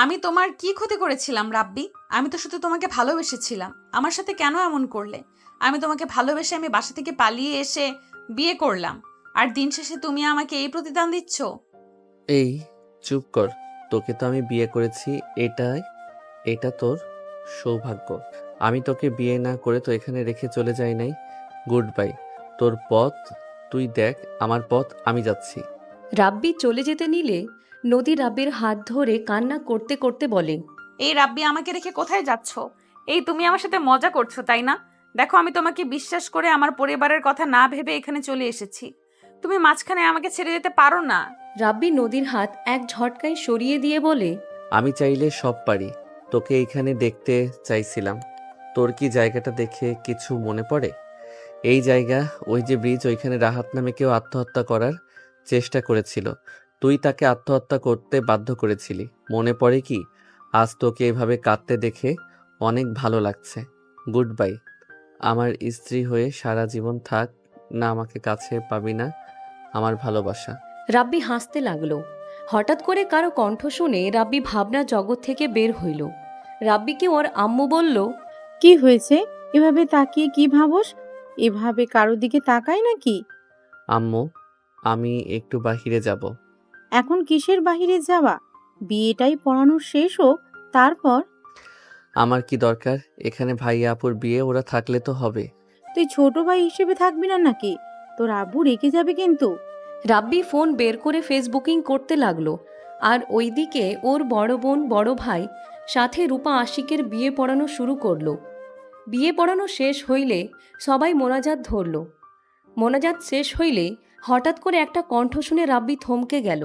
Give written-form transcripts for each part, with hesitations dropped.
আমি তোমার কি ক্ষতি করেছিলাম রাব্বি? আমি তো শুধু তোমাকে ভালোবেসেছিলাম। আমার সাথে কেন এমন করলে? আমি তোমাকে ভালোবেসে আমি বাসা থেকে পালিয়ে এসে বিয়ে করলাম, আর দিন শেষে তুমি আমাকে এই প্রতিদান দিচ্ছ? এই চুপ কর। তোকে তো আমি বিয়ে করেছি। এটাই এটা তোর সৌভাগ্য। আমি তোকে বিয়ে না করে তো এখানে রেখে চলে যাই নাই। Good bye. তোর পথ তুই দেখ, আমার পথ আমি যাচ্ছি। রাব্বি চলে যেতে নিলে নদী রাব্বির হাত ধরে কান্না করতে করতে বলে, এই রাব্বি, আমাকে রেখে কোথায় যাচ্ছ? এই তুমি আমার সাথে মজা করছো তাই না? দেখো, আমি তোমাকে বিশ্বাস করে আমার পরিবারের কথা না ভেবে এখানে চলে এসেছি। তুমি মাঝখানে আমাকে ছেড়ে যেতে পারো না। রাব্বি নদীর হাত এক ঝটকায় সরিয়ে দিয়ে বলে, আমি চাইলে সব পারি। তোকে এইখানে দেখতে চাইছিলাম। তোর কি জায়গাটা দেখে কিছু মনে পড়ে? এই জায়গা, ওই যে ব্রিজ, ওইখানে রাহাত নামে কেউ আত্মহত্যা করার চেষ্টা করেছিল। তুই তাকে আত্মহত্যা করতে বাধ্য করেছিলি। মনে পড়ে কি? আজ তোকে এভাবে কাঁদতে দেখে অনেক ভালো লাগছে। Good bye. আমার স্ত্রী হয়ে সারা জীবন থাক। না, আমাকে কাছে পাবি না। আমার ভালোবাসা। রাব্বি হাসতে লাগলো। হঠাৎ করে কারো কণ্ঠ শুনে রাব্বি ভাবনা জগৎ থেকে বের হইল। রাব্বিকে ওর আম্মু বলল, কি হয়েছে? এভাবে তাকিয়ে কি ভাবস? এভাবে কারো দিকে তাকায় নাকি? আম্মু, আমি একটু বাহিরে যাব। এখন কিসের বাহিরে যাওয়া? বিয়েটাই পড়ানো শেষ হোক, তারপর। আমার কি দরকার? এখানে ভাইয়া আপুর বিয়ে, ওরা থাকলে তো হবে। তুই ছোট ভাই হিসেবে থাকবি না নাকি? তোর আব্বু রেগে যাবে কিন্তু। রাব্বি ফোন বের করে ফেসবুকিং করতে লাগলো। আর ওইদিকে ওর বড় বোন বড় ভাই সাথে রূপা আশিকের বিয়ে পড়ানো শুরু করলো। বিয়ে পড়ানো শেষ হইলে সবাই মোনাজাত ধরল। মোনাজাত শেষ হইলে হঠাৎ করে একটা কণ্ঠ শুনে রাব্বি থমকে গেল।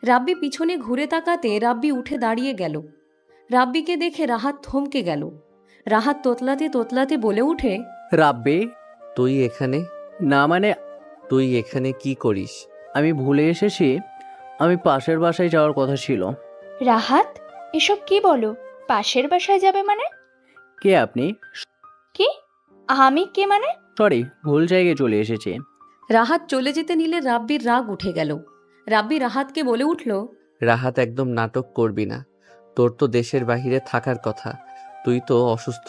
রাব্বি পিছনে ঘুরে তাকাতে রাব্বি উঠে দাঁড়িয়ে গেল। রাব্বিকে দেখে রাহাত থমকে গেল। রাহাত তোতলাতে তোতলাতে বলে উঠে, রাব্বি। তুই এখানে? না মানে, তুই এখানে কি করিস? আমি ভুলে এসেছি। আমি পাশের বাসায় যাওয়ার কথা ছিল। রাহাত, এসব কি বলো? পাশের বাসায় যাবে মানে? কে আপনি? কি? আমি কে মানে? সরি, ভুল জায়গায় চলে এসেছি। রাহাত চলে যেতে নিলে রাব্বির রাগ উঠে গেল। রাব্বি রাহাতকে বলে উঠল, রাহাত, একদম নাটক করবি না। তোর তো দেশের বাহিরে থাকার কথা। তুই তো অসুস্থ,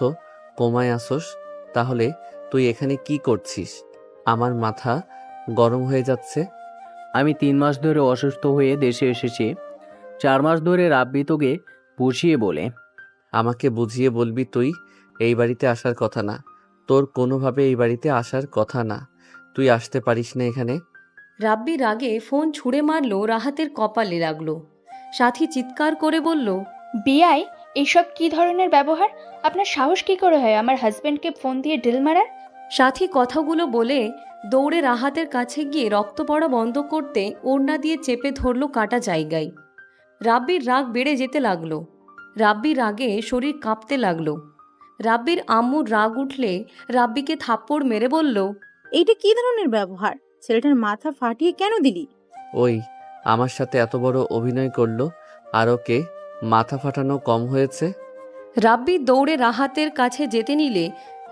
কোমায় আসোস। তাহলে তুই এখানে কি করছিস? আমার মাথা গরম হয়ে যাচ্ছে। আমি 3 মাস ধরে অসুস্থ হয়ে দেশে এসেছি। 4 মাস ধরে রাব্বি তোকে বুঝিয়ে বলে। আমাকে বুঝিয়ে বলবি? তুই এই বাড়িতে আসার কথা না। তোর কোনোভাবে এই বাড়িতে আসার কথা না। তুই আসতে পারিস না এখানে। রাব্বি রাগে ফোন ছুঁড়ে মারল রাহাতের কপালে লাগলো। সাথী চিৎকার করে বলল, বিআই, এসব কি ধরনের ব্যবহার? আপনার সাহস কি করে হয় আমার হাজবেন্ডকে ফোন দিয়ে ডিল মারার? সাথী কথাগুলো বলে দৌড়ে রাহাতের কাছে গিয়ে রক্ত পড়া বন্ধ করতে ওড়না দিয়ে চেপে ধরল কাটা জায়গায়। রাব্বির রাগ বেড়ে যেতে লাগলো। রাব্বির রাগে শরীর কাঁপতে লাগলো। রাব্বির আম্মুর রাগ উঠলে রাব্বিকে থাপ্পড় মেরে বলল, এইটা কি ধরনের ব্যবহার? ছেলেটার মাথা ফাটিয়ে কেন দিলি? ওই আমার সাথে এত বড় অভিনয় করলো, আর ওকে মাথা ফাটানো কম হয়েছে? রাব্বি দৌড়ে রাহাতের কাছে যেতে নিলে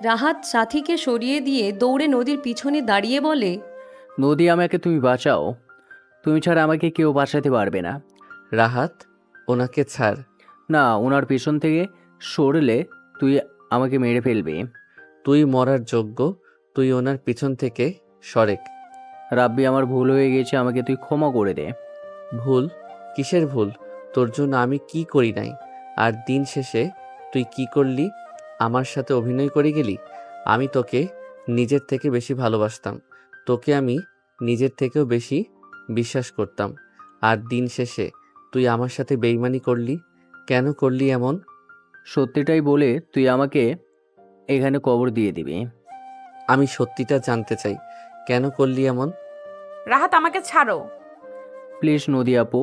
রাহাত সাথীকে সরিয়ে দিয়ে দৌড়ে নদীর পিছনে দাঁড়িয়ে বলে, নদী, আমাকে তুমি বাঁচাও। তুমি ছাড়া আমাকে কেউ বাঁচাতে পারবে না। রাহাত, ওনাকে ছাড়। না, ওনার পেছন থেকে সরলে তুই আমাকে মেরে ফেলবে। তুই মরার যোগ্য। তুই ওনার পিছন থেকে সরেক। রাব্বি, আমার ভুল হয়ে গেছে, আমাকে তুই ক্ষমা করে দে। ভুল? কিসের ভুল? তোর জন্য আমি কি করি নাই? আর দিন শেষে তুই কি করলি? আমার সাথে অভিনয় করে গেলি। আমি তোকে নিজের থেকে বেশি ভালোবাসতাম। তোকে আমি নিজের থেকেও বেশি বিশ্বাস করতাম। আর দিন শেষে তুই আমার সাথে বেইমানি করলি। কেন করলি এমন? সত্যিটাই বলে তুই আমাকে এখানে কবর দিয়ে দিবি। আমি সত্যিটা জানতে চাই। কেন করলি এমন? রাহাত, আমাকে ছাড়ো। প্লিজ নদী আপু,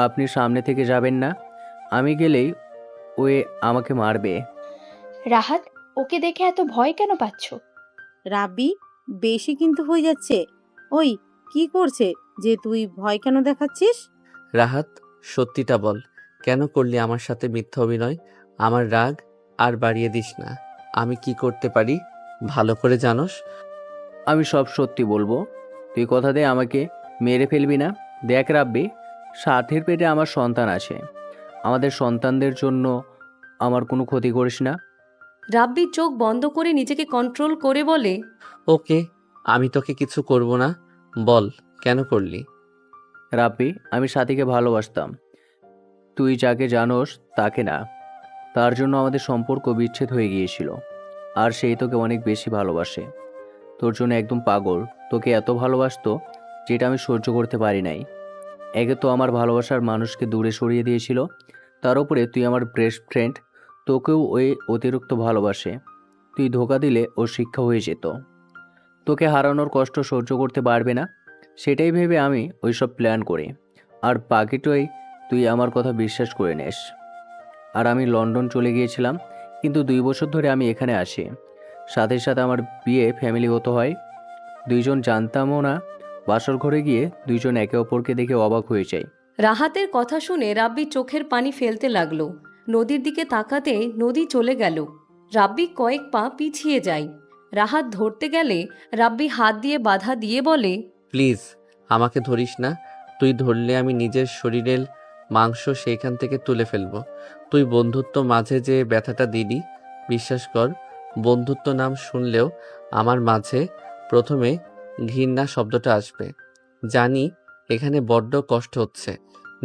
আপনি সামনে থেকে যাবেন না। আমি গেলেই ও আমাকে মারবে। রাহাত, ওকে দেখে এত ভয় কেন পাচ্ছ? রাব্বি, বেশি কিন্তু হয়ে যাচ্ছে। ওই, কি করছে যে তুই ভয় কেন দেখাচ্ছিস? রাহাত, সত্যিটা বল। কেন করলি আমার সাথে মিথ্যা অভিনয়? আমার রাগ আর বাড়িয়ে দিস না। আমি কি করতে পারি ভালো করে জানোস। আমি সব সত্যি বলবো। তুই কথা দে আমাকে মেরে ফেলবি না। দেখ রাব্বি, সাথের পেটে আমার সন্তান আছে। আমাদের সন্তানদের জন্য আমার কোনো ক্ষতি করিস না। রাব্বি চোখ বন্ধ করে নিজেকে কন্ট্রোল করে বলে, ওকে, আমি তোকে কিছু করব না। বল, কেন করলি? রাব্বি, আমি সাথীকে ভালোবাসতাম, তুই যাকে জানোস তাকে না। তার জন্য আমাদের সম্পর্ক বিচ্ছেদ হয়ে গিয়েছিল। আর সেই তোকে অনেক বেশি ভালোবাসে, তোর জন্য একদম পাগল। তোকে এত ভালোবাসতো যেটা আমি সহ্য করতে পারি নাই। একে তো আমার ভালোবাসার মানুষকে দূরে সরিয়ে দিয়েছিল, তার উপরে তুই আমার বেস্ট ফ্রেন্ড, তোকেও ওই অতিরিক্ত ভালোবাসে। তুই ধোকা দিলে ওর শিক্ষা হয়ে যেত। তোকে হারানোর কষ্ট সহ্য করতে পারবে না, সেটাই ভেবে আমি ওইসব প্ল্যান করি। আর বাকিটাই তুই আমার কথা বিশ্বাস করে নিস। আর আমি লন্ডন চলে গিয়েছিলাম, কিন্তু 2 বছর ধরে আমি এখানে আসি। সাথে সাথে আমার বিয়ে ফ্যামিলিগত হয়। দুইজন জানতামও না। বাসর ঘরে গিয়ে দুইজন একে অপরকে দেখে অবাক হয়ে যায়। রাহাতের কথা শুনে রাব্বি চোখের পানি ফেলতে লাগলো। নদীর দিকে তাকাতে নদী চলে গেল। রাব্বি কয়েক পা পিছিয়ে যায়। রাহাত ধরতে গেলে রাব্বি হাত দিয়ে বাধা দিয়ে বলে, প্লিজ আমাকে ধরিস না। তুই ধরলে আমি নিজের শরীরের মাংস সেইখান থেকে তুলে ফেলবো। তুই বন্ধুত্ব মাঝে যে ব্যথাটা দিলি, বিশ্বাস কর, বন্ধুত্ব নাম শুনলেও আমার মাঝে প্রথমে ঘৃণা শব্দটা আসবে। জানি এখানে বড্ড কষ্ট হচ্ছে,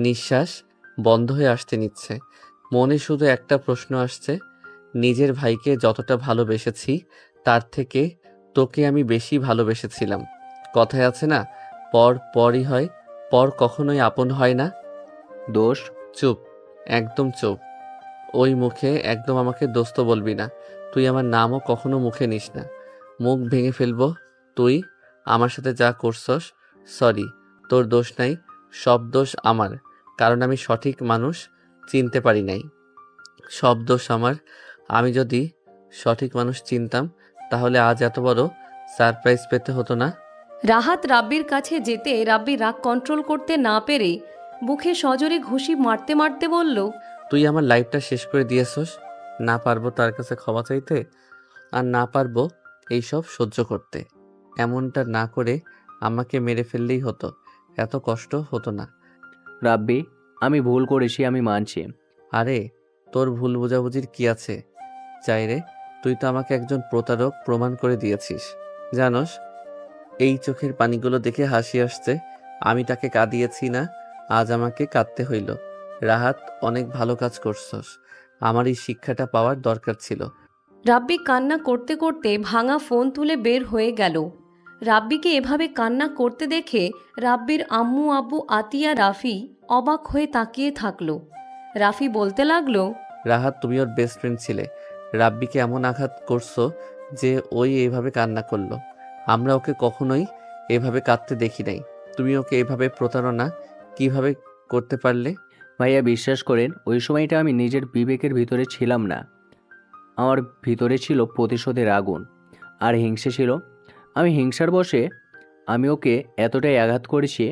নিঃশ্বাস বন্ধ হয়ে আসতে নিচ্ছে। মনে শুধু একটা প্রশ্ন আসছে, নিজের ভাইকে যতটা ভালোবেসেছি তার থেকে তোকে আমি বেশি ভালোবেসেছিলাম। কথায় আছে না, পর পরই হয়, পর কখনোই আপন হয় না। দোষ? চুপ, একদম চুপ। ওই মুখে একদম আমাকে দোস্ত বলবি না। তুই আমার নামও কখনো মুখে নিস না, মুখ ভেঙে ফেলবো। তুই আমার সাথে যা করছস, সরি, তোর দোষ নাই, সব দোষ আমার। কারণ আমি সঠিক মানুষ চিনতে পারি নাই। সব দোষ আমার। আমি যদি সঠিক মানুষ চিনতাম তাহলে আজ এত বড় সারপ্রাইজ পেতে হতো না। রাহাত রাব্বির কাছে যেতে রাব্বি রাগ কন্ট্রোল করতে না পেরে বুকে সজোরে ঘুষি মারতে মারতে বলল, তুই আমার লাইফটা শেষ করে দিয়েছস। না পারবো তার কাছে ক্ষমা চাইতে, আর না পারবো এইসব সহ্য করতে। এমনটা না করে আমাকে মেরে ফেললেই হতো, এত কষ্ট হতো না। রাব্বি, আমি ভুল করেছি, আমি মানছি। আরে তোর ভুল বোঝাবুঝির কি আছে? চাইরে, তুই তো আমাকে একজন প্রতারক প্রমাণ করে দিয়েছিস। জানোস, এই চোখের পানিগুলো দেখে হাসি আসছে। আমি তাকে কাঁদিয়েছি না, আজ আমাকে কাঁদতে হইল। রাহাত, অনেক ভালো কাজ করছস। আমার এই শিক্ষাটা পাওয়ার দরকার ছিল। রাব্বি কান্না করতে করতে ভাঙা ফোন তুলে বের হয়ে গেল। রাব্বিকে এভাবে কান্না করতে দেখে রাব্বির আম্মু আব্বু আতিয়া রাফি অবাক হয়ে তাকিয়ে থাকলো। রাফি বলতে লাগলো, রাহাত, তুমি ওর বেস্ট ফ্রেন্ড ছিলে, রাব্বিকে এমন আঘাত করছো যে ওই এইভাবে কান্না করলো। আমরা ওকে কখনোই এভাবে কাঁদতে দেখি নাই। তুমি ওকে এভাবে প্রতারণা কিভাবে করতে পারলে? ভাইয়া, বিশ্বাস করেন, ওই সময়টা আমি নিজের বিবেকের ভিতরে ছিলাম না। আমার ভিতরে ছিল প্রতিশোধের আগুন আর হিংসে ছিল। আমি হিংসার বশে আমি ওকে এতটাই আঘাত করেছি,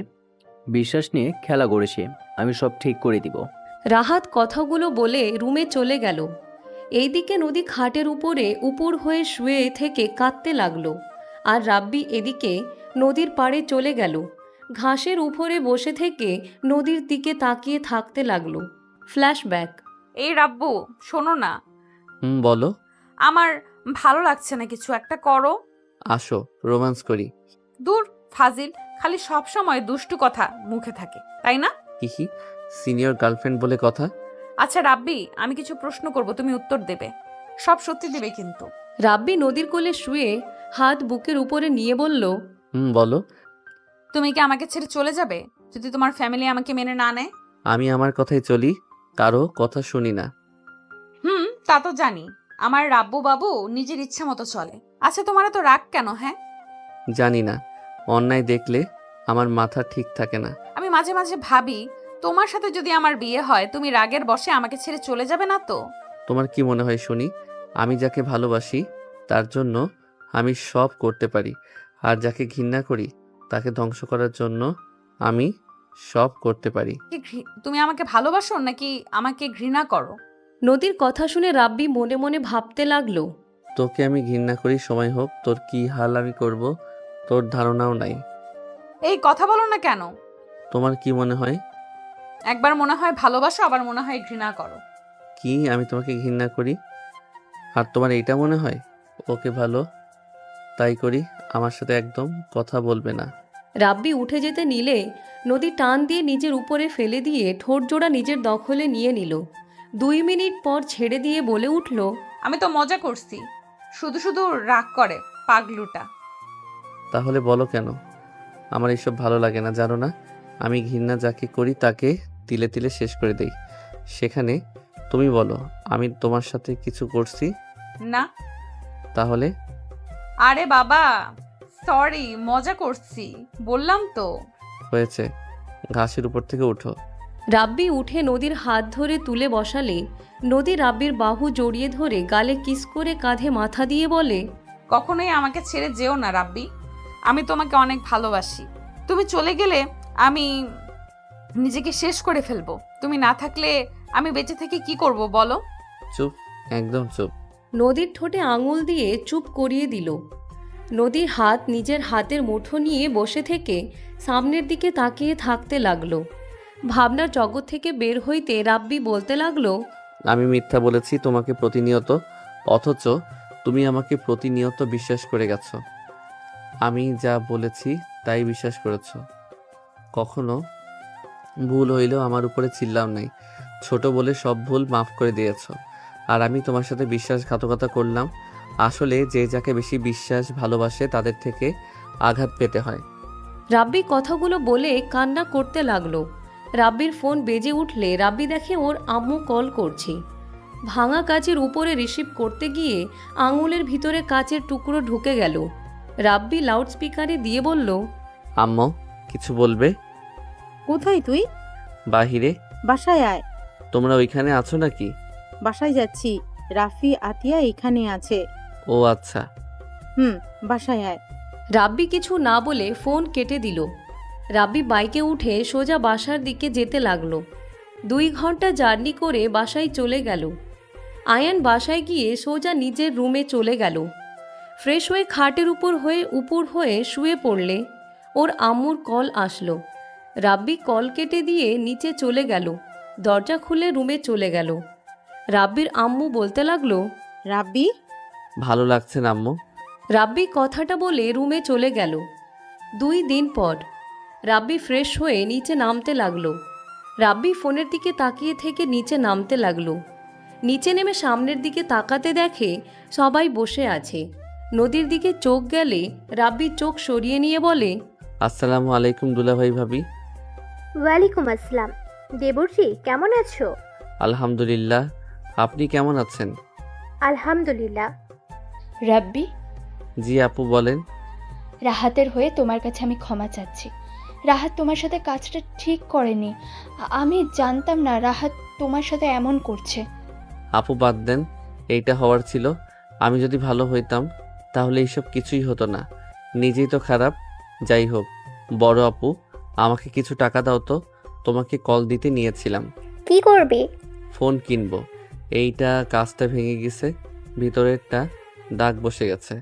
বিশ্বাস নিয়ে খেলা করেছি। আমি সব ঠিক করে দিব। রাহাত কথাগুলো বলে রুমে চলে গেল। এইদিকে নদী খাটের উপরে উপুর হয়ে শুয়ে থেকে কাঁদতে লাগলো। আর রাব্বি এদিকে নদীর পাড়ে চলে গেল। ঘাসের উপরে বসে থেকে নদীর দিকে তাকিয়ে থাকতে লাগলো। ফ্ল্যাশব্যাক। এই রাব্বু, শোনো না, বলো। আমার ভালো লাগছে না, কিছু একটা করো। আসো, রোম্যান্স করি। দূর ফাজিল, খালি সব সময় দুষ্টু কথা মুখে থাকে, তাই না? কি সিনিয়র গার্লফ্রেন্ড বলে কথা? আচ্ছা রাব্বি, আমি কিছু প্রশ্ন করব, তুমি উত্তর দেবে, সব সত্যি দেবে কিন্তু। রাব্বি নদীর কোলে শুয়ে হাত বুকের উপরে নিয়ে বলল, বলো। তুমি কি আমাকে ছেড়ে চলে যাবে যদি তোমার ফ্যামিলি আমাকে মেনে না নেয়? আমি আমার কথাই চলি, কারো কথা শুনি না। তা তো জানি, আমার রাব্বু বাবু নিজের ইচ্ছা মতো চলে। আচ্ছা তোমার তো রাগ কেন? হ্যাঁ, জানি না, অন্যায় দেখলে আমার মাথা ঠিক থাকে না। আমি মাঝে মাঝে ভাবি, তোমার সাথে যদি আমার বিয়ে হয় তুমি রাগের বশে আমাকে ছেড়ে চলে যাবে না তো? তোমার কি মনে হয় শুনি? আমি যাকে ভালোবাসি তার জন্য আমি সব করতে পারি, আর যাকে ঘৃণা করি তাকে ধ্বংস করার জন্য আমি সব করতে পারি। তুমি আমাকে ভালোবাসো নাকি আমাকে ঘৃণা করো? নদীর কথা শুনে রাব্বি মনে মনে ভাবতে লাগলো। তোকে আমি ঘৃণা করি, সময় হোক তোর কি হাল আমি করব তোর ধারণাও নাই। এই কথা বলো না কেন? তোমার কি মনে হয়? একবার মনে হয় ভালোবাসো, আবার মনে হয় ঘৃণা করো। কি আমি তোমাকে ঘৃণা করি? আর তোমার এইটা মনে হয় ওকে ভালো? তাই করি। আমার সাথে একদম কথা বলবে না। রাব্বি উঠে যেতে নিলে নদী টান দিয়ে নিজের উপরে ফেলে দিয়ে ঠোঁট জোড়া নিজের দখলে নিয়ে নিল। 2 মিনিট পর ছেড়ে দিয়ে বলে উঠল, আমি তো মজা করছি, শুধু শুধু রাগ করে পাগলুটা। তাহলে বলো কেন? আমার এইসব ভালো লাগে না, জানো না? আমি ঘৃণা যাকে করি তাকে তিলে তিলে শেষ করে দেই। সেখানে তুমি বলো আমি তোমার সাথে কিছু করছি? না। তাহলে? আরে বাবা, সরি, মজা করছি, বললাম তো। হয়েছে, ঘাসের উপর থেকে উঠো। রাব্বি উঠে নদীর হাত ধরে তুলে বসালে নদী রাব্বির বাহু জড়িয়ে ধরে গালে কিস করে কাঁধে মাথা দিয়ে বলে, কখনোই আমাকে ছেড়ে যেও না রাব্বি, আমি তোমাকে অনেক ভালোবাসি। তুমি চলে গেলে আমি নিজেকে শেষ করে ফেলবো। তুমি না থাকলে আমি বেঁচে থেকে কি করব বলো? চুপ, একদম চুপ। নদীর ঠোঁটে আঙুল দিয়ে চুপ করিয়ে দিল। নদীর হাত নিজের হাতের মুঠো নিয়ে বসে থেকে সামনের দিকে তাকিয়ে থাকতে লাগলো। ভাবনার জগৎ থেকে বের হইতে রাব্বি বলতে লাগলো, আমি মিথ্যা বলেছি তোমাকে প্রতিনিয়ত, অথচ তুমি আমাকে প্রতিনিয়ত বিশ্বাস করে গেছো। আমি যা বলেছি তাই বিশ্বাস করেছো। কখনো ভুল হইলেও আমার উপরে চিল্লাও নাই। ছোট বলে সব ভুল মাফ করে দিয়েছো। আর আমি তোমার সাথে বিশ্বাসঘাতকতা করলাম। আসলে যে যাকে বেশি বিশ্বাস ভালোবাসে তাদের থেকে আঘাত পেতে হয়। রাব্বি কথাগুলো বলে কান্না করতে লাগলো। রাব্বির ফোন বেজে উঠলে রাব্বি দেখে ওর আম্মু কল করছে। ভাঙা কাচের উপরে রিসিভ করতে গিয়ে আঙুলের ভিতরে কাচের টুকরো ঢুকে গেল। রাব্বি লাউডস্পিকারে দিয়ে বলল, আম্মু কিছু বলবে? কোথায় তুই? বাহিরে। বাসায় আয়। তোমরা ওইখানে আছো নাকি? বাসায় যাচ্ছি। রাফি আতিয়া এখানে আছে। ও আচ্ছা। বাসায় আয়। রাব্বি কিছু না বলে ফোন কেটে দিল। রাব্বি বাইকে উঠে সোজা বাসার দিকে যেতে লাগলো। 2 ঘন্টা জার্নি করে বাসায় চলে গেল। আয়ান বাসায় গিয়ে সোজা নিজের রুমে চলে গেল। ফ্রেশ হয়ে খাটের উপর হয়ে শুয়ে পড়লে ওর আম্মুর কল আসলো। রাব্বি কল কেটে দিয়ে নিচে চলে গেল। দরজা খুলে রুমে চলে গেল। রাব্বির আম্মু বলতে লাগলো, রাব্বি, ভালো লাগছে না আম্মু? রাব্বি কথাটা বলে রুমে চলে গেল। 2 দিন পর রাব্বি ফ্রেশ হয়ে নিচে নামতে লাগলো। রাব্বি ফোনের দিকে তাকিয়ে থেকে নিচে নামতে লাগলো। নিচে নেমে সামনের দিকে তাকাতে দেখে সবাই বসে আছে। নদীর দিকে চোখ গেলে রাব্বি চোখ সরিয়ে নিয়ে বলে, আসসালামু আলাইকুম দুলাভাই ভাবি। ওয়ালাইকুম আসসালাম। দেবর্ষি, কেমন আছো? আলহামদুলিল্লাহ, আপনি কেমন আছেন? আলহামদুলিল্লাহ। রাব্বি, জি আপু বলেন। রাহাতের হয়ে তোমার কাছে আমি ক্ষমা চাচ্ছি। রাহাত তোমার সাথে কাজটা ঠিক করেনি। আমি জানতাম না রাহাত তোমার সাথে এমন করছে। আপু বাদ দেন, এইটা হওয়ার ছিল। আমি যদি ভালো হইতাম তাহলে এইসব কিছুই হতো না। নিজেই তো খারাপ। যাই হোক, বড় আপু আমাকে কিছু টাকা দাও তো, তোমাকে কল দিতে নিয়েছিলাম। কি করবে? ফোন কিনবো। এইটা কাজটা ভেঙে গেছে, ভিতরেরটা দাগ বসে গেছে।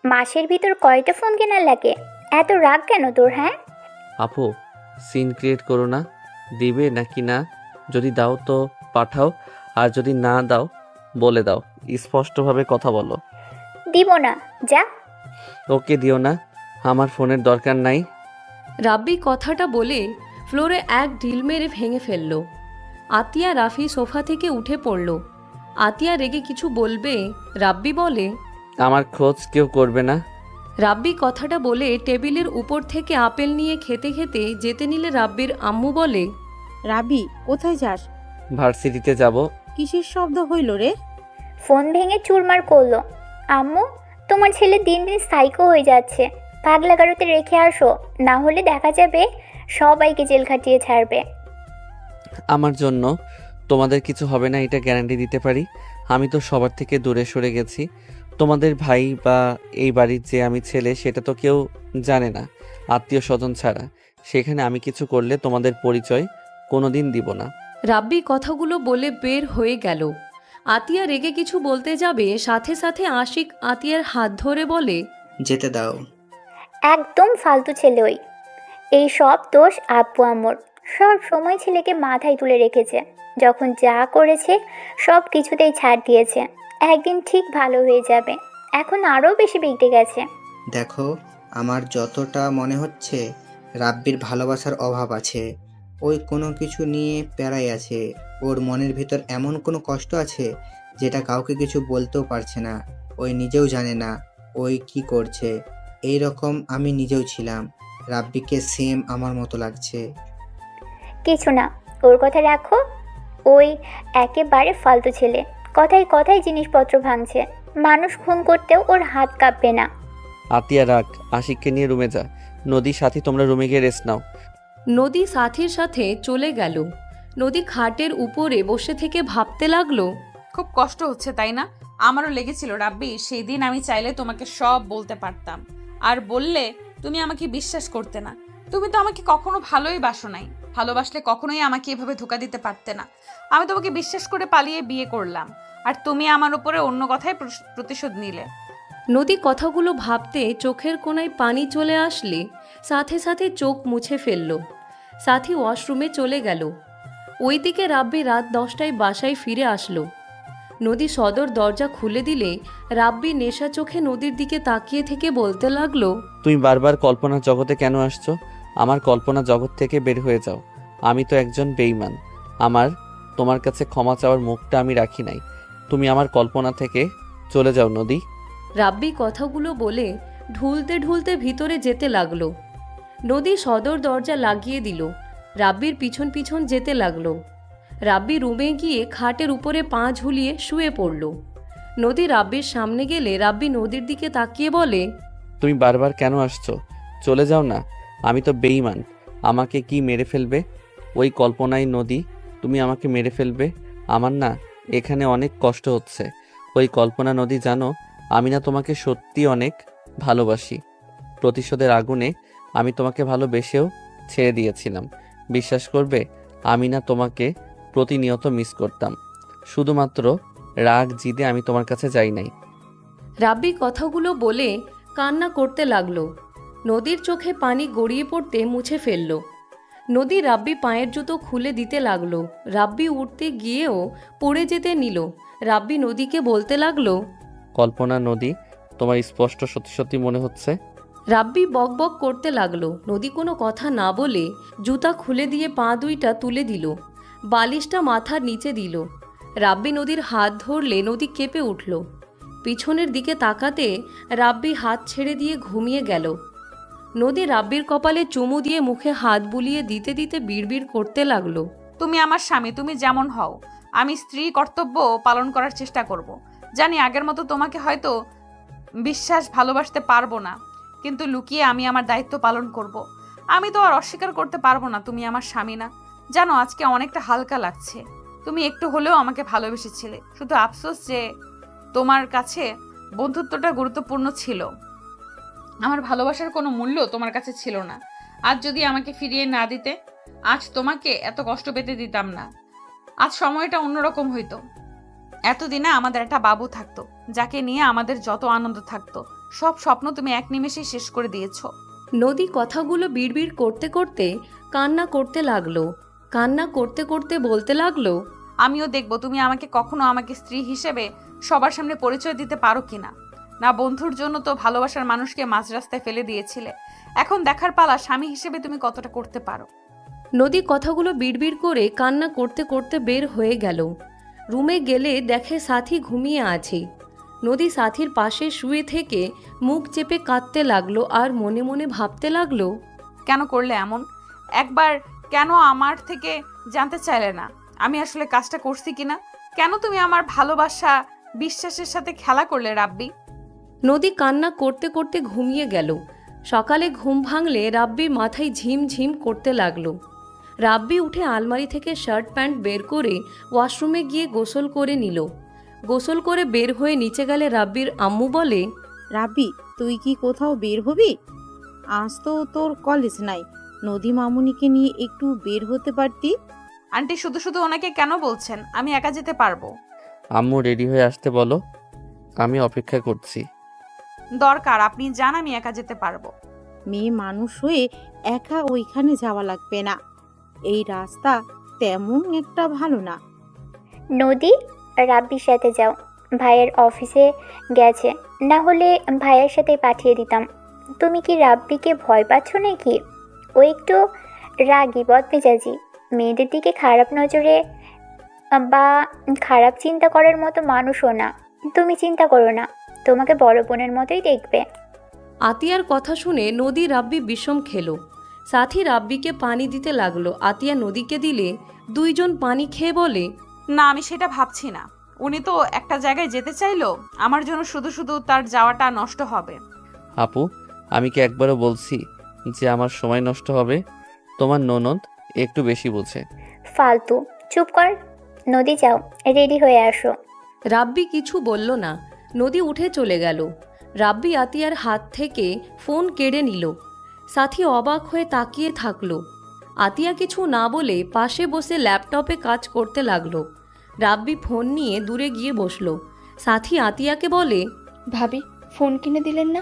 মাসের ভিতর কয়টা ফোন কেনার লাগে? এত রাগ কেন তোর? হ্যাঁ, আপু সিন ক্রিয়েট করো না। দিবে নাকি না? যদি দাও তো পাঠাও, আর যদি না দাও বলে দাও। স্পষ্টভাবে কথা বলো। দিব না, যা। ওকে দিও না, আমার ফোনের দরকার নাই। রাব্বি কথাটা বলে ফ্লোরে এক ঢিল মেরে ভেঙে ফেলল। আতিয়া রাফি সোফা থেকে উঠে পড়ল। আতিয়া রেগে কিছু বলবে, রাব্বি বলে, আমার খোঁজ কেউ করবে না। রাব্বি কথাটা বলে টেবিলের উপর থেকে আপেল নিয়ে খেতে খেতে যেতে নিলে রাব্বির আম্মু বলে, রাবি, কোথায় যাস? ভার্সিটিতে যাব। কিসের শব্দ হইল রে? ফোন ভেঙে চুরমার করলো। আম্মু, তোমার ছেলে দিন দিন সাইকো হয়ে যাচ্ছে। পাগলা গারোতে রেখে আসো, না হলে দেখা যাবে সবাইকে জেল খাটিয়ে ছাড়বে। আমার জন্য তোমাদের কিছু হবে না, এটা গ্যারান্টি দিতে পারি। আমি তো সবার থেকে দূরে সরে গেছি। তোমাদের ভাই বা এই বাড়ির যে আমি ছেলে সেটা তো কেউ জানে না, আত্মীয় স্বজন ছাড়া। সেখানে আমি কিছু করলে তোমাদের পরিচয় কোনোদিন দিব না। রাব্বি কথাগুলো বলে বের হয়ে গেল। আতিয়া রেগে কিছু বলতে যাবে, সাথে সাথে আশিক আতিয়ার হাত ধরে বলে, যেতে দাও। একদম ফালতু ছেলে ওই। এই সব দোষ আব্বু আম্মুর। সব সময় ছেলেকে মাথায় তুলে রেখেছে। যখন যা করেছে সব কিছুতেই ছাড় দিয়েছে। একদিন ঠিক ভালো হয়ে যাবে, এখন আরও বেশি বিগড়ে গেছে। দেখো, আমার যতটা মনে হচ্ছে রাব্বির ভালোবাসার অভাব আছে। ওই কোনো কিছু নিয়ে প্যারায় আছে। ওর মনের ভিতর এমন কোনো কষ্ট আছে যেটা কাউকে কিছু বলতেও পারছে না। ওই নিজেও জানে না ওই কি করছে। এই রকম আমি নিজেও ছিলাম। রাব্বিকে সেম আমার মতো লাগছে। কিছু না, ওর কথা রাখো। ওই একেবারে ফালতু ছেলে, কথায় কথায় জিনিসপত্র ভাঙছে। মানুষ খুন করতেও ওর হাত কাঁপবে না। আতিয়া রাখ, আশিককে নিয়ে রুমে যা। নদী সাথী তোমরা রুমে গিয়ে রেস্ট নাও। নদী সাথীর সাথে চলে গেল। নদী খাটের উপরে বসে থেকে ভাবতে লাগলো, খুব কষ্ট হচ্ছে তাই না? আমারও লেগেছিল রাব্বি, সেই দিন আমি চাইলে তোমাকে সব বলতে পারতাম, আর বললে তুমি আমাকে বিশ্বাস করতে না। তুমি তো আমাকে কখনো ভালোই বাসো নাই। ভালোবাসলে কখনোই আমাকে এভাবে ধোকা দিতে পারতে না। আমি তোমাকে বিশ্বাস করে পালিয়ে বিয়ে করলাম, আর তুমি আমার উপরে অন্য কথায় প্রতিশোধ নিলে। নদী কথাগুলো ভাবতে চোখের কোণায় পানি চলে আসলে সাথে সাথে চোখ মুছে ফেলল। সাথী ওয়াশরুমে চলে গেল। ওইদিকে রাব্বি রাত 10টায় বাসায় ফিরে আসলো। নদী সদর দরজা খুলে দিলে রাব্বি নেশা চোখে নদীর দিকে তাকিয়ে থেকে বলতে লাগলো, তুমি বারবার কল্পনার জগতে কেন আসছো? আমার কল্পনা জগৎ থেকে বের হয়ে যাও। আমি তো একজন বেঈমান। আমার তোমার কাছে ক্ষমা চাওয়ার মুখটা আমি রাখি নাই। তুমি আমার কল্পনা থেকে চলে যাও নদী। রাব্বি কথাগুলো বলে ঢুলতে ঢুলতে ভিতরে যেতে লাগলো। নদী সদর দরজা লাগিয়ে দিল। রাব্বির পিছন পিছন যেতে লাগলো। রাব্বি রুমে গিয়ে খাটের উপরে পা ঝুলিয়ে শুয়ে পড়ল। নদী রাব্বির সামনে গেলে রাব্বি নদীর দিকে তাকিয়ে বলে, তুমি বারবার কেন আসছো? চলে যাও না। আমি তো বেঈমান। আমাকে কি মেরে ফেলবে? ওই কল্পনায় নদী তুমি আমাকে মেরে ফেলবে? আমার না এখানে অনেক কষ্ট হচ্ছে। ওই কল্পনা নদী, জানো আমি না তোমাকে সত্যি অনেক ভালোবাসি। প্রতিশোধের আগুনে আমি তোমাকে ভালোবেসেও ছেড়ে দিয়েছিলাম। বিশ্বাস করবে, আমি না তোমাকে প্রতিনিয়ত মিস করতাম। শুধুমাত্র রাগ জিদে আমি তোমার কাছে যাই নাই। রাব্বি কথাগুলো বলে কান্না করতে লাগলো। নদীর চোখে পানি গড়িয়ে পড়তে মুছে ফেলল। নদী রাব্বি পায়ের জুতো খুলে দিতে লাগলো। রাব্বি উঠতে গিয়েও পড়ে যেতে নিল। রাব্বি নদীকে বলতে লাগলো, কল্পনা নদী, তোমার স্পষ্ট সত্যি সত্যি মনে হচ্ছে? রাব্বি বক বক করতে লাগলো। নদী কোনো কথা না বলে জুতা খুলে দিয়ে পা দুইটা তুলে দিল। বালিশটা মাথার নিচে দিল। রাব্বি নদীর হাত ধরলে নদী কেঁপে উঠল। পিছনের দিকে তাকাতে রাব্বি হাত ছেড়ে দিয়ে ঘুমিয়ে গেল। নদী রাব্বির কপালে চুমু দিয়ে মুখে হাত বুলিয়ে দিতে দিতে বিড়বিড় করতে লাগলো, তুমি আমার স্বামী, তুমি যেমন হও আমি স্ত্রী কর্তব্য পালন করার চেষ্টা করব। জানি আগের মতো তোমাকে হয়তো বিশ্বাস ভালোবাসতে পারবো না, কিন্তু লুকিয়ে আমি আমার দায়িত্ব পালন করব। আমি তো আর অস্বীকার করতে পারবো না তুমি আমার স্বামী না। জানো আজকে অনেকটা হালকা লাগছে। তুমি একটু হলেও আমাকে ভালোবেসেছিলে। শুধু আফসোস যে তোমার কাছে বন্ধুত্বটা গুরুত্বপূর্ণ ছিল, আমার ভালোবাসার কোনো মূল্য তোমার কাছে ছিল না। আজ যদি আমাকে ফিরিয়ে না দিতে, আজ তোমাকে এত কষ্ট পেতে দিতাম না। আজ সময়টা অন্যরকম হইতো। এতদিনে আমাদের একটা বাবু থাকতো, যাকে নিয়ে আমাদের যত আনন্দ থাকতো। সব স্বপ্ন তুমি এক নিমেষেই শেষ করে দিয়েছো। নদী কথাগুলো বিড়বিড় করতে করতে কান্না করতে লাগলো। কান্না করতে করতে বলতে লাগলো, আমিও দেখবো তুমি আমাকে কখনো আমাকে স্ত্রী হিসেবে সবার সামনে পরিচয় দিতে পারো কিনা। না, বন্ধুর জন্য তো ভালোবাসার মানুষকে মাঝ রাস্তায় ফেলে দিয়েছিলে। এখন দেখার পালা স্বামী হিসেবে তুমি কতটা করতে পারো। নদী কথাগুলো বিড়বিড় করে কান্না করতে করতে বের হয়ে গেল। রুমে গেলে দেখে সাথী ঘুমিয়ে আছে। নদী সাথীর পাশে শুয়ে থেকে মুখ চেপে কাঁদতে লাগলো আর মনে মনে ভাবতে লাগলো, কেন করলে এমন? একবার কেন আমার থেকে জানতে চাইলে না আমি আসলে কাজটা করছি কিনা? কেন তুমি আমার ভালোবাসা বিশ্বাসের সাথে খেলা করলে রাব্বি? নদী কান্না করতে করতে ঘুমিয়ে গেল। সকালে ঘুম ভাঙলে রাব্বির মাথায় ঝিম ঝিম করতে লাগলো। রাব্বি উঠে আলমারি থেকে শার্ট প্যান্ট বের করে ওয়াশরুমে গিয়ে গোসল করে নিল। গোসল করে বের হয়ে নিচে গেলে রাব্বির আম্মু বলে, রাব্বি, তুই কি কোথাও বের হবি? আজ তো তোর কলেজ নাই। নদী মামুনিকে নিয়ে একটু বের হতে পারতি। আন্টি শুধু শুধু ওনাকে কেন বলছেন? আমি একা যেতে পারবো। আম্মু রেডি হয়ে আসতে বলো, আমি অপেক্ষা করছি। দরকার আপনি যান, আমি একা যেতে পারবো। মেয়ে মানুষ হয়ে একা ওইখানে যাওয়া লাগবে না। এই রাস্তা তেমন একটা ভালো না। নদী, রাব্বির সাথে যাও। ভাইয়ের অফিসে গেছে, না হলে ভাইয়ের সাথে পাঠিয়ে দিতাম। তুমি কি রাব্বিকে ভয় পাচ্ছ নাকি? ও একটু রাগী, বদমেজাজি, মেয়েদের দিকে খারাপ নজরে বা খারাপ চিন্তা করার মতো মানুষও না। তুমি চিন্তা করো না, তোমাকে বড় বোনের মতোই দেখবে। আতিয়ার কথা শুনে নদী রাব্বি বিষম খেলো। সাথী রাব্বিকে পানি দিতে লাগলো। আতিয়া নদীকে দিলে দুইজন পানি খেয়ে বলে, না, আমি সেটা ভাবছি না। উনি তো একটা জায়গায় যেতে চাইলো, আমার জন্য শুধু শুধু তার যাওয়াটা নষ্ট হবে। আপু, আমি কি একবারও বলছি যে আমার সময় নষ্ট হবে? তোমার ননদ একটু বেশি বোঝে। ফালতু, চুপ কর। নদী, যাও, রেডি হয়ে আসো। রাব্বি কিছু বলল না। নদী উঠে চলে গেল। রাব্বি আতিয়ার হাত থেকে ফোন কেড়ে নিল। সাথী অবাক হয়ে তাকিয়ে থাকলো। আতিয়া কিছু না বলে পাশে বসে ল্যাপটপে কাজ করতে লাগলো। রাব্বি ফোন নিয়ে দূরে গিয়ে বসলো। সাথী আতিয়াকে বলে, ভাবি, ফোন কিনে দিলেন না,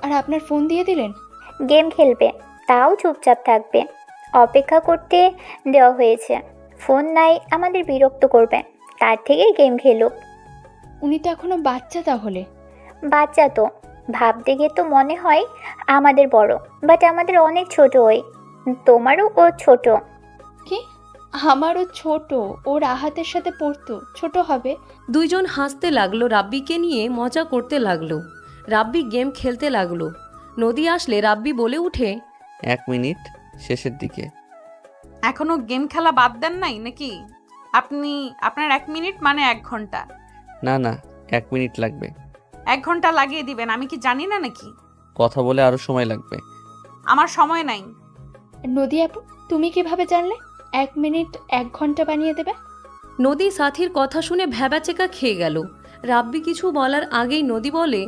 আর আপনার ফোন দিয়ে দিলেন। গেম খেলবে, তাও চুপচাপ থাকবে। অপেক্ষা করতে দেওয়া হয়েছে। ফোন নাই, আমাদের বিরক্ত করবে, তার থেকে গেম খেলুক। উনি তো এখনো বাচ্চা তাহলে। বাচ্চা তো, ভাবতে গিয়ে তো মনে হয় আমাদের বড়, বাট আমাদের অনেক ছোট। ওই তোমারও ও ছোট। কি? আমারও ছোট, ও রাহাতের সাথে পড়তো, ছোট হবে। দুইজন হাসতে লাগলো। রাব্বিকে নিয়ে মজা করতে লাগলো। রাব্বি গেম খেলতে লাগলো। নদী আসলে রাব্বি বলে উঠে, 1 মিনিট, শেষের দিকে। এখনো গেম খেলা বাদ দেন নাই নাকি? আপনার 1 মিনিট মানে 1 ঘন্টা। না না, 1 মিনিট লাগবে। 1 ঘন্টা লাগিয়ে দিবেন, আমি কি জানি না নাকি? কথা বলে আরো সময় লাগবে। আমার সময় নাই। নদী আপু, তুমি কিভাবে জানলে 1 মিনিট 1 ঘন্টা বানিয়ে দেবে? নদী সাথীর কথা শুনে ভ্যাবাচেকা খেয়ে গেল। রাব্বি কিছু বলার আগেই নদী বলে,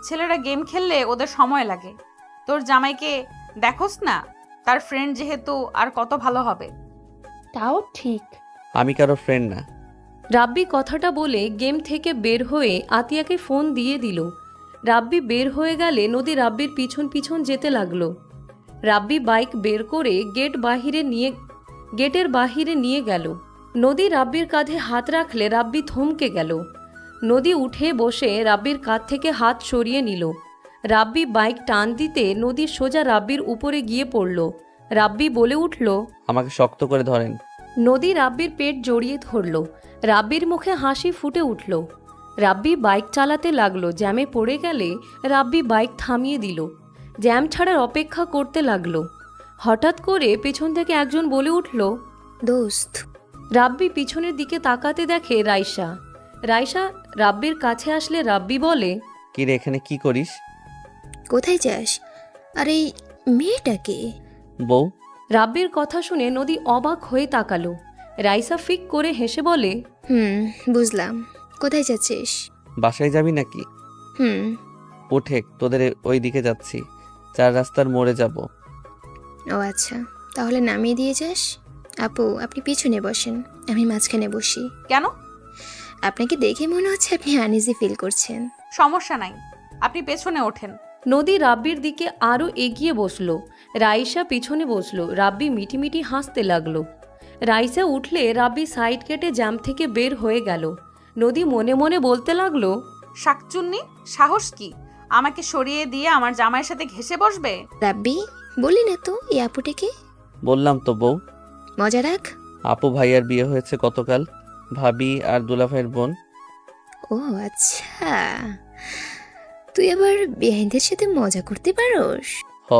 ছেলেরা গেম খেললে ওদের সময় লাগে। তোর জামাইকে দেখোস না, তার ফ্রেন্ড যেহেতু আর কত ভালো হবে। তাও ঠিক। আমি কারো ফ্রেন্ড না। রাব্বি কথাটা বলে গেম থেকে বের হয়ে আতিয়াকে ফোন দিয়ে দিল। রাব্বি বের হয়ে গেলে নদী রাব্বির পিছন পিছন যেতে লাগলো। রাব্বি বাইক বের করে গেটের বাহিরে নিয়ে গেল। নদী রাব্বির কাঁধে হাত রাখলে রাব্বি থমকে গেল। নদী উঠে বসে রাব্বির কাঁধ থেকে হাত সরিয়ে নিল। রাব্বি বাইক টান দিতে নদী সোজা রাব্বির উপরে গিয়ে পড়ল। রাব্বি বলে উঠল, আমাকে শক্ত করে ধরেন। নদী রাব্বির পেট জড়িয়ে ধরল। রাব্বির মুখে হাসি ফুটে উঠল। রাব্বি বাইক চালাতে লাগলো। জ্যামে পড়ে গেলে রাব্বি বাইক থামিয়ে দিল। জ্যাম ছাড়ার অপেক্ষা করতে লাগলো। হঠাৎ করে পেছন থেকে একজন বলে উঠল, দোস্ত। রাব্বি পিছনের দিকে তাকাতে দেখে রাইসা। রাইসা রাব্বির কাছে আসলে রাব্বি বলে, কি রে, এখানে কি করিস? কোথায় যাস? আর এই মেয়েটাকে? বউ। রাব্বির কথা শুনে নদী অবাক হয়ে তাকালো। রাইসা ফিক করে হেসে বলে, বুঝলাম। কোথায় যাচ্ছিস? বাসায় যাবি নাকি? উঠে তোদের ওই দিকে যাচ্ছি, 4 রাস্তার মোড়ে যাব। ও আচ্ছা, তাহলে নামিয়ে দিয়ে যাস। আপু, আপনি পিছনে বসেন, আমি মাঝখানে বসি। কেন? আপনাকে দেখে মনে হচ্ছে আপনি আনইজি ফিল করছেন। সমস্যা নাই, আপনি পেছনে ওঠেন। নদী রাব্বির দিকে আরও এগিয়ে বসলো। রাইসা পিছনে বসলো। রাব্বি মিটিমিটি হাসতে লাগলো। রাইসা উঠলে রাব্বি সাইড কেটে জ্যাম থেকে বের হয়ে গেল। নদী মনে মনে বলতে লাগলো, শাকচুন্নি, সাহস কি আমাকে সরিয়ে দিয়ে আমার জামাইয়ের সাথে ঘেসে বসবে? রাব্বি, বলি না তো এই আপুটাকে। বললাম তো বউ। মজা রাখ। আপু ভাইয়ার বিয়ে হয়েছে গতকাল, ভাবি আর দুলাভাইয়ের বোন। ও আচ্ছা, তুই আবার বেআইনদের সাথে মজা করতে পারোস? হ।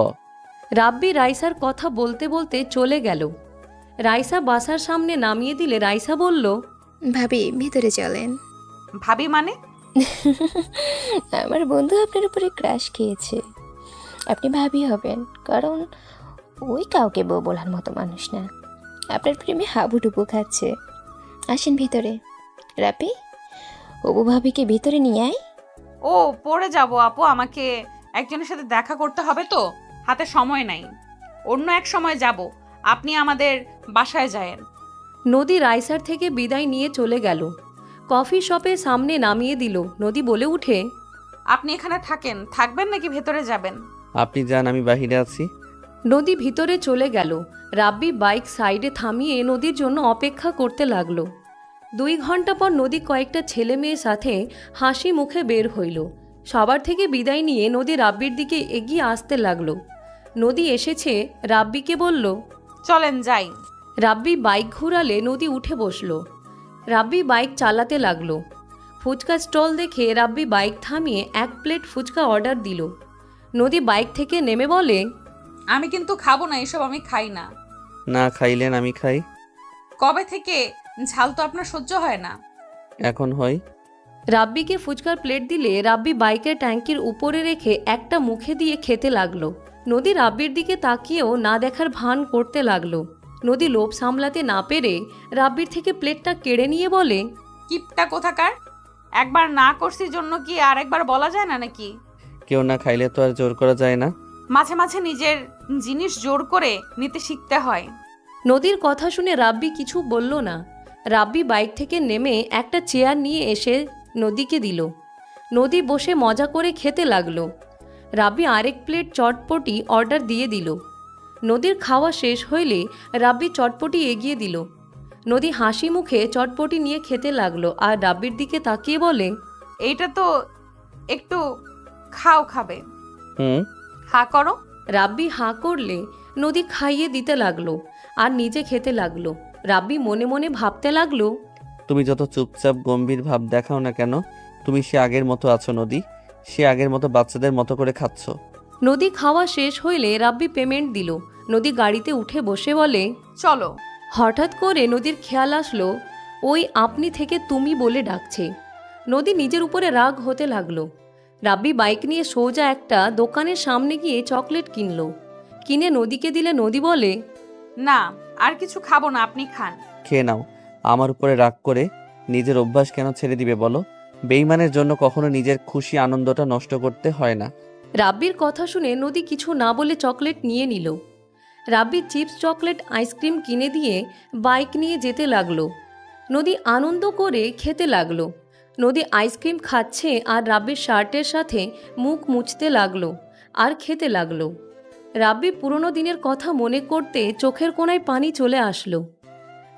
রাব্বি রাইসার কথা বলতে বলতে চলে গেল। রাইসা বাসার সামনে নামিয়ে দিলে রাইসা বলল, ভাবি, ভিতরে চলেন। ভাবি মানে? আমার বন্ধু আপনার উপরে ক্রাশ খেয়েছে। আপনি ভাবি হবেন, কারণ ওই কাউকে বউ বলার মতো মানুষ না। আপনার প্রেমে হাবুডুবু খাচ্ছে। আসেন ভিতরে। রাপি, অবু ভাবিকে ভিতরে নিয়ে আয়। ও, পড়ে যাব আপু, আমাকে একজনের সাথে দেখা করতে হবে তো, হাতে সময় নাই। অন্য এক সময় যাব, আপনি আমাদের বাসায় যায়েন। নদী রাইসার থেকে বিদায় নিয়ে চলে গেল। কফি শপের সামনে নামিয়ে দিল। নদী বলে উঠে, আপনি এখানে থাকবেন নাকি ভেতরে যাবেন? আপনি যান, আমি বাহিরে আছি। নদী ভিতরে চলে গেল। রাব্বি বাইক সাইডে থামিয়ে নদীর জন্য অপেক্ষা করতে লাগলো। 2 ঘন্টা পর নদী কয়েকটা ছেলে মেয়ের সাথে হাসি মুখে বের হইল। সবার থেকে বিদায় নিয়ে নদী রাব্বির দিকে এগিয়ে আসতে লাগলো। নদী এসেছে, রাব্বিকে বলল, চলেন যাই। রাব্বি বাইক ঘুরালে নদী উঠে বসলো। রাব্বি বাইক চালাতে লাগলো। ফুচকা স্টল দেখে রাব্বি বাইক থামিয়ে 1 প্লেট ফুচকা অর্ডার দিল। নদী বাইক থেকে নেমে বলে, আমি কিন্তু খাবো না এসব, আমি খাই না। না খাইলেন আমি খাই। কবে থেকে? ঝাল তো আপনার সহ্য হয় না। এখন হয়। রাব্বিকে ফুচকার প্লেট দিলে রাব্বি বাইকের ট্যাঙ্কির উপরে রেখে একটা মুখে দিয়ে খেতে লাগলো। নদী রাব্বির দিকে তাকিয়েও না দেখার ভান করতে লাগলো। নদী লোভ সামলাতে না পেরে রাব্বির থেকে প্লেটটা কেড়ে নিয়ে বলে, কিপটা কোথাকার! একবার না করছি জন্য কি আর একবার বলা যায় না নাকি? কেউ না খাইলে তো আর জোর করা যায় না। মাঝে মাঝে নিজের জিনিস জোর করে নিতে শিখতে হয়। নদীর কথা শুনে রাব্বি কিছু বলল না। রাব্বি বাইক থেকে নেমে একটা চেয়ার নিয়ে এসে নদীকে দিল। নদী বসে মজা করে খেতে লাগলো। রাব্বি আরেক প্লেট চটপটি অর্ডার দিয়ে দিল। নদীর খাওয়া শেষ হইলে রাব্বি চটপটি এগিয়ে দিল। নদী হাসি মুখে চটপটি নিয়ে খেতে লাগলো আর রাব্বির দিকে তাকিয়ে বলে, এইটা তো একটু খাবে। হুম। হা করো। রাব্বি হাঁ করলে নদী খাইয়ে দিতে লাগলো আর নিজে খেতে লাগলো। রাব্বি মনে মনে ভাবতে লাগলো, তুমি যত চুপচাপ গম্ভীর ভাব দেখাও না কেন, তুমি সে আগের মতো আছো নদী। সে আগের মতো বাচ্চাদের মতো করে খাচ্ছ। নদী খাওয়া শেষ হইলে রাব্বি পেমেন্ট দিল। নদী গাড়িতে উঠে বসে বলে, চলো। হঠাৎ করে নদীর খেয়াল আসলো ওই আপনি থেকে তুমি বলে ডাকছে। নদী নিজের উপরে রাগ হতে লাগলো। রাব্বি বাইক নিয়ে সোজা একটা দোকানের সামনে গিয়ে চকলেট কিনলো। কিনে নদীকে দিলে নদী বলে, না আর কিছু খাবো না, আপনি খান। খেয়ে নাও। আমার উপরে রাগ করে নিজের অভ্যাস কেন ছেড়ে দিবে বলো? বেইমানের জন্য কখনো নিজের খুশি আনন্দটা নষ্ট করতে হয় না। রাব্বির কথা শুনে নদী কিছু না বলে চকলেট নিয়ে নিল। রাব্বি চিপস চকলেট আইসক্রিম কিনে দিয়ে বাইক নিয়ে যেতে লাগলো। নদী আনন্দ করে খেতে লাগলো। নদী আইসক্রিম খাচ্ছে আর রাব্বির শার্টের সাথে মুখ মুছতে লাগলো আর খেতে লাগলো। রাব্বি পুরনো দিনের কথা মনে করতে চোখের কোণায় পানি চলে আসলো।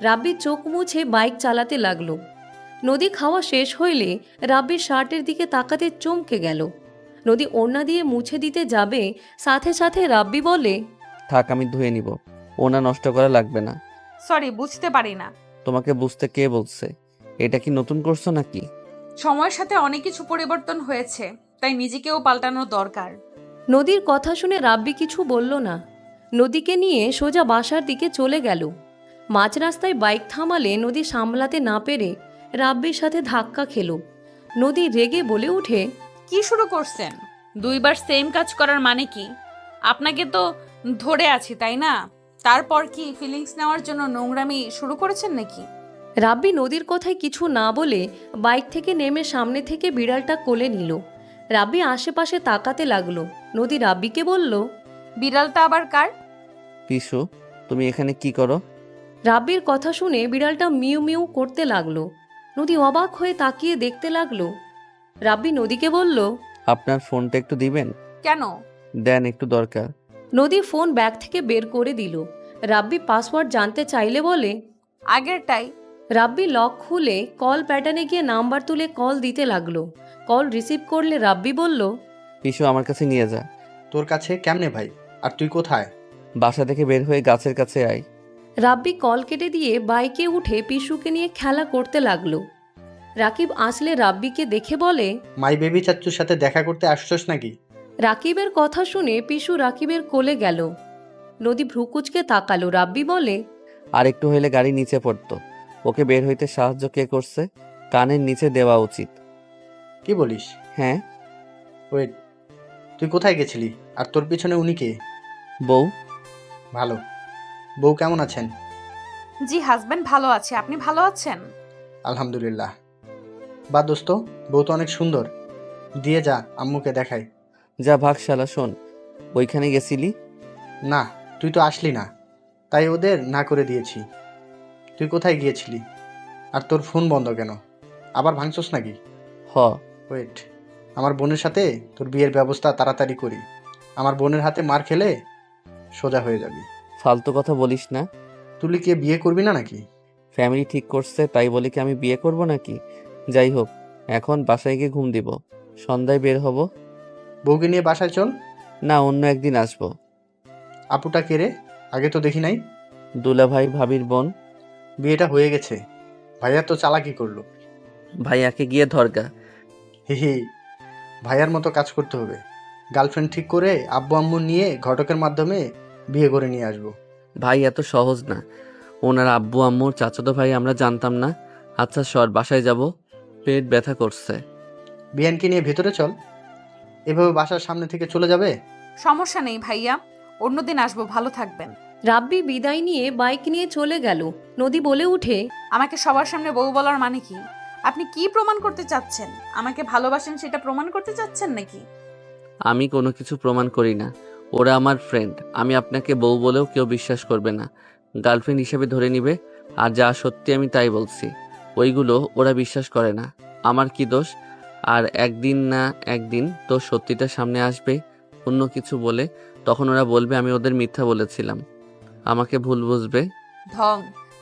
রাব্বি চোখ মুছে বাইক চালাতে লাগলো। নদী খাওয়া শেষ হইলে রাব্বির শার্টের দিকে তাকাতে চমকে গেল। নদী ওড়না দিয়ে মুছে দিতে যাবে, সাথে সাথে রাব্বি বলে, থাক আমি ধুয়ে নিব, ওনা নষ্ট করা লাগবে না। সরি, বুঝতে পারি না। তোমাকে বুঝতে কে বলছে? এটা কি নতুন করছো নাকি? সময়ের সাথে অনেক কিছু পরিবর্তন হয়েছে, তাই নিজেকেও পাল্টানোর দরকার। নদীর কথা শুনে রাব্বি কিছু বলল না। নদীকে নিয়ে সোজা বাসার দিকে চলে গেল। মাঝ রাস্তায় বাইক থামালে নদী সামলাতে না পেরে রাব্বির সাথে ধাক্কা খেল। নদী রেগে বলে উঠে, কি শুরু করছেন? 2 বার সেম কাজ করার মানে কি? আপনাকে তো ধরে আছি, তাই না? তারপর কি ফিলিংস নেওয়ার জন্য নোংরামি শুরু করেছেন নাকি? রাব্বি নদীর কথায় কিছু না বলে বাইক থেকে নেমে সামনে থেকে বিড়ালটা কোলে নিল। রাব্বি আশেপাশে তাকাতে লাগলো। নদী রাব্বিকে বলল, বিড়ালটা আবার কার? পিসু, তুমি এখানে কি করো? রাব্বির কথা শুনে বিড়ালটা মিউ মিউ করতে লাগলো। নদী অবাক হয়ে তাকিয়ে দেখতে লাগলো। রাব্বি নদীকে বলল, আপনার ফোনটা একটু দিবেন? কেন? দেন, একটু দরকার। নদী ফোন ব্যাগ থেকে বের করে দিল। রাব্বি পাসওয়ার্ড জানতে চাইলে বলে, আগেরটাই। রাব্বি লক খুলে কল প্যাটার্নে গিয়ে নাম্বার তুলে কল দিতে লাগলো। কল রিসিভ করলে রাব্বি বলল, পিসু আমার কাছে নিয়ে যা। তোর কাছে কেমনে ভাই? আর তুই কোথায়? বাসা থেকে বের হয়ে গাছের কাছে আয়। রাব্বি কল কেটে দিয়ে বাইকে উঠে পিসুকে নিয়ে খেলা করতে লাগলো। রাকিব আসলে রাব্বিকে দেখে বলে, মাই বেবি চাচ্চুর সাথে দেখা করতে আসছস নাকি? রাকিবের কথা শুনে পিসু রাকিবের কোলে গেল। নদী ভ্রুকুচকে তাকালো। রাব্বি বলে, আর একটু হইলে গাড়ি নিচে পড়তো। ওকে বের হইতে সাহায্য কে করছে? কানের নিচে দেওয়া উচিত। কি বলিস? হ্যাঁ। ওয়েট, তুই কোথায় গেছিলি? আর তোর পিছনে উনি কে? বউ। ভালো। বউ কেমন আছেন? জি হাজবেন্ড ভালো আছে, আপনি ভালো আছেন? আলহামদুলিল্লাহ। বা দোস্ত, বউ তো অনেক সুন্দর। দিয়ে যা, আম্মুকে দেখাই। যা ভাগ শালা। শোন, ওইখানে গেছিলি? না, তুই তো আসলি না, তাই ওদের না করে দিয়েছি। তুই কোথায় গিয়েছিলি? আর তোর ফোন বন্ধ কেন? আবার ভাঙছস নাকি? হ। ওয়েট, আমার বোনের সাথে তোর বিয়ের ব্যবস্থা তাড়াতাড়ি করি। আমার বোনের হাতে মার খেলে সোজা হয়ে যাবি। ফালতু কথা বলিস না। তুলিকে বিয়ে করবি না নাকি? ফ্যামিলি ঠিক করছে তাই বলে কি আমি বিয়ে করব নাকি? যাই হোক, এখন বাসায় গিয়ে ঘুম দিব, সন্ধ্যায় বের হব। বউকে নিয়ে বাসায় চল। না, অন্য একদিন আসবো। আপুটা কে রে? আগে তো দেখি নাই। দুলাভাই ভাবির বোন। বিয়েটা হয়ে গেছে। ভাইয়া তো চালাকি করলো। ভাইয়াকে গিয়ে ধরগা। হি হি, ভাইয়ার মতো কাজ করতে হবে। গার্লফ্রেন্ড ঠিক করে আব্বু আম্মু নিয়ে ঘটকের মাধ্যমে বিয়ে করে নিয়ে আসবো। ভাই এত সহজ না। ওনার আব্বু আম্মুর চাচাতো ভাই আমরা জানতাম না। আচ্ছা সর, বাসায় যাব, পেট ব্যথা করছে। বিয়ানকে নিয়ে ভেতরে চল। এভাবে বাসার সামনে থেকে চলে যাবে? সমস্যা নেই ভাইয়া, অন্যদিন আসবো, ভালো থাকবেন। রাব্বি বিদায় নিয়ে বাইক নিয়ে চলে গেল। নদী বলে উঠে, আমাকে সবার সামনে বউ বলার মানে কি? আপনি কি প্রমাণ করতে চাচ্ছেন? আমাকে ভালোবাসেন সেটা প্রমাণ করতে চাচ্ছেন নাকি? আমি কোনো কিছু প্রমাণ করি না। ওরা আমার ফ্রেন্ড। আমি আপনাকে বউ বলেও কেউ বিশ্বাস করবে না, গার্লফ্রেন্ড হিসেবে ধরে নিবে। আর যা সত্যি আমি তাই বলছি, ওইগুলো ওরা বিশ্বাস করে না। আমার কি দোষ? আর একদিন না একদিন তো সত্যিটা সামনে আসবে অন্য কিছু বলে, তখন ওরা বলবে আমি ওদের মিথ্যা বলেছিলাম, আমাকে ভুল বুঝবে। ঢং।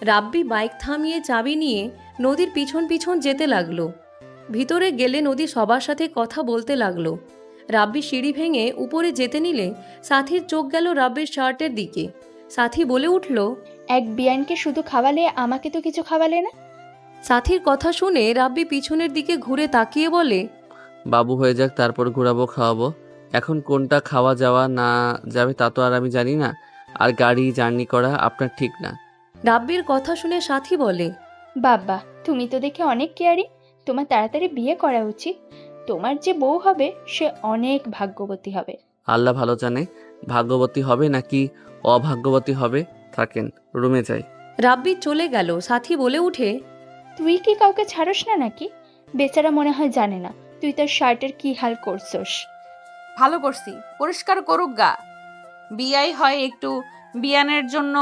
রাব্বি বাইক থামিয়ে চাবি নিয়ে নদীর পিছন পিছন যেতে লাগলো। ভিতরে গেলে নদী সবার সাথে কথা বলতে লাগলো। রাব্বি সিঁড়ি ভেঙে উপরে যেতে নিলে সাথীর চোখ গেল রাব্বির শার্টের দিকে। সাথী বলে উঠল, এক বিয়ানকে শুধু খাওয়ালে, আমাকে তো কিছু খাওয়ালে না। সাথীর কথা শুনে রাব্বি পিছনের দিকে ঘুরে তাকিয়ে বলে, বাবু হয়ে যাক তারপর ঘুরাবো খাওয়াবো। এখন কোনটা খাওয়া যাওয়া না যাবে তা তো আর আমি জানি না। আর গাড়ি জার্নি করা আপনার ঠিক না। রাব্বির কথা শুনে সাথী বলে, বাবা, তুমি তো দেখে অনেক কেয়ারি। তোমার তাড়াতাড়ি বিয়ে করা উচিত। তোমার যে বউ হবে সে অনেক ভাগ্যবতী হবে। আল্লাহ ভালো জানে ভাগ্যবতী হবে নাকি অভাগ্যবতী হবে। থাকেন, রুমে যাই। রাব্বি চলে গেল। সাথী বলে উঠে, তুই কি কাউকে ছাড়স না নাকি? বেচারা মনে হয় জানে না তুই তার শার্টের কি হাল করছস। ভালো করছি, পরিষ্কার করুক গা। বিয়াই হয় একটু, বিয়ানের জন্য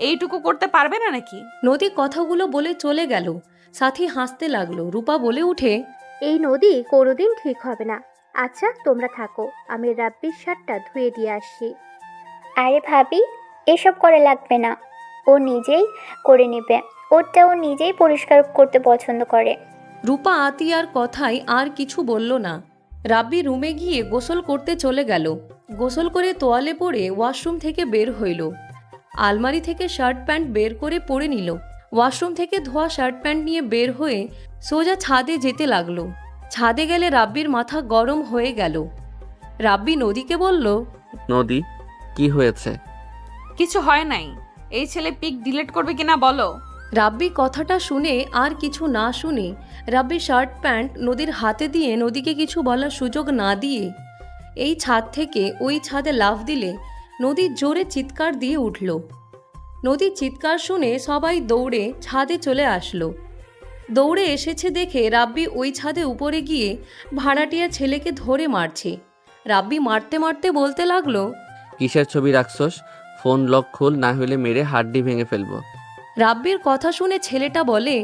এইটুকু করতে পারবে না নাকি? নদী কথাগুলো বলে চলে গেল। সাথী হাসতে লাগলো। রূপা বলে উঠে, এই নদী কোনোদিন ঠিক হবে না। আচ্ছা তোমরা থাকো, আমি রাব্বির শার্টটা ধুয়ে দিয়ে আসি। আরে ভাবি, এসব করা লাগবে না, ও নিজেই করে নেবে। ওরটা ও নিজেই পরিষ্কার করতে পছন্দ করে। রূপা আতিয়ার কথায় আর কিছু বলল না। রাব্বি রুমে গিয়ে গোসল করতে চলে গেল। গোসল করে তোয়ালে পরে ওয়াশরুম থেকে বের হইল। আলমারি থেকে শার্ট প্যান্ট বের করে পরে নিল। ওয়াশরুম থেকে ধোয়া শার্ট প্যান্ট নিয়ে বের হয়ে সোজা ছাদে যেতে লাগলো। ছাদে গেলে রাব্বির মাথা গরম হয়ে গেল। রাব্বি নদীকে বলল, নদী, কি হয়েছে? কিছু হয় নাই। এই ছেলে পিক ডিলিট করবে কিনা বলো। রাব্বি কথাটা শুনে আর কিছু না শুনে রাব্বি শার্ট প্যান্ট নদীর হাতে দিয়ে নদীকে কিছু বলার সুযোগ না দিয়ে এই ছাদ থেকে ওই ছাদে লাফ দিলে নদী জোরে চিৎকার দিয়ে উঠল। নদীর চিৎকার শুনে সবাই দৌড়ে ছাদে চলে আসলো। দৌড়ে এসেছে দেখে রাব্বি ওই ছাদে উপরে গিয়ে ভাড়াটিয়া ছেলেকে ধরে মারছে। রাব্বি মারতে মারতে বলতে লাগলো, কিসের ছবি রাখছস? ফোন লক খুল, না হলে মেরে হাড্ডি ভেঙে ফেলবো। রাব্বির কথা শুনে ছেলেটা বলে,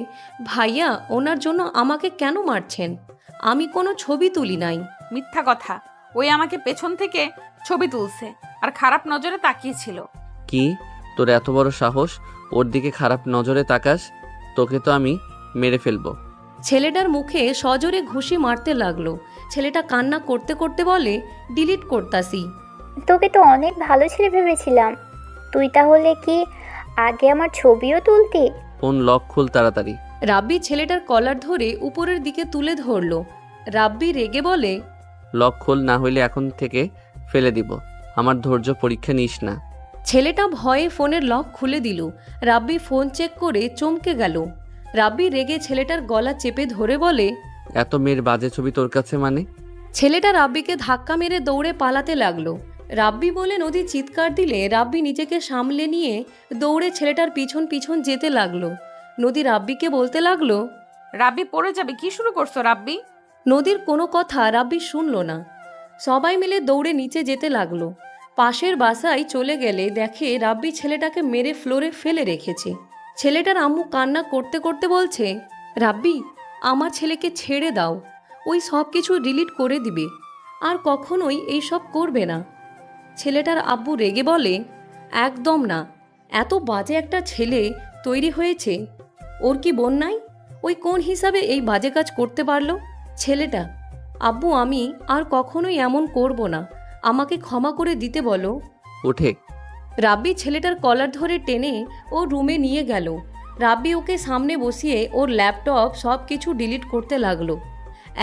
ভাইয়া ওনার জন্য আমাকে কেন মারছেন? আমি কোনো ছবি তুলি নাই। মিথ্যা কথা। ওই আমাকে পেছন থেকে ছবি তুলছে আর খারাপ নজরে তাকিয়েছিল। কি, তোর এত বড় সাহস ওর দিকে খারাপ নজরে তাকাস? তোকে তো আমি মেরে ফেলবো। ছেলেটার মুখে সজোরে ঘুষি মারতে লাগলো। ছেলেটা কান্না করতে করতে বলে, ডিলিট করতাসি। তোকে তো অনেক ভালো ছেলে ভেবেছিলাম। তুই তাহলে কি আগে আমার ছবিও তুলতি? ফোন লক খুল তাড়াতাড়ি। রাব্বি ছেলেটার কলার ধরে উপরের দিকে তুলে ধরলো। রাব্বি রেগে বলে, লক খোল, না হইলে এখন থেকে ফেলে দিব। আমার ধৈর্য পরীক্ষা নিস না। ছেলেটা ভয়ে ফোনের লক খুলে দিল। রাব্বি ফোন চেক করে চমকে গেল। রাব্বি রেগে ছেলেটার গলা চেপে ধরে বলে, এত মেয়ের বাজে ছবি তোর কাছে মানে? ছেলেটা রাব্বিকে ধাক্কা মেরে দৌড়ে পালাতে লাগলো। রাব্বি বলে নদী চিৎকার দিলে রাব্বি নিজেকে সামলে নিয়ে দৌড়ে ছেলেটার পিছন পিছন যেতে লাগলো। নদী রাব্বিকে বলতে লাগলো, রাব্বি পড়ে যাবে, কি শুরু করছো রাব্বি? নদীর কোনো কথা রাব্বি শুনল না। সবাই মিলে দৌড়ে নিচে যেতে লাগলো। পাশের বাসায় চলে গেলে দেখে রাব্বি ছেলেটাকে মেরে ফ্লোরে ফেলে রেখেছে। ছেলেটার আম্মু কান্না করতে করতে বলছে, রাব্বি আমার ছেলেকে ছেড়ে দাও, ওই সব কিছু ডিলিট করে দিবে, আর কখনোই এইসব করবে না। ছেলেটার আব্বু রেগে বলে, একদম না। এত বাজে একটা ছেলে তৈরি হয়েছে। ওর কি বোন নাই? ওই কোন হিসাবে এই বাজে কাজ করতে পারলো ছেলেটা? আব্বু, আমি আর কখনোই এমন করব না। আমাকে ক্ষমা করে দিতে বলো। উঠে রাব্বি ছেলেটার কলার ধরে টেনে ওর রুমে নিয়ে গেল। রাব্বি ওকে সামনে বসিয়ে ওর ল্যাপটপ সব কিছু ডিলিট করতে লাগলো।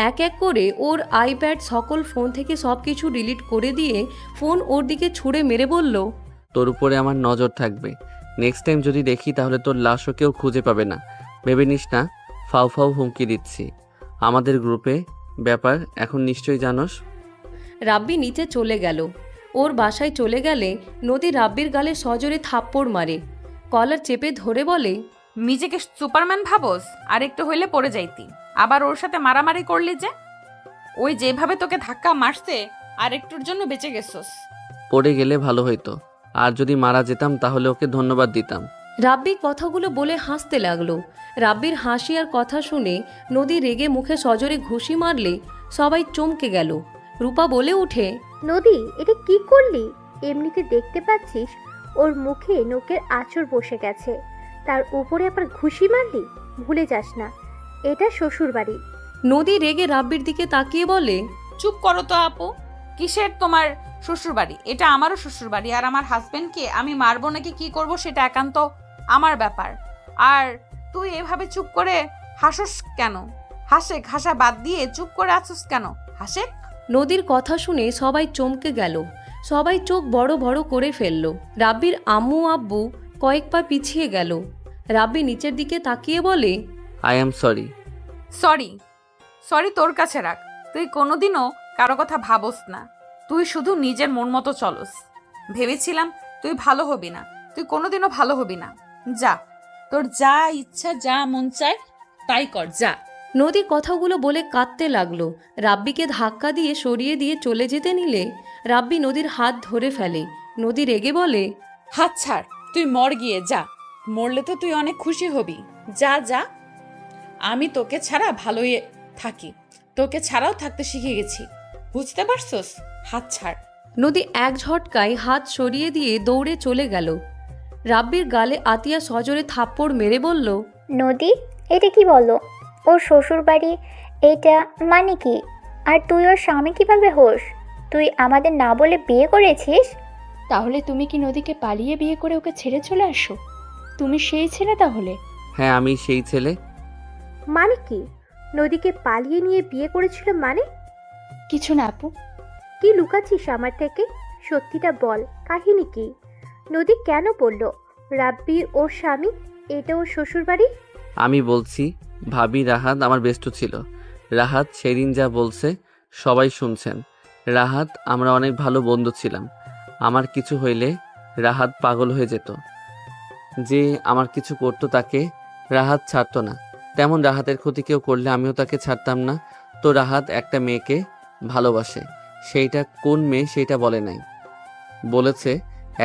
এক এক করে ওর আইপ্যাড সকল ফোন থেকে সব কিছু ডিলিট করে দিয়ে ফোন ওর দিকে ছুঁড়ে মেরে বলল, তোর উপরে আমার নজর থাকবে। নেক্সট টাইম যদি দেখি তাহলে তোর লাশও কেউ খুঁজে পাবে না। ভেবে নিস না ফাউ ফাউ হুমকি দিচ্ছি। আমাদের গ্রুপে ব্যাপার এখন নিশ্চয়ই জানোস। রাব্বি নিচে চলে গেল। ওর বাসায় চলে গেলে নদী রাব্বির গালে সজোরে থাপ্পড় মারে। কলার চেপে ধরে বলে, নিজেকে সুপারম্যান ভাবোস? আর একটু হইলে পড়ে যাইতি। আবার ওর সাথে মারামারি করলি যে। ওই যেভাবে তোকে ধাক্কা মারছে আর একটুর জন্য বেঁচে গেছস। পড়ে গেলে ভালো হইতো, আর যদি মারা যেতাম তাহলে ওকে ধন্যবাদ দিতাম। রাব্বি কথাগুলো বলে হাসতে লাগলো। রাব্বির হাসি আর কথা শুনে নদী রেগে মুখে সজোরে ঘুষি মারলে সবাই চমকে গেল। রূপা বলে উঠে, নদী, এটা কি করলি? এমনিতে দেখতে পাচ্ছিস ওর মুখে নোকের আঁচড় বসে গেছে, তার উপরে আবার ঘুষি মারলি? ভুলে যাস না, এটা শ্বশুর বাড়ি। নদী রেগে রাব্বির দিকে তাকিয়ে বলে, চুপ করো তো আপু। কিসের তোমার শ্বশুর বাড়ি? এটা আমারও শ্বশুর বাড়ি। আর আমার হাজবেন্ডকে আমি মারবো নাকি কি করব সেটা একান্ত আমার ব্যাপার। আর তুই এভাবে চুপ করে হাসোস কেন? হাসেক, হাসা বাদ দিয়ে চুপ করে আছোস কেন? হাসেক। নদীর কথা শুনে সবাই চমকে গেল। সবাই চোখ বড় বড় করে ফেলল। রাব্বির আম্মু আব্বু কয়েক পা পিছিয়ে গেল। রাব্বি নিচের দিকে তাকিয়ে বলে, I am sorry. Sorry? Sorry তোর কাছে রাখ। তুই কোনোদিনও কারো কথা ভাবস না। তুই শুধু নিজের মন মতো চলস। ভেবেছিলাম তুই ভালো হবি না। তুই কোনোদিনও ভালো হবি না। যা, তোর যা ইচ্ছা, যা মন চায় তাই কর, যা। নদী কথাগুলো বলে কাঁদতে লাগলো। রাব্বিকে ধাক্কা দিয়ে সরিয়ে দিয়ে চলে যেতে নিলে রাব্বি নদীর হাত ধরে ফেলে। নদী রেগে বলে, হাত ছাড়। তুই মর গিয়ে যা। মরলে তো তুই অনেক খুশি হবি। যা যা। আমি তোকে ছাড়া ভালোই থাকি। তোকে ছাড়াও থাকতে শিখে গেছি। বুঝতে পারছস? হাত ছাড়। নদী এক ঝটকায় হাত সরিয়ে দিয়ে দৌড়ে চলে গেল। রাব্বির গালে আতিয়া সজোরে থাপ্পড় মেরে বলল, নদী, এটা কি বলো? ওর শ্বশুর বাড়ি এটা মানে কি? আর তুই ওর স্বামী কিভাবে হোস? তুই আমাদের না বলে বিয়ে করেছিস? তাহলে তুমি কি নদীকে পালিয়ে বিয়ে করে ওকে ছেড়ে চলে আসো? তুমি সেই ছেলে তাহলে? হ্যাঁ, আমি সেই ছেলে। মানে কি? নদীকে পালিয়ে নিয়ে বিয়ে করেছিল মানে? কিছু না আপু। কি লুকাচ্ছিস আমার থেকে? সত্যিটা বল, কাহিনী কি? নদী কেন বলল রাব্বি ওর স্বামী, এটা ওর শ্বশুর বাড়ি? আমি বলছি, ভাবি রাহাত আমার বেস্ট ছিল। রাহাত সেদিন যা বলছে সবাই শুনছেন। রাহাত আমরা অনেক ভালো বন্ধু ছিলাম। আমার কিছু হইলে রাহাত পাগল হয়ে যেত। যে আমার কিছু করতো তাকে রাহাত ছাড়তো না, তেমন রাহাতের ক্ষতি কেউ করলে আমিও তাকে ছাড়তাম না। তো রাহাত একটা মেয়েকে ভালোবাসে। সেইটা কোন মেয়ে সেইটা বলে নাই, বলেছে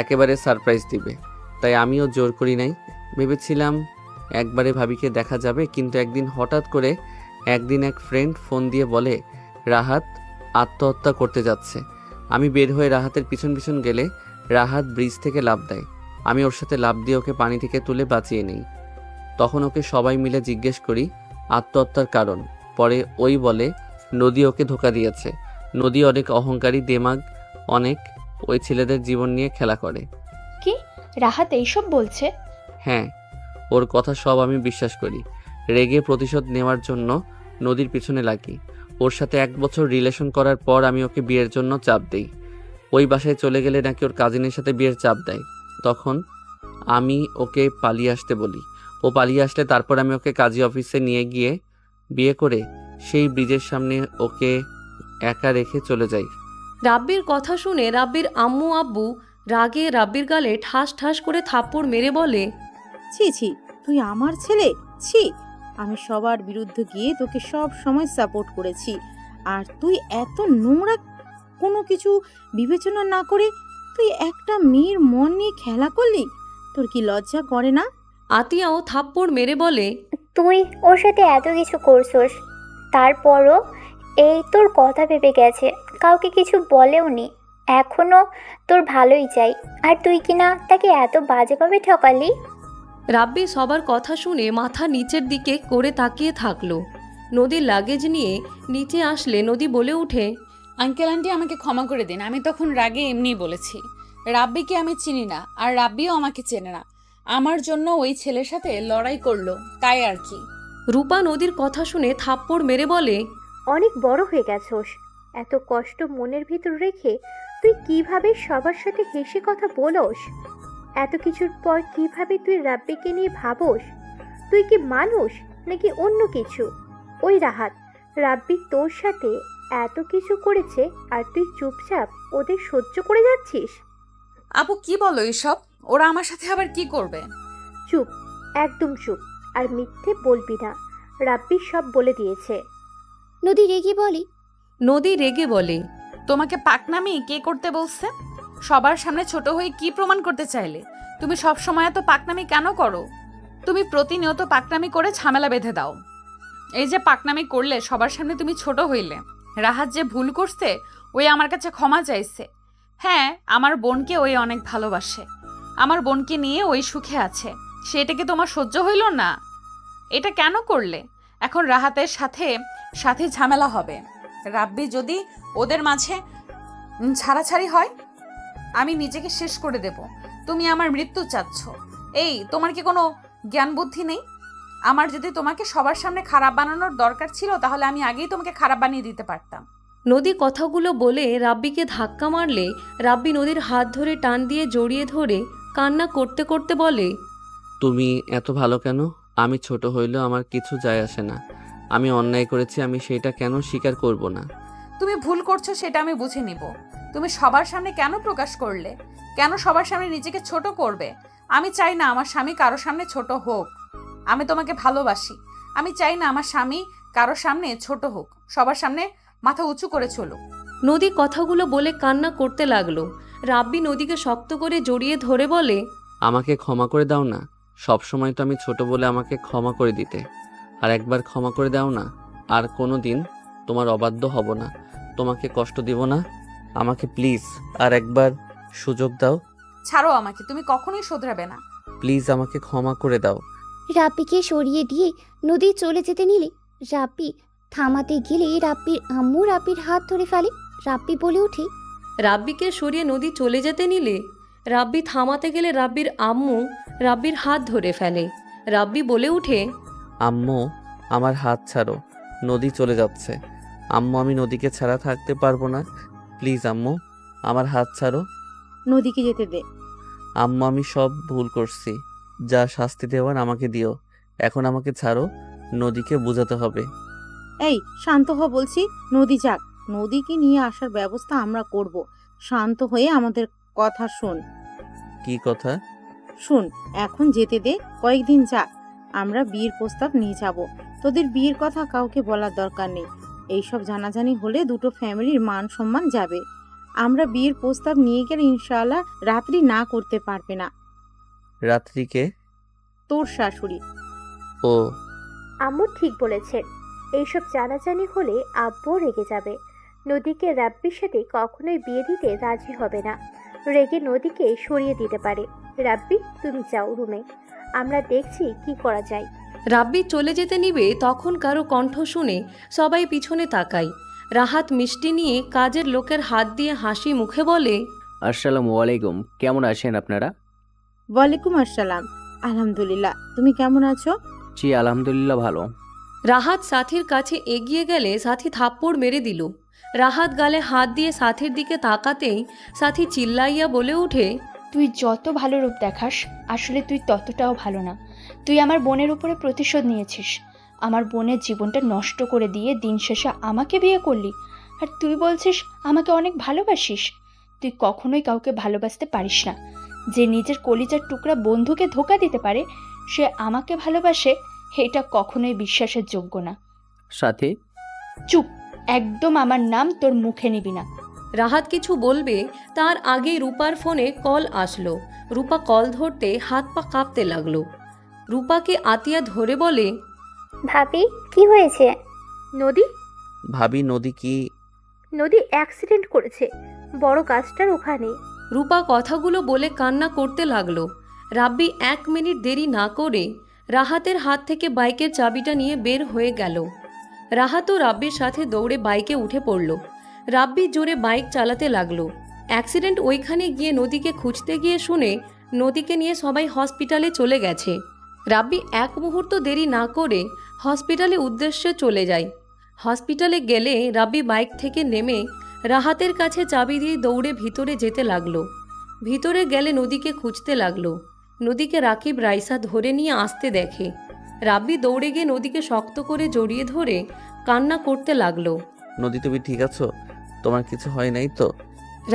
একেবারে সারপ্রাইজ দিবে। তাই আমিও জোর করি নাই। ভেবেছিলাম একবারে ভাবিকে দেখা যাবে, কিন্তু একদিন হঠাৎ করে একদিন এক ফ্রেন্ড ফোন দিয়ে বলে রাহাত আত্মহত্যা করতে যাচ্ছে। আমি বের হয়ে রাহাতের পিছন পিছন গেলে রাহাত ব্রিজ থেকে লাফ দেয়। আমি ওর সাথে লাফ দিয়ে ওকে পানি থেকে তুলে বাঁচিয়ে নেই। তখন ওকে সবাই মিলে জিজ্ঞেস করি আত্মহত্যার কারণ। পরে ওই বলে নদী ওকে ধোঁকা দিয়েছে। নদী অনেক অহংকারী, দেমাগ অনেক, ওই ছেলেদের জীবন নিয়ে খেলা করে। কি রাহাত এইসব বলছে? হ্যাঁ, ওর কথা সব আমি বিশ্বাস করি। রেগে প্রতিশোধ নেওয়ার জন্য নদীর পিছনে লাগি। ওর সাথে 1 বছর রিলেশন করার পর আমি ওকে বিয়ের জন্য চাপ দেই। ওই বাসায় চলে গেলে নাকি ওর কাজিনের সাথে বিয়ের চাপ দেয়। তখন আমি ওকে পালিয়ে আসতে বলি। ও পালিয়ে আসলে তারপর আমি ওকে কাজী অফিসে নিয়ে গিয়ে বিয়ে করে সেই ব্রিজের সামনে ওকে একা রেখে চলে যাই। রাব্বির কথা শুনে রাব্বির আম্মু আব্বু রাগে রাব্বির গালে ঠাস ঠাস করে থাপ্পড় মেরে বলে, ছি ছি, তুই আমার ছেলে? ছি! আমি সবার বিরুদ্ধে গিয়ে তোকে সব সময় সাপোর্ট করেছি, আর তুই এত নোংরা কোনো কিছু বিবেচনা না করে তুই একটা মেয়ের মন নিয়ে খেলা করলি? তোর কি লজ্জা করে না? আতিয়াও থাপ্পড় মেরে বলে, তুই ওর সাথে এত কিছু করছোস, তারপরও এই তোর কথা ভেবে গেছে, কাউকে কিছু বলেও নি। এখনো তোর ভালোই চাই, আর তুই কিনা তাকে এত বাজেভাবে ঠকালি। রাব্বি সবার কথা শুনে মাথা নিচের দিকে করে তাকিয়ে থাকলো। নদীর লাগেজ নিয়ে নিচে আসলে নদী বলে উঠে, আঙ্কেল আন্টি আমাকে ক্ষমা করে দিন, আমি তখন রাগে এমনিই বলেছি। রাব্বিকে আমি চিনি না, আর রাব্বিও আমাকে চেনে না। আমার জন্য ওই ছেলের সাথে লড়াই করলো, তাই আর কি। রূপা নদীর কথা শুনে থাপ্পড় মেরে বলে, অনেক বড় হয়ে গেছোস। এত কষ্ট মনের ভিতর রেখে তুই কিভাবে সবার সাথে হেসে কথা বলোস? এত কিছুর পর কিভাবে তুই রাব্বিকে নিয়ে ভাবোস? তুই কি মানুষ নাকি অন্য কিছু? ওই রাহাত, রাব্বি তোর সাথে এত কিছু করেছে আর তুই চুপচাপ ওদের সহ্য করে যাচ্ছিস? আপু কি বলো এসব? ওরা আমার সাথে আবার কি করবে? চুপ, একদম চুপ, আর মিথ্যে বলবি না। রাব্বি সব বলে দিয়েছে। নদী রেগে বলে, নদী রেগে বলে, তোমাকে পাকনামি কে করতে বলছে? সবার সামনে ছোট হয়ে কি প্রমাণ করতে চাইলে? তুমি সব সময় এত পাকনামি কেন করো? তুমি প্রতিনিয়ত পাকনামি করে ঝামেলা বেঁধে দাও। এই যে পাকনামি করলে সবার সামনে তুমি ছোট হইলে। রাহাত যে ভুল করছে, ওই আমার কাছে ক্ষমা চাইছে। হ্যাঁ, আমার বোনকে ওই অনেক ভালোবাসে, আমার বোনকে নিয়ে ওই সুখে আছে। সেটাকে তোমার সহ্য হইল না? এটা কেন করলে? এখন রাহাতের সাথে সাথে ঝামেলা হবে। রাব্বি যদি ওদের মাঝে ছাড়াছাড়ি হয়, আমি নিজেকে শেষ করে দেব। তুমি আমার মৃত্যু চাচ্ছ। এই, তোমার কি কোনো জ্ঞান বুদ্ধি নেই? আমার যদি তোমাকে সবার সামনে খারাপ বানানোর দরকার ছিল, তাহলে আমি আগেই তোমাকে খারাপ বানিয়ে দিতে পারতাম। নদী কথাগুলো বলে রাব্বিকে ধাক্কা মারলে রাব্বি নদীর হাত ধরে টান দিয়ে জড়িয়ে ধরে কান্না করতে করতে বলে, তুমি এত ভালো কেন? আমি ছোট হইলেও আমার কিছু যায় আসে না। আমি অন্যায় করেছি, আমি সেটা কেন স্বীকার করব না? তুমি ভুল করছো সেটা আমি বুঝে নিব। তুমি সবার সামনে কেন প্রকাশ করলে? কেন সবার সামনে নিজেকে ছোট করবে? আমি চাই না আমার স্বামী কারো সামনে ছোট হোক। আমি তোমাকে ভালোবাসি। আমি চাই না আমার স্বামী কারো সামনে ছোট হোক। সবার সামনে মাথা উঁচু করে চলো। নদী কথাগুলো বলে কান্না করতে লাগলো। রাব্বি নদীকে শক্ত করে জড়িয়ে ধরে বলে, আমাকে ক্ষমা করে দাও না। সব সময় তো আমি ছোট বলে আমাকে ক্ষমা করে দিতে। আর একবার ক্ষমা করে দাও না। আর কোনো দিন তোমার অবাধ্য হব না, তোমাকে কষ্ট দিব না। আমাকে প্লিজ আর একবার সুযোগ দাও। ছাড়ো আমাকে, তুমি কখনোই শোধরাবে না। প্লিজ আমাকে ক্ষমা করে দাও। রাব্বিকে সরিয়ে দিয়ে নদী চলে যেতে নিলে রাব্বি থামাতে গেলে রাব্বির আম্মু রাব্বির হাত ধরে ফেলে। রাব্বি বলে ওঠে, রাব্বিকে সরিয়ে নদী চলে যেতে নিলে রাব্বি থামাতে গেলে রাব্বির আম্মু রাব্বির হাত ধরে ফেলে। রাব্বি বলে উঠে, আম্মু, আমার হাত ছাড়ো, নদী চলে যাচ্ছে। আম্মু, আমি নদীকে ছাড়া থাকতে পারবো না। প্লিজ আম্মু, আমার হাত ছাড়ো। নদীকে যেতে দে। আম্মু, আমি সব ভুল করছি, যা শাস্তি দেওয়ার আমাকে দিও। এখন আমাকে ছাড়ো, নদীকে বোঝাতে হবে। এই, শান্ত হ বলছি। নদী যাক, নদীকে নিয়ে আসার ব্যবস্থা আমরা করব। শান্ত হয়ে আমাদের কথা শোন। কি কথা? শোন, এখন যেতে দে, কয়েকদিন যাক। আমরা বিয়ের প্রস্তাব নিয়ে যাব। তোদের বিয়ের কথা কাউকে বলার দরকার নেই। এইসব জানাজানি হলে দুটো ফ্যামিলির মান সম্মান যাবে। আমরা বিয়ের প্রস্তাব নিয়ে গেলে ইনশাআল্লাহ রাত্রি না করতে পারবে না। রাত্রিকে? তোর শাশুড়ি। ও, আম্মু ঠিক বলেছেন। এইসব জানাজানি হলে আব্বুও রেগে যাবে। নদীকে রাব্বির সাথে কখনোই বিয়ে দিতে রাজি হবে না। রেগে নদীকে সরিয়ে দিতে পারে। রাব্বি, তুমি যাও রুমে, আমরা দেখছি কি করা যায়। রাব্বি চলে যেতে নিবে তখন কারো কণ্ঠ শুনে সবাই পিছনে তাকায়। রাহাত মিষ্টি নিয়ে কাজের লোকের হাত দিয়ে হাসি মুখে বলে, আসসালামু আলাইকুম, কেমন আছেন আপনারা? ওয়ালাইকুম আসসালাম। আলহামদুলিল্লাহ, তুমি কেমন আছো? জি আলহামদুলিল্লাহ ভালো। রাহাত সাথীর কাছে এগিয়ে গেলে সাথী থাপ্পড় মেরে দিল। রাহাত গালে হাত দিয়ে সাথীর দিকে তাকাতেই সাথী চিল্লাইয়া বলে উঠে, তুই যত ভালো রূপ দেখাস, আসলে তুই ততটাও ভালো না। তুই আমার বোনের উপরে প্রতিশোধ নিয়েছিস। আমার বোনের জীবনটা নষ্ট করে দিয়ে দিন শেষে আমাকে বিয়ে করলি। আর তুই বলছিস আমাকে অনেক ভালোবাসিস। তুই কখনোই কাউকে ভালোবাসতে পারিস না। যে নিজের কলিজার টুকরা বন্ধুকে ধোঁকা দিতে পারে, সে আমাকে ভালোবাসে, এটা কখনোই বিশ্বাসের যোগ্য না। সাথে চুপ, একদম আমার নাম তোর মুখে নিবি না। রাহাত কিছু বলবে তার আগেই রূপার ফোনে কল আসলো। রূপা কল ধরতে হাত পা কাঁপতে লাগলো। রূপাকে আতিয়া ধরে বলে, ভাবি, কি হয়েছে? নদী, ভাবি, নদী কি? নদী অ্যাক্সিডেন্ট করেছে। বড় কাজটার ওখানে। রূপা কথাগুলো বলে কান্না করতে লাগলো। রাব্বি 1 মিনিট দেরি না করে রাহাতের হাত থেকে বাইকের চাবিটা নিয়ে বের হয়ে গেল। রাহাতও রাব্বির সাথে দৌড়ে বাইকে উঠে পড়ল। রাব্বি জোরে বাইক চালাতে লাগলো। অ্যাক্সিডেন্ট ওইখানে গিয়ে নদীকে খুঁজতে গিয়ে শুনে নদীকে নিয়ে সবাই হসপিটালে চলে গেছে। রাব্বি 1 মুহূর্ত দেরি না করে হসপিটালে উদ্দেশ্যে চলে যায়। হসপিটালে গেলে রাব্বি বাইক থেকে নেমে রাহাতের কাছে চাবি দিয়ে দৌড়ে ভিতরে যেতে লাগলো। ভিতরে গেলে নদীকে খুঁজতে লাগলো। নদীকে রাকিব রাইসা ধরে নিয়ে আসতে দেখে। রাব্বি দৌড়ে গিয়ে নদীকে শক্ত করে জড়িয়ে ধরে কান্না করতে লাগলো। নদী, তুমি ঠিক আছো? তোমার কিছু হয় নাই তো?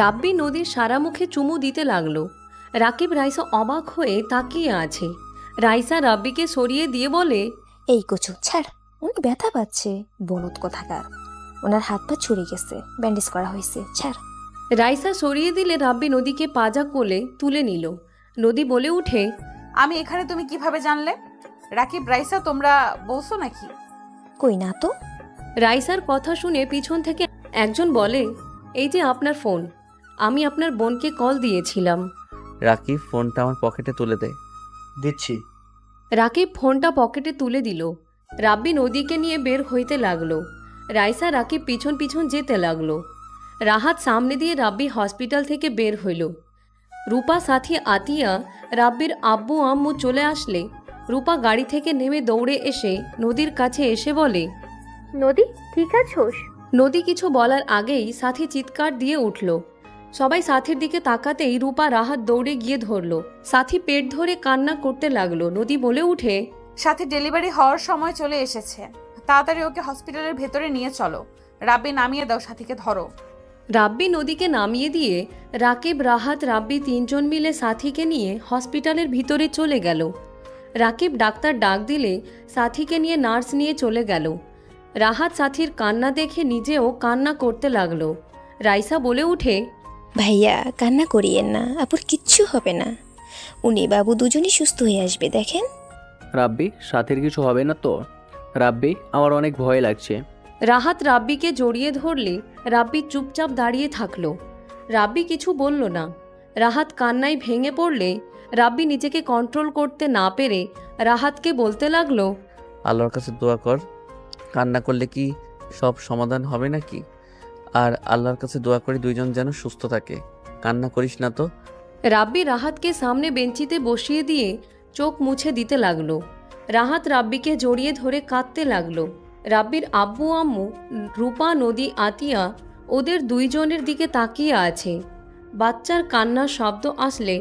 রাব্বি নদীর সারা মুখে চুমু দিতে লাগলো। রাকিব রাইসা অবাক হয়ে তাকিয়ে আছে। রাইসা রাব্বিকে সরিয়ে দিয়ে বলে, এই কচু ছাড়, অনেক ব্যথা পাচ্ছে, বলদ কোথাকার। ওনার হাত পা ছুড়ে গেছে, ব্যান্ডেজ করা হয়েছে, ছাড়। রাইসা সরিয়ে দিলে রাব্বি নদীকে পাজা কোলে তুলে নিল। নদী বলে উঠে, আমি এখানে তুমি কিভাবে জানলে? রাকিব রাইসা তোমরা বলছো নাকি? কই না তো। রাইসার কথা শুনে পিছন থেকে একজন বলে, এই যে আপনার ফোন, আমি আপনার বোনকে কল দিয়েছিলাম। রাকিব ফোনটা আমার পকেটে তুলে দে। দিচ্ছি। রাকিব ফোনটা পকেটে তুলে দিল। রাব্বি নদীকে নিয়ে বের হইতে লাগলো। রাইসা রাকিব পিছন পিছন যেতে লাগলো। রাহাত সামনে দিয়ে রাব্বি হসপিটাল থেকে বের হইল। রূপা সাথী আতিয়া রাব্বির আব্বু আম্মু চলে আসলে রূপা গাড়ি থেকে নেমে দৌড়ে এসে নদীর কাছে এসে বলে, নদী ঠিক আছোস? নদী কিছু বলার আগেই সাথী চিৎকার দিয়ে উঠল। সবাই সাথীর দিকে তাকাতেই রূপা রাহাত দৌড়ে গিয়ে ধরল। সাথী পেট ধরে কান্না করতে লাগলো। নদী বলে উঠে, সাথে ডেলিভারি হওয়ার সময় চলে এসেছে, তাড়াতাড়ি ওকে হসপিটালের ভেতরে নিয়ে চলো। রাব্বি নামিয়ে দাও, সাথীকে ধরো। রাব্বি নদীকে নামিয়ে দিয়ে রাকিব রাহাত রাব্বি 3 জন মিলে সাথীকে নিয়ে হসপিটালের ভিতরে চলে গেল। রাকিব ডাক্তার ডাক দিলে সাথীকে নিয়ে নার্স নিয়ে চলে গেল। রাহাত সাথীর কান্না দেখে নিজেও কান্না করতে লাগলো। রাইসা বলে উঠে, ভাইয়া কান্না করিয়েন না, আপুর কিচ্ছু হবে না। উনি বাবু দুজনই সুস্থ হয়ে আসবে, দেখেন। রাব্বি, সাথের কিছু হবে না তো? রাব্বি, আমার অনেক ভয় লাগছে। রাহাত রাব্বিকে জড়িয়ে ধরলে রাব্বি চুপচাপ দাঁড়িয়ে থাকলো। রাব্বি কিছু বলল না। রাহাত কান্নায় ভেঙে পড়লে রাব্বি নিজেকে কন্ট্রোল করতে না পেরে রাহাতকে বলতে লাগলো, আল্লাহর কাছে দোয়া কর, কান্না করলে কি সব সমাধান হবে নাকি? আর আল্লাহর কাছে দোয়া করি দুইজন যেন সুস্থ থাকে, কান্না করিস না তো। রাব্বি রাহাতকে সামনে বেঞ্চিতে বসিয়ে দিয়ে চোখ মুছে দিতে লাগলো। রাহাত রাব্বিকে জড়িয়ে ধরে কাঁদতে লাগলো। রাব্বির আব্বু আম্মু রূপা নদী আতিয়া ওদের 2 জনের দিকে তাকিয়ে আছে। বাচ্চার কান্নার শব্দ আসলে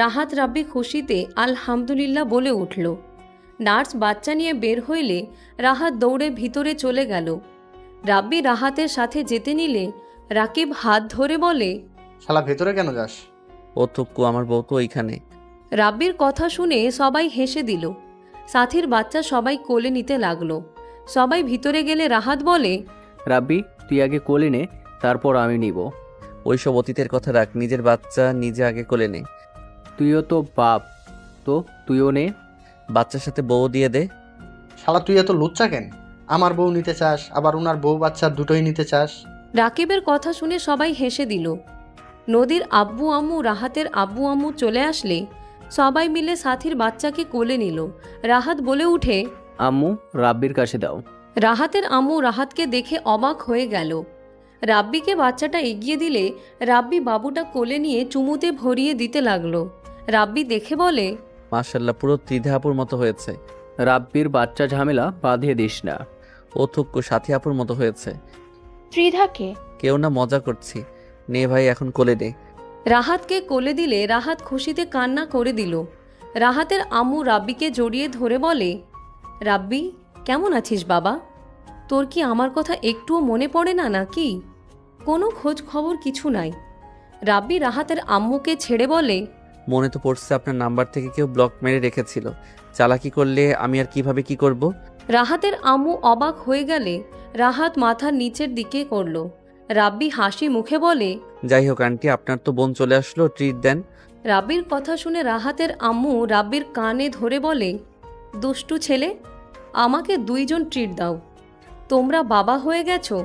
রাহাত রাব্বি খুশিতে আলহামদুলিল্লাহ বলে উঠল। নার্স বাচ্চা নিয়ে বের হইলে রাহাত দৌড়ে ভিতরে চলে গেল। রাব্বি রাহাতের সাথে যেতে নিলে রাকিব হাত ধরে বলে, শালা ভেতরে কেন যাস? ও থুক্কু, আমার বউ তো ওইখানে। রাব্বির কথা শুনে সবাই হেসে দিল। সাথীর বাচ্চা সবাই কোলে নিতে লাগলো। সবাই ভিতরে গেলে রাহাত বলে, রাব্বি, তুই আগে কোলে নে, তারপর আমি নিব। ওইসব অতীতের কথা রাখ, নিজের বাচ্চা নিজে আগে কোলে নে। তুইও তো বাপ, তো তুইও নে। বাচ্চার সাথে বউ দিয়ে দে। শালা তুই এত লুচ্চা কেন? আমার বউ নিতে চাস, আবার ওনার বউ বাচ্চা দুটোই নিতে চাস? রাকিবের কথা শুনে সবাই হেসে দিল। নদীর আব্বু আম্মু রাহাতের আব্বু আম্মু চলে আসলে সবাই মিলে সাথীর বাচ্চাকে কোলে নিল। রাহাত বলে উঠে, আম্মু, রাব্বির কাছে দাও। রাহাতের আম্মু রাহাতকে দেখে অবাক হয়ে গেল। রাব্বিকে বাচ্চাটা এগিয়ে দিলে রাব্বি বাবুটা কোলে নিয়ে চুমুতে ভরিয়ে দিতে লাগলো। রাব্বি দেখে বলে, মাশাল্লাহ, পুরো ত্রিধাপুর মতো হয়েছে। রাব্বির বাচ্চা ঝামেলা বাঁধিয়ে দিস না। ও থুক্কু, সাথী আপুর মতো হয়েছে। ত্রিধাকে কেউ না, মজা করছি। নে ভাই, এখন কোলে নে। রাহাতকে কোলে দিলে রাহাত খুশিতে কান্না করে দিল। রাহাতের আম্মু রাব্বিকে জড়িয়ে ধরে বলে, রাব্বি কেমন আছিস বাবা? তোর কি আমার কথা একটুও মনে পড়ে না নাকি? কোনো খোঁজ খবর কিছু নাই। রাব্বি রাহাতের আম্মুকে ছেড়ে বলে, মনে তো পড়ছে আপনার নাম্বার থেকে কেউ ব্লক মেরে রেখেছিল। চালাকি করলে আমি আর কিভাবে কি করব? রাহাতের আম্মু অবাক হয়ে গেলে রাহাত মাথার নিচের দিকে করল। রাব্বি হাসি মুখে বলে, যাই হোক আন্টি, আপনার তো বোন চলে আসলো, ট্রিট দেন। রাব্বির কথা শুনে রাহাতের আম্মু রাব্বির কানে ধরে বলে, দুষ্টু ছেলে, আমাকে 2 জন ট্রিট দাও, তোমরা বাবা হয়ে গেছো।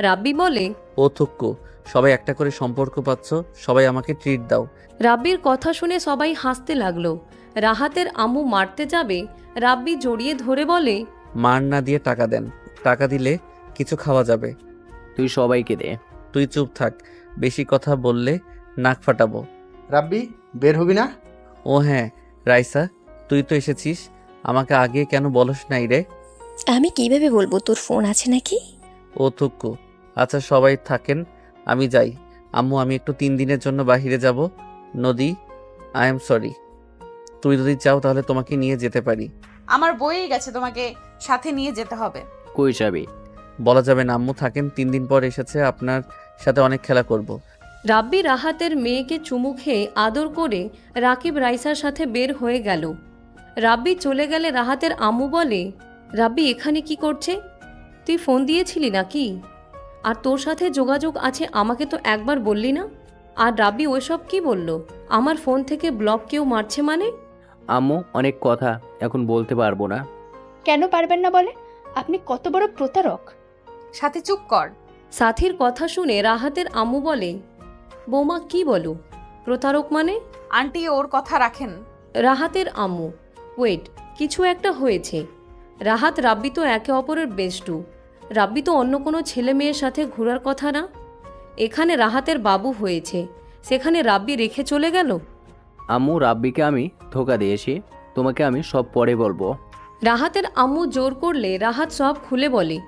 রাব্বি বলে, ও থুক্কু, সবাই একটা করে সম্পর্ক পাচ্ছ, সবাই আমাকে ট্রিট দাও। রাব্বির কথা শুনে সবাই হাসতে লাগলো। রাহাতের আম্মু মারতে যাবে, রাব্বি জড়িয়ে ধরে বলে, মার না দিয়ে টাকা দেন, টাকা দিলে কিছু খাওয়া যাবে। তুই সবাইকে দে। তুই চুপ থাক, বেশি কথা বললে নাক ফাটাবো। রাব্বি, বের হবি না? ও হ্যাঁ, রাইসা তুই তো এসেছিস, আমাকে আগে কেন বলস নাই রে? আমি কিভাবে বলবো তোর ফোন আছে নাকি? ও থুক্কু। আচ্ছা সবাই থাকেন, আমি যাই। আম্মু আমি একটু 3 দিনের জন্য বাইরে যাব। নদী, আই এম সরি। তুই যদি চাও তাহলে তোমাকে নিয়ে যেতে পারি। আমার বইয়ে গেছে, তোমাকে সাথে নিয়ে যেতে হবে। কই যাবি? বলা যাবে না, আম্মু থাকেন, 3 দিন পর এসেছে, আপনার সাথে অনেক খেলা করব। রাব্বি রাহাতের মেয়েকে চুমু খেয়ে আদর করে রাকিব রাইসার সাথে বের হয়ে গেল। রাব্বি চলে গেলে রাহাতের আম্মু বলে, রাব্বি এখানে কি করছে? তুই ফোন দিয়েছিলি নাকি? আর তোর সাথে যোগাযোগ আছে আমাকে তো একবার বললি না। আর রাব্বি ওইসব কি বলল? আমার ফোন থেকে ব্লক কেউ মারছে মানে? আম্মু অনেক কথা এখন বলতে পারবো না। কেন পারবেন না বলে? আপনি কত বড় প্রতারক! সাথে চুপ কর। সাথীর কথা শুনে রাহাতের আম্মু বলে, বৌমা কি বলো? প্রতারক মানে? আন্টি ওর কথা রাখেন। রাহাতের আম্মু, ওয়েট, কিছু একটা হয়েছে। রাহাত রাব্বি তো একে অপরের বেস্টু। রাব্বি তো অন্য কোনো ছেলে মেয়ের সাথে ঘোরার কথা না। এখানে রাহাতের বাবু হয়েছে, সেখানে রাব্বি রেখে চলে গেল। আম্মু, রাব্বিকে আমি ধোকা দিয়েছি, তোমাকে আমি সব পরে বলবো। রাহাতের আম্মু জোর করলে রাহাত সব খুলে বলে।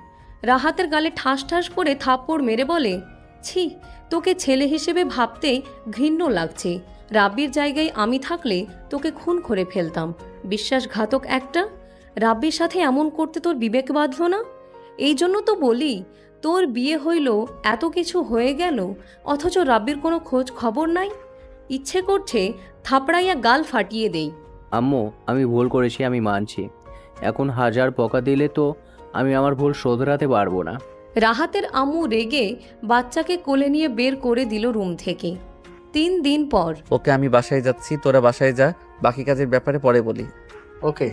রাহাতের গালে ঠাস ঠাস করে থাপ্পড় মেরে বলে, ছি, তোকে ছেলে হিসেবে ভাবতে ঘৃণ্য লাগছে। রাব্বির জায়গায় আমি থাকলে তোকে খুন করে ফেলতাম। বিশ্বাসঘাতক একটা। রাব্বির সাথে এমন করতে তোর বিবেক বাঁধল না? এই জন্য তো বলি, তোর বিয়ে হইল, এত কিছু হয়ে গেল, অথচ রাব্বির কোনো খোঁজ খবর নাই। ইচ্ছে করছে থাপড়াইয়া গাল ফাটিয়ে দেই। আম্মু, আমি ভুল করেছি, আমি মানছি। এখন 1000 বকা দিলে তো আমি আমার ভুল শোধরাতে পারবো না। রাহাতের আম্মু রেগে বাচ্চাকে কোলে নিয়ে বের করে দিল রুম থেকে। 3 দিন পর ওকে আমি বাসায় যাচ্ছি, তোরা বাসায় যা, বাকি কাজের ব্যাপারে পরে বলি। ওকে।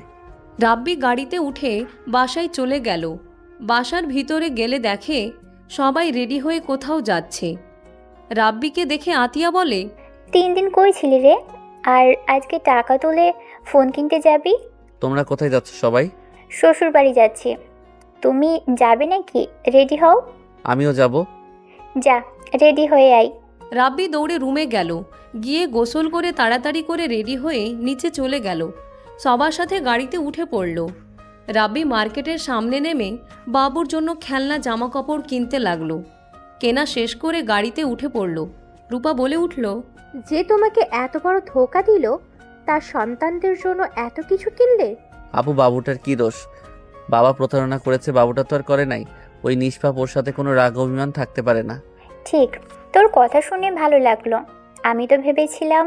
রাব্বি গাড়িতে উঠে বাসায় চলে গেল। বাসার ভিতরে গেলে দেখে সবাই রেডি হয়ে কোথাও যাচ্ছে। রাব্বিকে দেখে আতিয়া বলে, 3 দিন কই ছিলি রে? আর আজকে টাকা তুলে ফোন কিনতে যাবি? তোমরা কোথায় যাচ্ছ সবাই? শ্বশুর বাড়ি যাচ্ছি। তুমি যাবে নাকি? রেডি হও। আমিও যাব। যা, রেডি হয়ে আয়। রাব্বি দৌড়ে রুমে গেল, গিয়ে গোসল করে তাড়াতাড়ি করে রেডি হয়ে নিচে চলে গেল। সবার সাথে গাড়িতে উঠে পড়ল। রাব্বি মার্কেটের সামনে নেমে বাবুর জন্য খেলনা জামা কাপড় কিনতে লাগলো। কেনা শেষ করে গাড়িতে উঠে পড়ল। রূপা বলে উঠল, যে তোমাকে এত বড় ধোঁকা দিল, তার সন্তানদের জন্য এত কিছু কিনলে? আপু বাবুটার কি দোষ? বাবা প্রতারণা করেছে, বাবুটা তো আর করে নাই। ওই নিষ্পাপ, ওর সাথে কোনো রাগ অভিমান থাকতে পারে না। ঠিক, তোর কথা শুনে ভালো লাগলো। আমি তো ভেবেছিলাম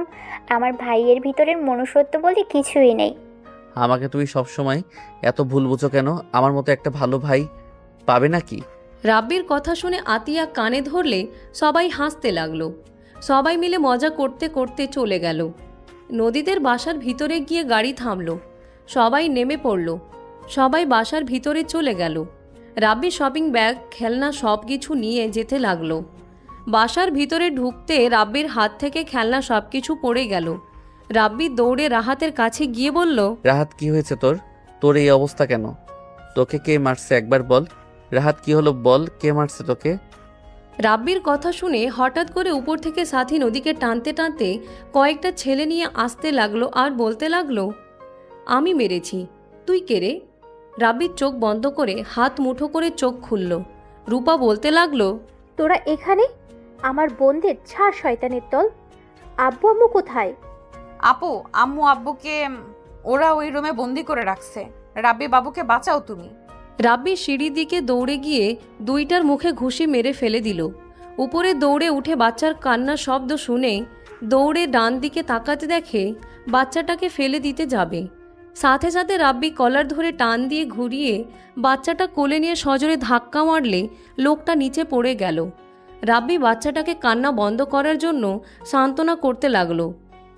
আমার ভাইয়ের ভিতরের মনুষ্যত্ব বলতে কিছুই নেই। আমাকে তুমি সবসময় এত ভুল বুঝো কেন? আমার মতো একটা ভালো ভাই পাবে নাকি? রাব্বির কথা শুনে আতিয়া কানে ধরলে সবাই হাসতে লাগলো। সবাই মিলে মজা করতে করতে চলে গেল। নদীদের বাসার ভিতরে গিয়ে গাড়ি থামলো। সবাই নেমে পড়ল। সবাই বাসার ভিতরে চলে গেল। রাব্বি শপিং ব্যাগ, খেলনা সব কিছু নিয়ে যেতে লাগলো। বাসার ভিতরে ঢুকতে রাব্বির হাত থেকে খেলনা সব কিছু পড়ে গেল। রাব্বি দৌড়ে রাহাতের কাছে গিয়ে বলল, রাহাত কি হয়েছে তোর? তোর এই অবস্থা কেন? তোকে কে মারছে একবার বল। রাহাত কি হলো বল, কে মারছে তোকে? রাব্বির কথা শুনে হঠাৎ করে উপর থেকে সাথী নদীকে টানতে টানতে কয়েকটা ছেলে নিয়ে আসতে লাগলো আর বলতে লাগলো, আমি মেরেছি, তুই কে রে? রাব্বির চোখ বন্ধ করে হাত মুঠো করে চোখ খুলল। রূপা বলতে লাগলো, তোরা এখানে? আমার বোনদের ছাড়, শয়তানের দল। আব্বু আম্মু কোথায়? আপু আম্মু আব্বুকে ওরা ওই রুমে বন্দি করে রাখছে। রাব্বি বাবুকে বাঁচাও তুমি। রাব্বি সিঁড়ির দিকে দৌড়ে গিয়ে দুইটার মুখে ঘুষি মেরে ফেলে দিল। উপরে দৌড়ে উঠে বাচ্চার কান্নার শব্দ শুনে দৌড়ে ডান দিকে তাকাতে দেখে বাচ্চাটাকে ফেলে দিতে যাবে। সাথে সাথে রাব্বি কলার ধরে টান দিয়ে ঘুরিয়ে বাচ্চাটা কোলে নিয়ে সজোরে ধাক্কা মারলে লোকটা নিচে পড়ে গেল। রাব্বি বাচ্চাটাকে কান্না বন্ধ করার জন্য সান্ত্বনা করতে লাগলো।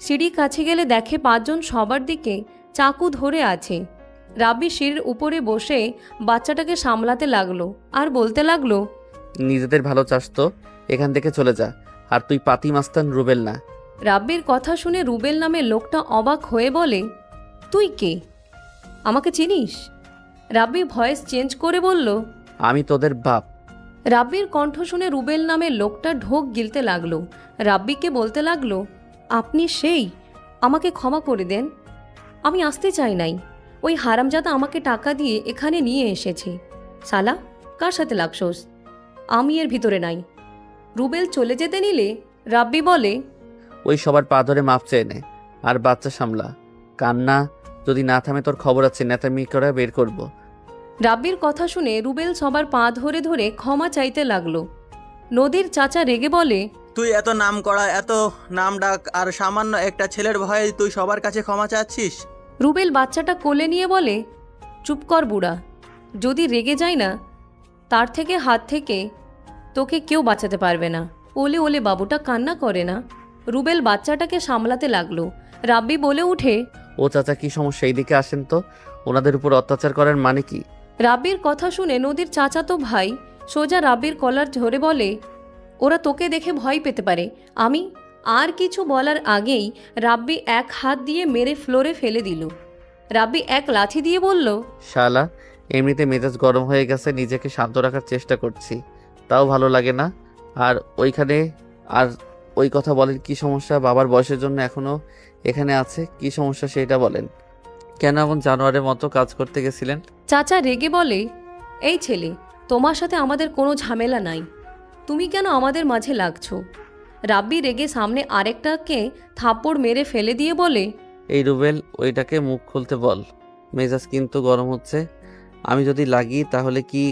সিঁড়ি কাছে গেলে দেখে 5 জন সবার দিকে চাকু ধরে আছে। রাব্বি সিঁড়ির উপরে বসে বাচ্চাটাকে সামলাতে লাগলো আর বলতে লাগলো, নিজেদের ভালো চাস তো, এখান থেকে চলে যা। আর তুই পাতি মাস্তান রুবেল না। রাব্বির কথা শুনে রুবেল নামের লোকটা অবাক হয়ে বলে, তুই কে? আমাকে চিনিস? রাব্বি ভয়েস চেঞ্জ করে বলল, আমি তোদের বাপ। রাব্বির কণ্ঠ শুনে রুবেল নামের লোকটা ঢোক গিলতে লাগলো। রাব্বিকে বলতে লাগলো, আপনি সেই, আমাকে ক্ষমা করে দেন, আমি আসতে চাই নাই। ওই হারামজাদা আমাকে টাকা দিয়ে এখানে নিয়ে এসেছে। শালা, কার সাথে লাগছোস? আমি এর ভিতরে নাই। রুবেল চলে যেতে নিলে রাব্বি বলে, ওই সবার পা ধরে মাপ চেয়ে নে আর বাচ্চা সামলা। কান্না যদি না থামে তোর খবর আছে, নেতামি করে বের করব। রাব্বির কথা শুনে রুবেল সবার পা ধরে ধরে ক্ষমা চাইতে লাগলো। নদীর চাচা রেগে বলে, তুই এত নাম করা, এত নাম ডাক, আর সামান্য একটা ছেলের ভয়ে তুই সবার কাছে ক্ষমা চাচ্ছিস? রুবেল বাচ্চাটা কোলে নিয়ে বলে, চুপ কর বুড়া, যদি রেগে যায় না তার থেকে হাত থেকে তোকে কেউ বাঁচাতে পারবে না। ওলে ওলে বাবুটা কান্না করে না। রুবেল বাচ্চাটাকে সামলাতে লাগলো। রাব্বি বলে উঠে, ও চাচা, কি সমস্যা? এইদিকে আসেন তো। ওনাদের উপর অত্যাচার করার মানে কি? রাব্বির কথা শুনে নদীর চাচাতো ভাই সোজা রাব্বির কলার ধরে বলে, ওরা তোকে দেখে ভয় পেতে পারে। আমি আর কিছু বলার আগেই রাব্বি এক হাত দিয়ে মেরে ফ্লোরে ফেলে দিল। রাব্বি এক লাথি দিয়ে বলল, শালা, এমনিতে মেজাজ গরম হয়ে গেছে, নিজেকে শান্ত রাখার চেষ্টা করছি, তাও ভালো লাগে না। আর ওইখানে আর ওই কথা বলেন, কি সমস্যা? বাবার বয়সের জন্য এখনো এখানে আছে, কি সমস্যা সেটা বলেন। কেন এমন জানোয়ারের মতো কাজ করতে গেছিলেন? চাচা রেগে বলে, এই ছেলে, তোমার সাথে আমাদের কোনো ঝামেলা নাই, তুমি কেন আমাদের মাঝে লাগছো? রাব্বি রেগে সামনে আরেকটাকে থাপ্পড় মেরে ফেলে দিয়ে বলে, এই রুবেল, ওইটাকে মুখ খুলতে বল। মেজাজ কিন্তু গরম হচ্ছে। আমি যদি লাগি তাহলে কি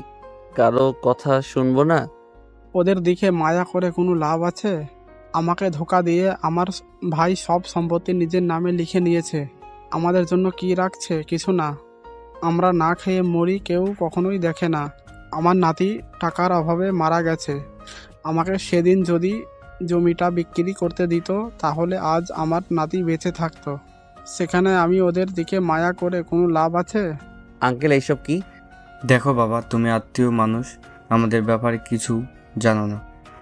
কারো কথা শুনবো না? ওদের দিকে মায়া করে কোনো লাভ আছে? আমাকে ধোকা দিয়ে আমার ভাই সব সম্পত্তি নিজের নামে লিখে নিয়েছে। আমাদের জন্য কি রাখছে? কিছু না। আমরা না খেয়ে মরি, কেউ কখনোই দেখে না। আমার নাতি টাকার অভাবে মারা গেছে। আমাকে সেদিন যদি জমিটা বিক্রি করতে দিত তাহলে আজ আমার নাতি বেঁচে থাকতো। সেখানে আমি ওদের দিকে মায়া করে কোনো লাভ আছে? আঙ্কেল, এইসব কি? দেখো বাবা, তুমি আত্মীয় মানুষ, আমাদের ব্যাপারে কিছু জানো না।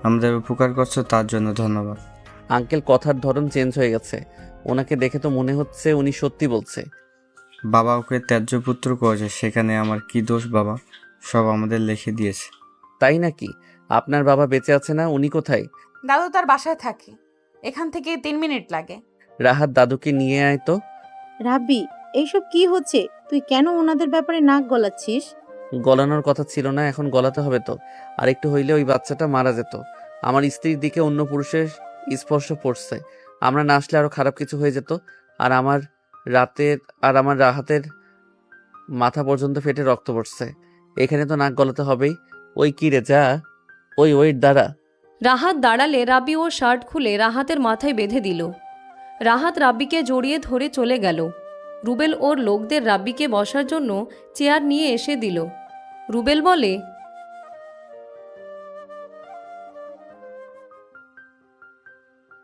আমাদের উপকার করছো, তার জন্য ধন্যবাদ। আঙ্কেল, কথার ধরন চেঞ্জ হয়ে গেছে। ওনাকে দেখে তো মনে হচ্ছে উনি সত্যি বলছে। বাবা ওকে ত্যায্য পুত্র করেছে, সেখানে আমার কি দোষ বাবা? সব আমাদের লিখে দিয়েছে। তাই নাকি? আপনার বাবা বেঁচে আছে না? উনি কোথায়? দাদু তার বাসায় থাকে, এখান থেকে 3 মিনিট লাগে। রাহাত, দাদুকে নিয়ে আয় তো। রাব্বি, এইসব কি হচ্ছে? তুই কেন ওনাদের ব্যাপারে নাক গলাচ্ছিস? গলানোর কথা ছিল না, এখন গলাতে হবে তো। আর একটু হইলে ওই বাচ্চাটা মারা যেত। আমার স্ত্রীর দিকে অন্য পুরুষের স্পর্শ পড়ছে, আমরা না আসলে আরো খারাপ কিছু হয়ে যেত। আর আমার রাহাতের মাথা পর্যন্ত ফেটে রক্ত পড়ছে। এখানে তো নাক গলাতে হবেই। ওই কি রে, যা ওয়েট দাঁড়া। রাহাত দাঁড়ালে রাব্বি ওর শার্ট খুলে রাহাতের মাথায় বেঁধে দিল। রাহাত রাব্বিকে জড়িয়ে ধরে চলে গেল। রুবেল ওর লোকদের রাব্বিকে বসার জন্য চেয়ার নিয়ে এসে দিল। রুবেল বলে,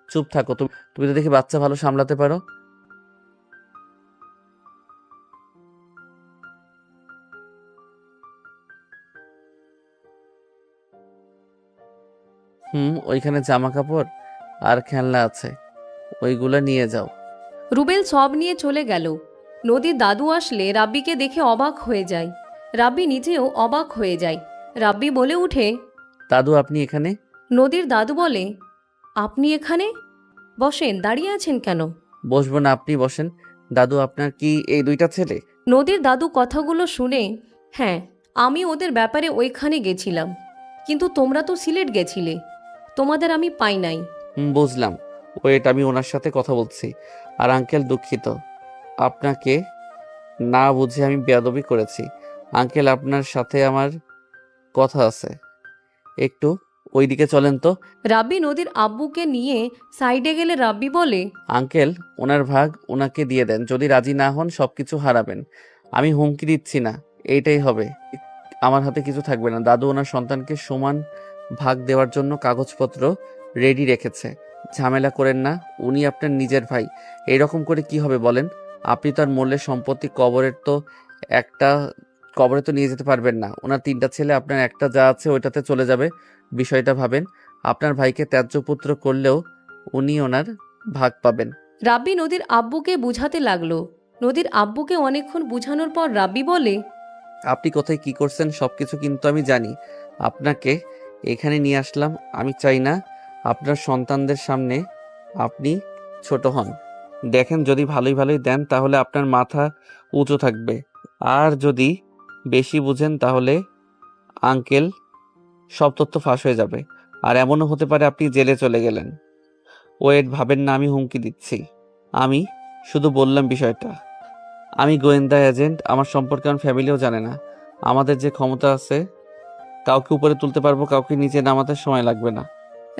চুপ থাকো, তুমি তো দেখি বাচ্চা ভালো সামলাতে পারো। ওইখানে জামা কাপড় আর খেলনা আছে, ওইগুলা নিয়ে যাও। রুবেল সব নিয়ে চলে গেল। নদীর দাদু আসলে রাব্বিকে দেখে অবাক হয়ে যায়। রাব্বি নিজেও অবাক হয়ে যায়। রাব্বি বলে উঠে, দাদু, আপনি এখানে? নদীর দাদু বলে, আপনি এখানে? বসেন, দাঁড়িয়ে আছেন কেন? বসবো না, আপনি বসেন। দাদু, আপনার কি এই 2টা ছেলে? নদীর দাদু কথাগুলো শুনে, হ্যাঁ, আমি ওদের ব্যাপারে ওইখানে গেছিলাম, কিন্তু তোমরা তো সিলেট গেছিলে, তোমাদের আমি পাই নাই। বুঝলাম। ওয়েট, আমি ওনার সাথে কথা বলছি। আর আঙ্কেল, দুঃখিত, আপনাকে না বুঝে আমি বেয়াদবি করেছি। আঙ্কেল, আপনার সাথে আমার কথা আছে, একটু ওইদিকে চলেন তো। রাব্বি নদীর আব্বুকে নিয়ে সাইডে গেলে রাব্বি বলে, আঙ্কেল, ওনার ভাগ ওনাকে দিয়ে দেন। যদি রাজি না হন সবকিছু হারাবেন। আমি হুমকি দিচ্ছি না, এইটাই হবে। আমার হাতে কিছু থাকবে না। দাদু ওনার সন্তানকে সমান ভাগ দেওয়ার জন্য কাগজপত্র রেডি রেখেছে। ঝামেলা করেন না, উনি আপনার নিজের ভাই। এইরকম করে কি হবে বলেন? আপনি তার মূল্যের সম্পত্তি কবরে তো নিয়ে যেতে পারবেন না। ওনার 3টা ছেলে, আপনার একটা যা আছে ওইটাতে চলে যাবে। বিষয়টা ভাবেন। আপনার ভাইকে ত্যায্য পুত্র করলেও উনি ওনার ভাগ পাবেন। রাব্বি নদীর আব্বুকে বুঝাতে লাগলো। নদীর আব্বুকে অনেকক্ষণ বুঝানোর পর রাব্বি বলে, আপনি কোথায় কি করছেন সব কিছু কিন্তু আমি জানি। আপনাকে এখানে নিয়ে আসলাম। আমি চাই না আপনার সন্তানদের সামনে আপনি ছোট হন। দেখেন, যদি ভালোই ভালোই দেন তাহলে আপনার মাথা উঁচু থাকবে, আর যদি বেশি বুঝেন তাহলে আঙ্কেল সব তথ্য ফাঁস হয়ে যাবে, আর এমনও হতে পারে আপনি জেলে চলে গেলেন। ওয়েট, ভাবেন না আমি হুমকি দিচ্ছি। আমি শুধু বললাম বিষয়টা। আমি গোয়েন্দা এজেন্ট, আমার সম্পর্কে আমার ফ্যামিলিও জানে না। আমাদের যে ক্ষমতা আছে, কাউকে উপরে তুলতে পারবো, কাউকে নিচে নামাতে সময় লাগবে না।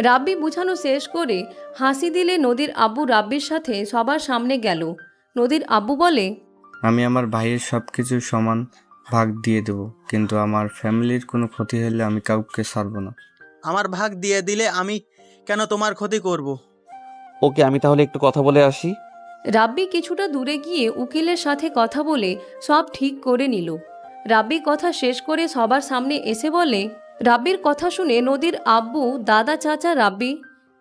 রাব্বি বুঝানো শেষ করে হাসি দিলে নদীর আব্বু রাব্বির সাথে সবার সামনে গেল। নদীর আব্বু বলে, আমি আমার ভাইয়ের সব কিছু সমান ভাগ দিয়ে দেব, কিন্তু আমার ফ্যামিলির কোনো ক্ষতি হলে আমি কাউকে ছাড়বো না। আমার ভাগ দিয়ে দিলে আমি কেন তোমার ক্ষতি করব? ওকে, আমি তাহলে একটু কথা বলে আসি। রাব্বি কিছুটা দূরে গিয়ে উকিলের সাথে কথা বলে সব ঠিক করে নিল। রাব্বি কথা শেষ করে সবার সামনে এসে বলে, রাব্বির কথা শুনে নদীর আব্বু, দাদা, চাচা, রাব্বি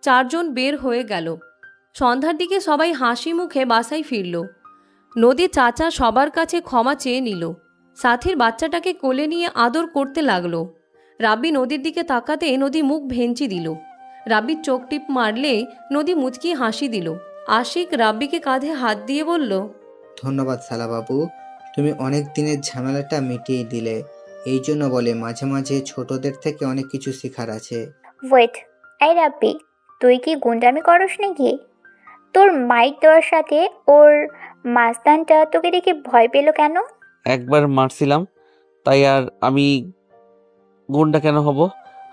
চারজন বের হয়ে গেল। সন্ধ্যার দিকে সবাই হাসি মুখে বাসায় ফিরল। নদী চাচা সবার কাছে ক্ষমা চেয়ে নিল। সাথীর বাচ্চাটাকে কোলে নিয়ে আদর করতে লাগলো। রাব্বি নদীর দিকে তাকাতে নদী মুখ ভেঙচি দিল। রাব্বির চোখ টিপ মারলে নদী মুচকি হাসি দিল। আশিক রাব্বিকে কাঁধে হাত দিয়ে বলল, ধন্যবাদ শালাবাবু, তুমি অনেক দিনের ঝামেলাটা মিটিয়ে দিলে। এই জন্য বলে মাঝে মাঝে ছোটদের থেকে অনেক কিছু শেখার আছে। ওয়েট, এই রাব্বি, তুই কি গুন্ডামি করস নাকি? তোর মাইক দেওয়ার সাথে ওর মাস্তানটা তোকে দেখে ভয় পেল কেন? একবার মারছিলাম, তাই আর আমি গুন্ডা কেন হব?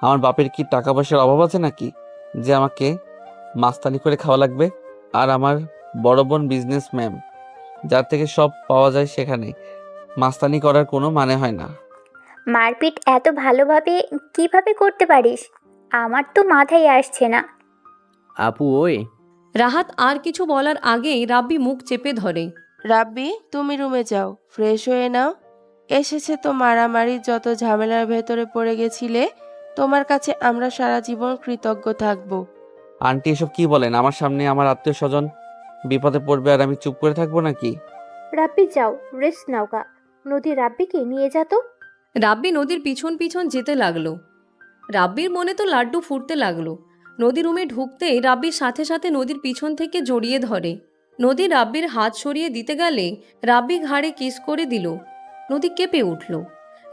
আমার বাপের কি টাকা পয়সার অভাব আছে নাকি যে আমাকে মাস্তানি করে খাওয়া লাগবে? আর আমার বড় বোন বিজনেস ম্যাম, যার থেকে সব পাওয়া যায়, সেখানে মাস্তানি করার কোনো মানে হয় না। মারপিট এত ভালোভাবে কিভাবে করতে পারিস? আমার তো মাথায় আসছে না। আপু ওই রাহাত আর কিছু বলার আগেই রাব্বি মুখ চেপে ধরে। রাব্বি, তুমি রুমে যাও, ফ্রেশ হয়ে নাও। এসেছে তো মারামারি, যত ঝামেলার ভেতরে পড়ে গেছিলে, তোমার কাছে আমরা সারা জীবন কৃতজ্ঞ থাকবো। আন্টি এসব কি বলেন? আমার সামনে আমার আত্মীয় স্বজন বিপদে পড়বে আর আমি চুপ করে থাকবো নাকি? রাব্বি যাও, রেস্ট নাও গা। নদী রাব্বিকে নিয়ে যা তো। রাব্বি নদীর পিছন পিছন যেতে লাগলো। রাব্বির মনে তো লাড্ডু ফুটতে লাগলো। নদী রুমে ঢুকতেই রাব্বির সাথে সাথে নদীর পিছন থেকে জড়িয়ে ধরে। নদী রাব্বির হাত সরিয়ে দিতে গেলে রাব্বি ঘাড়ে কিস করে দিল। নদী কেঁপে উঠল।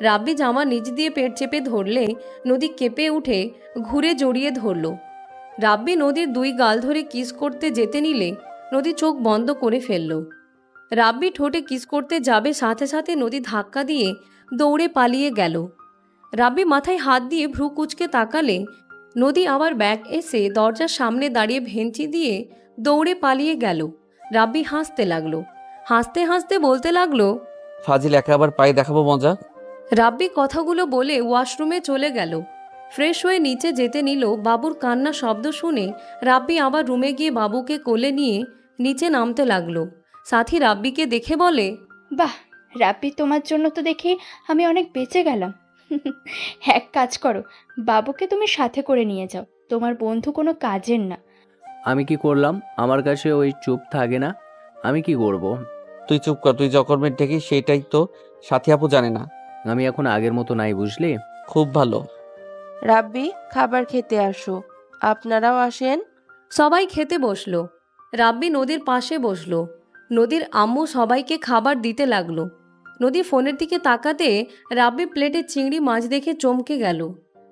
রাব্বি জামা নিচ দিয়ে পেট চেপে ধরলে নদী কেঁপে উঠে ঘুরে জড়িয়ে ধরল। রাব্বি নদীর দুই গাল ধরে কিস করতে যেতে নিলে নদী চোখ বন্ধ করে ফেলল। রাব্বি ঠোঁটে কিস করতে যাবে, সাথে সাথে নদী ধাক্কা দিয়ে দৌড়ে পালিয়ে গেল। রাব্বি মাথায় হাত দিয়ে ভ্রু কুঁচকে তাকালে নদী আবার ব্যাগ এসে দরজার সামনে দাঁড়িয়ে ভেঞ্চি দিয়ে দৌড়ে পালিয়ে গেল। রাব্বি হাসতে লাগলো। হাসতে হাসতে বলতে লাগলো, ফাজিল, একা আবার পায়ে দেখাবো মজা। রাব্বি কথাগুলো বলে ওয়াশরুমে চলে গেল। ফ্রেশ হয়ে নিচে যেতে নিল, বাবুর কান্না শব্দ শুনে রাব্বি আবার রুমে গিয়ে বাবুকে কোলে নিয়ে নিচে নামতে লাগলো। সাথী রাব্বিকে দেখে বলে, বাহ রাব্বি, তোমার জন্য তো দেখি আমি অনেক বেঁচে গেলাম। এক কাজ করো, বাবুকে তুমি সাথে করে নিয়ে যাও, তোমার বন্ধু কোনো কাজের না। আমি কি করলাম? আমার কাছে ওই চুপ থাকে না। আমি কি করব? তুই চুপ কর, তুই যকর্মের ঠেকিস সেইটাই তো সাথী আপু জানে না। আমি এখন আগের মতো নাই, বুঝলি? খুব ভালো। রাব্বি, খাবার খেতে আসো। আপনারাও আসেন। সবাই খেতে বসলো। রাব্বি নদীর পাশে বসলো। নদীর আম্মু সবাইকে খাবার দিতে লাগলো। নদী ফোনের দিকে তাকাতে রাব্বি প্লেটে চিংড়ি মাছ দেখে চমকে গেল।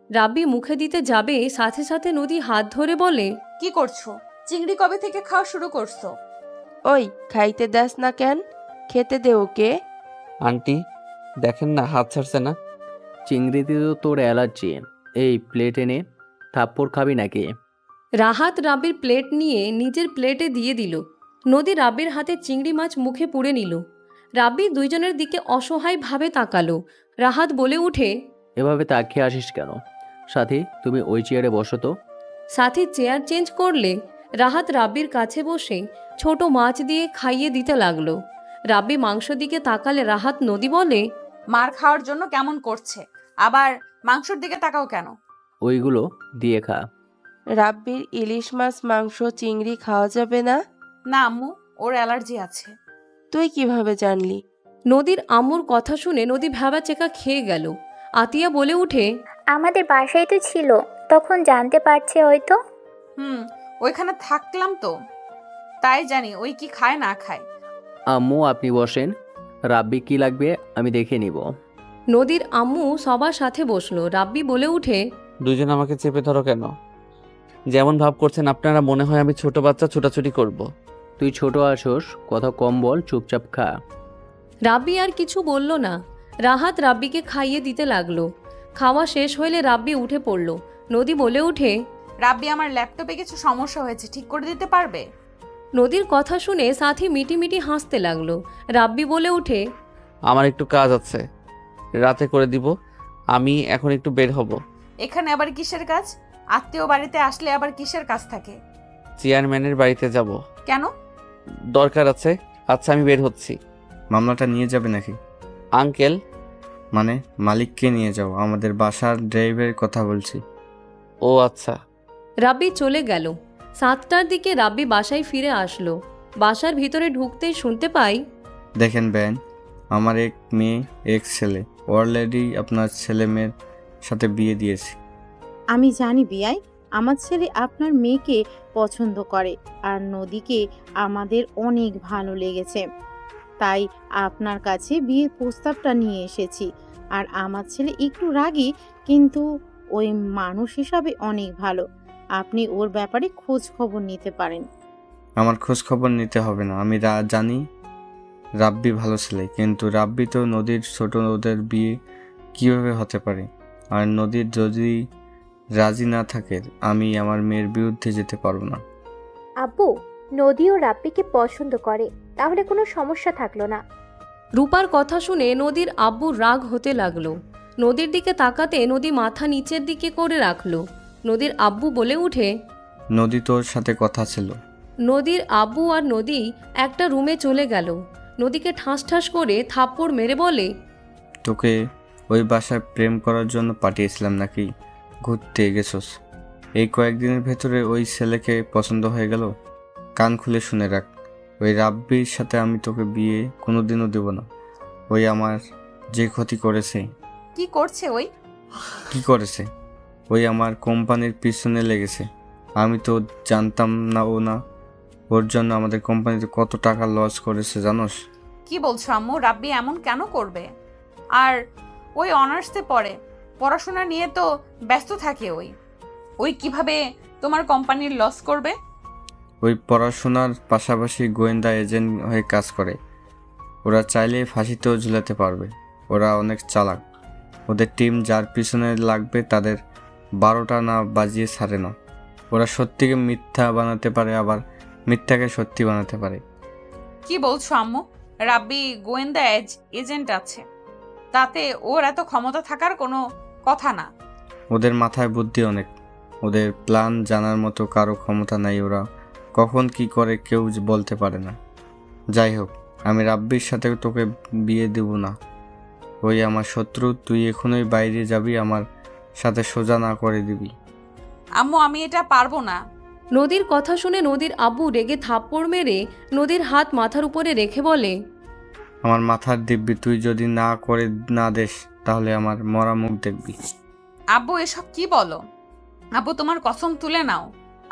রাব্বি মুখে দিতে যাবে, সাথে সাথে নদী হাত ধরে বলে, কি করছো? চিংড়ি কবে থেকে খাওয়া শুরু করছো? ওই, খাইতে দাস না কেন? খেতে দে ওকে। আন্টি দেখেন না, হাত ছাড়ছে না। চিংড়িতে তো তোর অ্যালার্জি। এই প্লেট এনে থাপ্পড় খাবি নাকি? রাহাত রাব্বির প্লেট নিয়ে নিজের প্লেটে দিয়ে দিল। নদী রাব্বির হাতে চিংড়ি মাছ মুখে পুড়ে নিল। রাব্বি দুইজনের দিকে অসহায়ভাবে তাকালো। রাহাত বলে উঠে, এভাবে তাকিয়ে আসিস কেন? সাথী, তুমি ওই চেয়ারে বসো তো। সাথী চেয়ার চেঞ্জ করলে রাহাত রাব্বির কাছে বসে ছোট মাছ দিয়ে খাইয়ে দিতে লাগলো। রাব্বি মাংস দিকে তাকালে রাহাত নদী বলে, মার খাওয়ার জন্য কেমন করছে, আবার মাংসর দিকে তাকাও কেন? ওইগুলো দিয়ে খা। রাব্বির ইলিশ মাছ মাংস চিংড়ি খাওয়া যাবে না? না আম্মু, ওর অ্যালার্জি আছে। তুই কিভাবে জানলি? নদীর আম্মুর কথা শুনে নদী ভ্যাবাচেকা খেয়ে গেল। আতিয়া বলে উঠে, আমাদের বাসায় তো ছিল, তখন জানতে পারছে হয়তো। ওইখানে থাকলাম তো, তাই জানি ওই কি খায় না খায়। আম্মু আপনি বসেন, রাব্বি কি লাগবে আমি দেখে নিব। নদীর আম্মু সবার সাথে বসলো। রাব্বি বলে উঠে, দুজন আমাকে চেপে ধরো কেন? যেমন ভাব করছেন আপনারা, মনে হয় আমি ছোট বাচ্চা ছোটাছুটি করব। তুই ছোট আছোস, কথা কম বল, চুপচাপ খা। রাব্বি আর কিছু বলল না। রাহাত রাব্বিকে খাইয়ে দিতে লাগলো। খাওয়া শেষ হইলে রাব্বি উঠে পড়ল। নদী বলে উঠে, রাব্বি, আমার ল্যাপটপে কিছু সমস্যা হয়েছে, ঠিক করে দিতে পারবে? নদীর কথা শুনে সাথী মিটি মিটি হাসতে লাগলো। রাব্বি বলে উঠে, আমার একটু কাজ আছে, রাতে করে দিব। আমি এখন একটু বের হব। এখানে আবার কিসের কাজ? আত্মীয় বাড়িতে আসলে আবার কিসের কাজ থাকে? চেয়ারম্যানের বাড়িতে যাব। কেন? দরকার আছে। আচ্ছা আমি বের হচ্ছি। মামলাটা নিয়ে যাবে নাকি? আঙ্কেল? মানে মালিককে নিয়ে যাও, আমাদের বাসার ড্রাইভের কথা বলছি। ও আচ্ছা। রাব্বি চলে গেল। 7টার দিকে রাব্বি বাসায় ফিরে আসলো। বাসার ভিতরে ঢুকতেই শুনতে পাই, দেখেন বেন, আমার এক মেয়ে এক ছেলে, অলরেডি আপনার ছেলে মেয়ের সাথে বিয়ে দিয়েছি। আমি জানি বিয়াই, আমার ছেলে আপনার মেয়েকে পছন্দ করে, আর নদীকে আমাদের অনেক ভালো লেগেছে, তাই আপনার কাছে বিয়ের প্রস্তাবটা নিয়ে এসেছি। আর আমার ছেলে একটু রাগী, কিন্তু ওই মানুষ হিসাবে অনেক ভালো। আপনি ওর ব্যাপারে খোঁজ খবর নিতে পারেন। আমার খোঁজ খবর নিতে হবে না, আমি জানি রাব্বি ভালো ছেলে, কিন্তু রাব্বি তো নদীর ছোট, ওদের বিয়ে কিভাবে হতে পারে? আর নদীর যদি রাজি না থাকে, আমি আমার মেয়ের বিরুদ্ধে যেতে পারবো না। আব্বু, নদী ও রাব্বিকে পছন্দ করে, তাহলে কোনো সমস্যা থাকলো না। রূপার কথা শুনে নদীর আব্বুর রাগ হতে লাগলো। নদীর দিকে তাকাতে নদী মাথা নিচের দিকে করে রাখলো। নদীর আব্বু বলে উঠে, নদী তোর সাথে কথা ছিল। নদীর আব্বু আর নদী একটা রুমে চলে গেল। নদীকে ঠাস ঠাস করে থাপ্পড় মেরে বলে, তোকে ওই বাসায় প্রেম করার জন্য পাঠিয়েছিলাম নাকি? ঘুরতে গেছোস, এই কয়েকদিনের ভেতরে ওই ছেলেকে পছন্দ হয়ে গেল? কান খুলে শুনে রাখ, ওই রাব্বির সাথে আমি তোকে বিয়ে কোনোদিনও দেব না। ওই আমার যে ক্ষতি করেছে। কি করছে ওই? কি করেছে? ওই আমার কোম্পানির পিছনে লেগেছে। আমি তো জানতাম না ওর জন্য আমাদের কোম্পানিতে কত টাকা লস করেছে জানোস? কি বলছো আম্মু? রাব্বি এমন কেন করবে? আর ওই অনার্সে পড়ে, পড়াশোনা নিয়ে তো ব্যস্ত থাকে। ওই কিভাবে তোমার কোম্পানির লস করবে? ওই পড়াশোনার পাশাপাশি গোয়েন্দা এজেন্ট হয়ে কাজ করে। ওরা চাইলে ফাঁসিতেও ঝুলাতে পারবে। ওরা অনেক চালাক। ওদের টিম যার পিছনে লাগবে তাদের 12টা না বাজিয়ে ছাড়ে না। ওরা সত্যিকে মিথ্যা বানাতে পারে, আবার মিথ্যাকে সত্যি বানাতে পারে। কি বলছো আম্মু? রাব্বি গোয়েন্দা এজেন্ট আছে, তাতে ওর এত ক্ষমতা থাকার কোনো কথা না। ওদের মাথায় বুদ্ধি অনেক। ওদের প্ল্যান জানার মতো কারো ক্ষমতা নাই। ওরা কখন কি করে কেউ বলতে পারে না। যাই হোক, আমি রাব্বির সাথে তোকে বিয়ে দেব না। ওই আমার শত্রু। তুই এখনই বাইরে যাবি, আমার সাথে সোজা না করে দিবি। আম্মু, আমি এটা পারবো না। নদীর কথা শুনে নদীর আব্বু রেগে থাপ্পড় মেরে নদীর হাত মাথার উপরে রেখে বলে, আমার মাথার দিব্যি, তুই যদি না করে না দেস তাহলে আমার মরা মুখ দেখবি। আব্বু, এসব কি বলো? আব্বু, তোমার কসম তুলে নাও।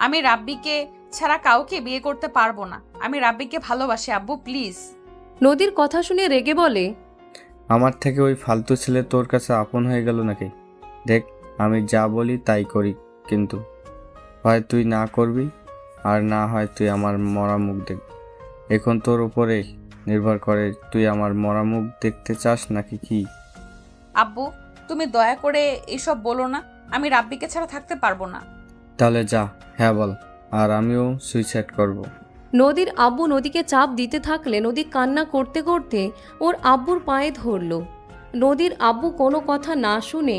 আমি রাব্বিকে ছাড়া কাউকে বিয়ে করতে পারবো না। আমি রাব্বিকে ভালোবাসি আব্বু, প্লিজ। নদীর কথা শুনে রেগে বলে, আমার থেকে ওই ফালতু ছেলে তোর কাছে আপন হয়ে গেল নাকি? দেখ, আমি যা বলি তাই করি, কিন্তু হয় তুই না করবি, আর না হয় তুই আমার মরা মুখ দেখবি। এখন তোর উপরে নির্ভর করে, তুই আমার মরা মুখ দেখতে চাস নাকি কি? আব্বু, তুমি দয়া করে এসব বলো না। আমি রাব্বিকে ছাড়া থাকতে পারবো না। তাহলে যা হ্যাঁ বল, আর আমিও সুইসাইড করব। নদীর আব্বু নদীকে চাপ দিতে থাকলে নদী কান্না করতে করতে ওর আব্বুর পায়ে ধরল। নদীর আব্বু কোনো কথা না শুনে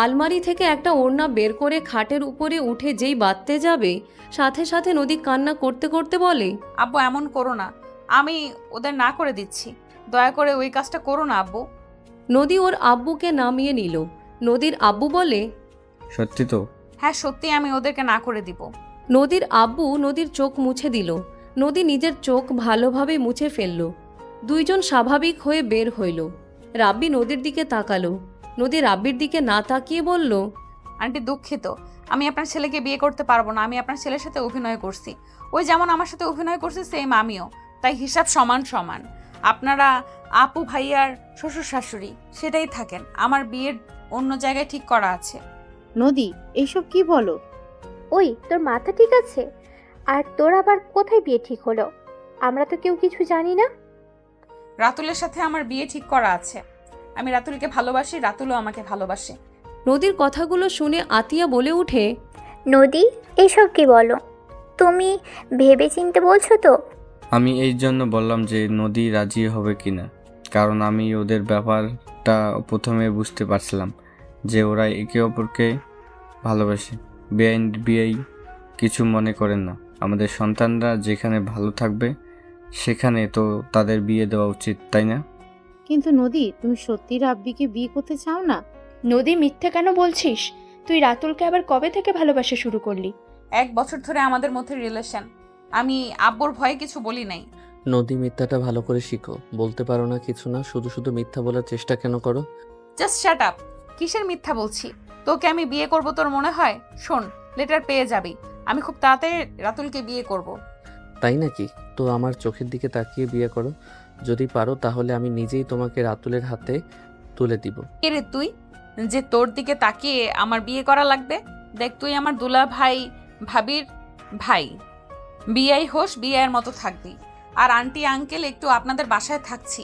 আলমারি থেকে একটা ওড়না বের করে খাটের উপরে উঠে যেই বাঁধতে যাবে, সাথে সাথে নদী কান্না করতে করতে বলে, আব্বু, এমন করো না। আমি ওদের না করে দিচ্ছি। দয়া করে ওই কাজটা করো না আব্বু। নদী ওর আব্বুকে নামিয়ে নিল। নদীর আব্বু বলে, সত্যি তো? হ্যাঁ সত্যি আমি ওদেরকে না করে দিব। নদীর আব্বু নদীর চোখ মুছে দিল। নদী নিজের চোখ ভালোভাবে মুছে ফেলল। দুইজন স্বাভাবিক হয়ে বের হইল। রাব্বি নদীর দিকে তাকালো। নদী রাব্বির দিকে না তাকিয়ে বলল, আন্টি দুঃখিত, আমি আপনার ছেলেকে বিয়ে করতে পারবো না। আমি আপনার ছেলের সাথে অভিনয় করছি, ওই যেমন আমার সাথে অভিনয় করছে সেম আমিও, তাই হিসাব সমান সমান। আপনারা আপু ভাইয়ার শ্বশুর শাশুড়ি সেটাই থাকেন, আমার বিয়ের অন্য জায়গায় ঠিক করা আছে। নদী, এইসব কি বলো? ওই তোর মাথা ঠিক আছে? আর তোর আবার কোথায় বিয়ে ঠিক হলো? আমরা তো কেউ কিছু জানি না। রাতুলের সাথে আমার বিয়ে ঠিক করা আছে। আমি রাতুলকে ভালোবাসি, রাতুলও আমাকে ভালোবাসে। নদীর কথাগুলো শুনে আতিয়া বলে উঠে, নদী, এসব কি বলো? তুমি ভেবে চিনতে বলছো তো? আমি এই জন্য বললাম যে নদী রাজি হবে কিনা, কারণ আমি ওদের ব্যাপারটা প্রথমে বুঝতে পারছিলাম যে ওরা একে অপরকে ভালোবাসে। বেআইন বিয়েই কিছু মনে করেন না, আমাদের সন্তানরা যেখানে ভালো থাকবে সেখানে তো তাদের বিয়ে দেওয়া উচিত, তাই না? কিন্তু নদী, তুমি সত্যি রাব্বিকে বিয়ে করতে চাও না? নদী, মিথ্যে কেন বলছিস? তুই রাতুলকে আবার কবে থেকে ভালোবাসা শুরু করলি? 1 বছর ধরে আমাদের মধ্যে রিলেশন। আমি আব্বুর ভয়ে কিছু বলি নাই। নদী, মিথ্যাটা ভালো করে শিখো। বলতে পারো না কিছু না, শুধু শুধু মিথ্যা বলার চেষ্টা কেন করো? Just shut up. কিসের মিথ্যা বলছি? তোকে আমি বিয়ে করব তোর মনে হয়? শোন, লেটার পেয়ে যাবি। আমি খুব তাড়াতাড়ি রাতুলকে বিয়ে করব। তাই নাকি? তো আমার চোখের দিকে তাকিয়ে বিয়ে করো। যদি পারো তাহলে আমি নিজেই তোমাকে রাতুলের হাতে তুলে দিব। কে রে তুই যে তোর দিকে তাকিয়ে আমার বিয়ে করা লাগবে? দেখ, তুই আমার দুলা ভাই ভাবির ভাই, বিয়াই হোস বিয়ের মতো থাকবি। আর আন্টি আঙ্কেল একটু আপনাদের বাসায় থাকছি,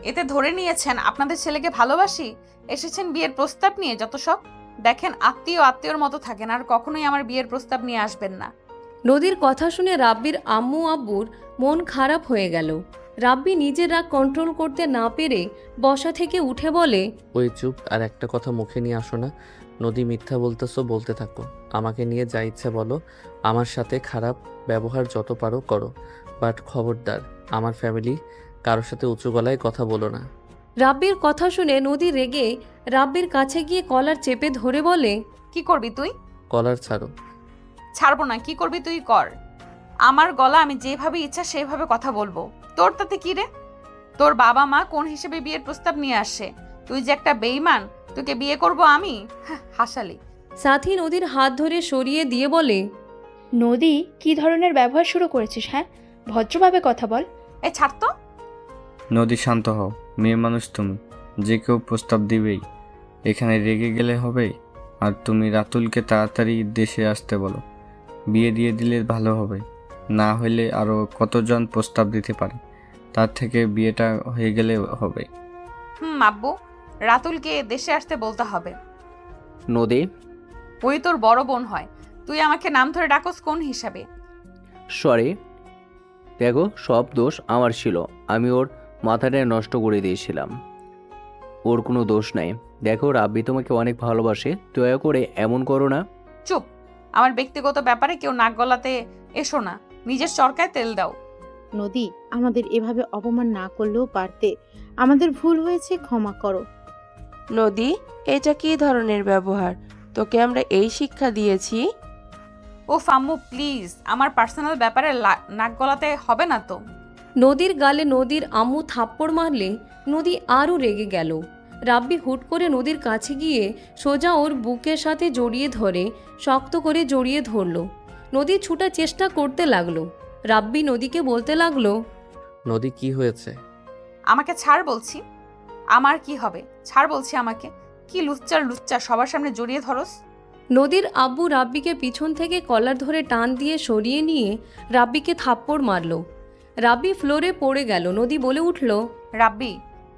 এতে ধরে নিয়েছেন আপনাদের ছেলেকে ভালোবাসি। এসেছেন বিয়ের প্রস্তাব নিয়ে, যত সব। দেখেন, আত্মীয়র মতো থাকেন, আর কখনোই আমার বিয়ের প্রস্তাব নিয়ে আসবেন না। নদীর কথা শুনে রাব্বির আম্মু আব্বুর মন খারাপ হয়ে গেল। রাব্বি নিজের রাগ কন্ট্রোল করতে না পেরে বসা থেকে উঠে বলে, ওই চুপ, আর একটা কথা মুখে নিয়ে আসো না। নদী, মিথ্যা বলতেছো, বলতে থাকো। আমাকে নিয়ে যা ইচ্ছা বলো, আমার সাথে খারাপ ব্যবহার যত পারো করো, বাট খবরদার আমার ফ্যামিলি কারোর সাথে উঁচু গলায় কথা বলো না। রাব্বির কথা শুনে নদী রেগে রাব্বির কাছে গিয়ে কলার চেপে ধরে বলে, কি করবি তুই? কলার ছাড়ো। ছাড়বো না। কি করবি তুই কর। আমার গলা আমি যেভাবে ইচ্ছা সেভাবে কথা বলবো। তোর তাতে কি রে? তোর বাবা মা কোন হিসেবে বিয়ের প্রস্তাব নিয়ে আসে? তুই যে একটা বেঈমান, তোকে বিয়ে করব আমি? হাসালি। সাথী নদীর হাত ধরে সরিয়ে দিয়ে বলে, নদী, কি ধরনের ব্যবহার শুরু করেছিস? হ্যাঁ, ভদ্রভাবে কথা বল। এ ছাড় তো। নদী, শান্ত হও। মেয়ে মানুষ তুমি, যে কেউ প্রস্তাব দিবেই। এখানে রেগে গেলে হবে? আর তুমি রাতুলকে তাড়াতাড়ি দেশে আসতে বলো, বিয়ে দিয়ে দিলে ভালো হবে। না হলে আরও কতজন প্রস্তাব দিতে পারে, তার থেকে বিয়েটা হয়ে গেলে হবে। আব্বু, রাতুলকে দেশে আসতে বলতে হবে। নদী, ওই তোর বড় বোন হয়, তুই আমাকে নাম ধরে ডাকস কোন হিসাবে? সরি। দেখো, সব দোষ আমার ছিল। আমি ওর মাথাটা নষ্ট করে দিয়েছিলাম। ওর কোনো দোষ নাই। দেখো, রাব্বি তোমাকে অনেক ভালোবাসে, দয়া করে এমন করো না। চুপ। আমার ব্যক্তিগত ব্যাপারে কেউ নাক গলাতে এসো না। নিজের চরকায় তেল দাও। নদী, আমাদের এভাবে অপমান না করলেও পারতে। আমাদের ভুল হয়েছে, ক্ষমা করো। নদী, এটা কি ধরনের ব্যবহার? তোকে আমরা এই শিক্ষা দিয়েছি? ও ফাম্মু, প্লিজ, আমার পার্সোনাল ব্যাপারে নাক গলাতে হবে না তো। নদীর গালে নদীর আম্মু থাপ্পড় মারলে নদী আরও রেগে গেল। রাব্বি হুট করে নদীর কাছে গিয়ে সোজা ওর বুকের সাথে জড়িয়ে ধরে শক্ত করে জড়িয়ে ধরল। নদী ছুটার চেষ্টা করতে লাগলো। রাব্বি নদীকে বলতে লাগলো, নদী, কি হয়েছে? আমাকে ছাড় বলছি। আমার কি হবে? ছাড় বলছি আমাকে। কি লুচ্চা সবার সামনে জড়িয়ে ধরস? নদীর আব্বু রাব্বিকে পিছন থেকে কলার ধরে টান দিয়ে সরিয়ে নিয়ে রাব্বিকে থাপ্পড় মারল। রাব্বি ফ্লোরে পড়ে গেল। নদী বলে উঠল, রাব্বি।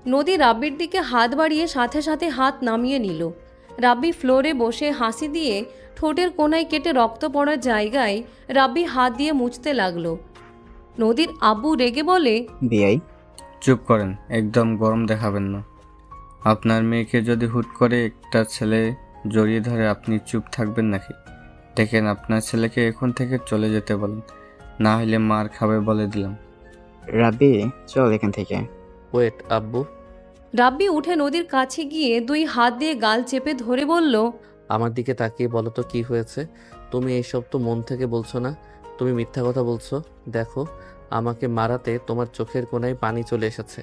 নদী রাব্বির দিকে হাত বাড়িয়ে সাথে সাথে হাত নামিয়ে নিল। রাব্বি ফ্লোরে বসে হাসি দিয়ে ঠোঁটের কোনায় কেটে রক্ত পড়ার জায়গায় রাব্বি হাত দিয়ে মুছতে লাগলো। নদীর আব্বু রেগে বলে, বিয়াই, চুপ করেন, একদম গরম দেখাবেন না। আপনার মেয়েকে যদি হুট করে একটা ছেলে জড়িয়ে ধরে আপনি চুপ থাকবেন নাকি? দেখেন, আপনার ছেলেকে এখন থেকে চলে যেতে বলেন, না হলে মার খাবে বলে দিলাম। রাব্বি, চল এখান থেকে। ওয়েট আব্বু। রাব্বি উঠে নদীর কাছে গিয়ে 2 হাত দিয়ে গাল চেপে ধরে বলল, আমার দিকে তাকিয়ে বলো তো কি হয়েছে? তুমি এইসব তো মন থেকে বলছো না, তুমি মিথ্যা কথা বলছো। দেখো, আমাকে মারাতে তোমার চোখের কোণায় পানি চলে এসেছে।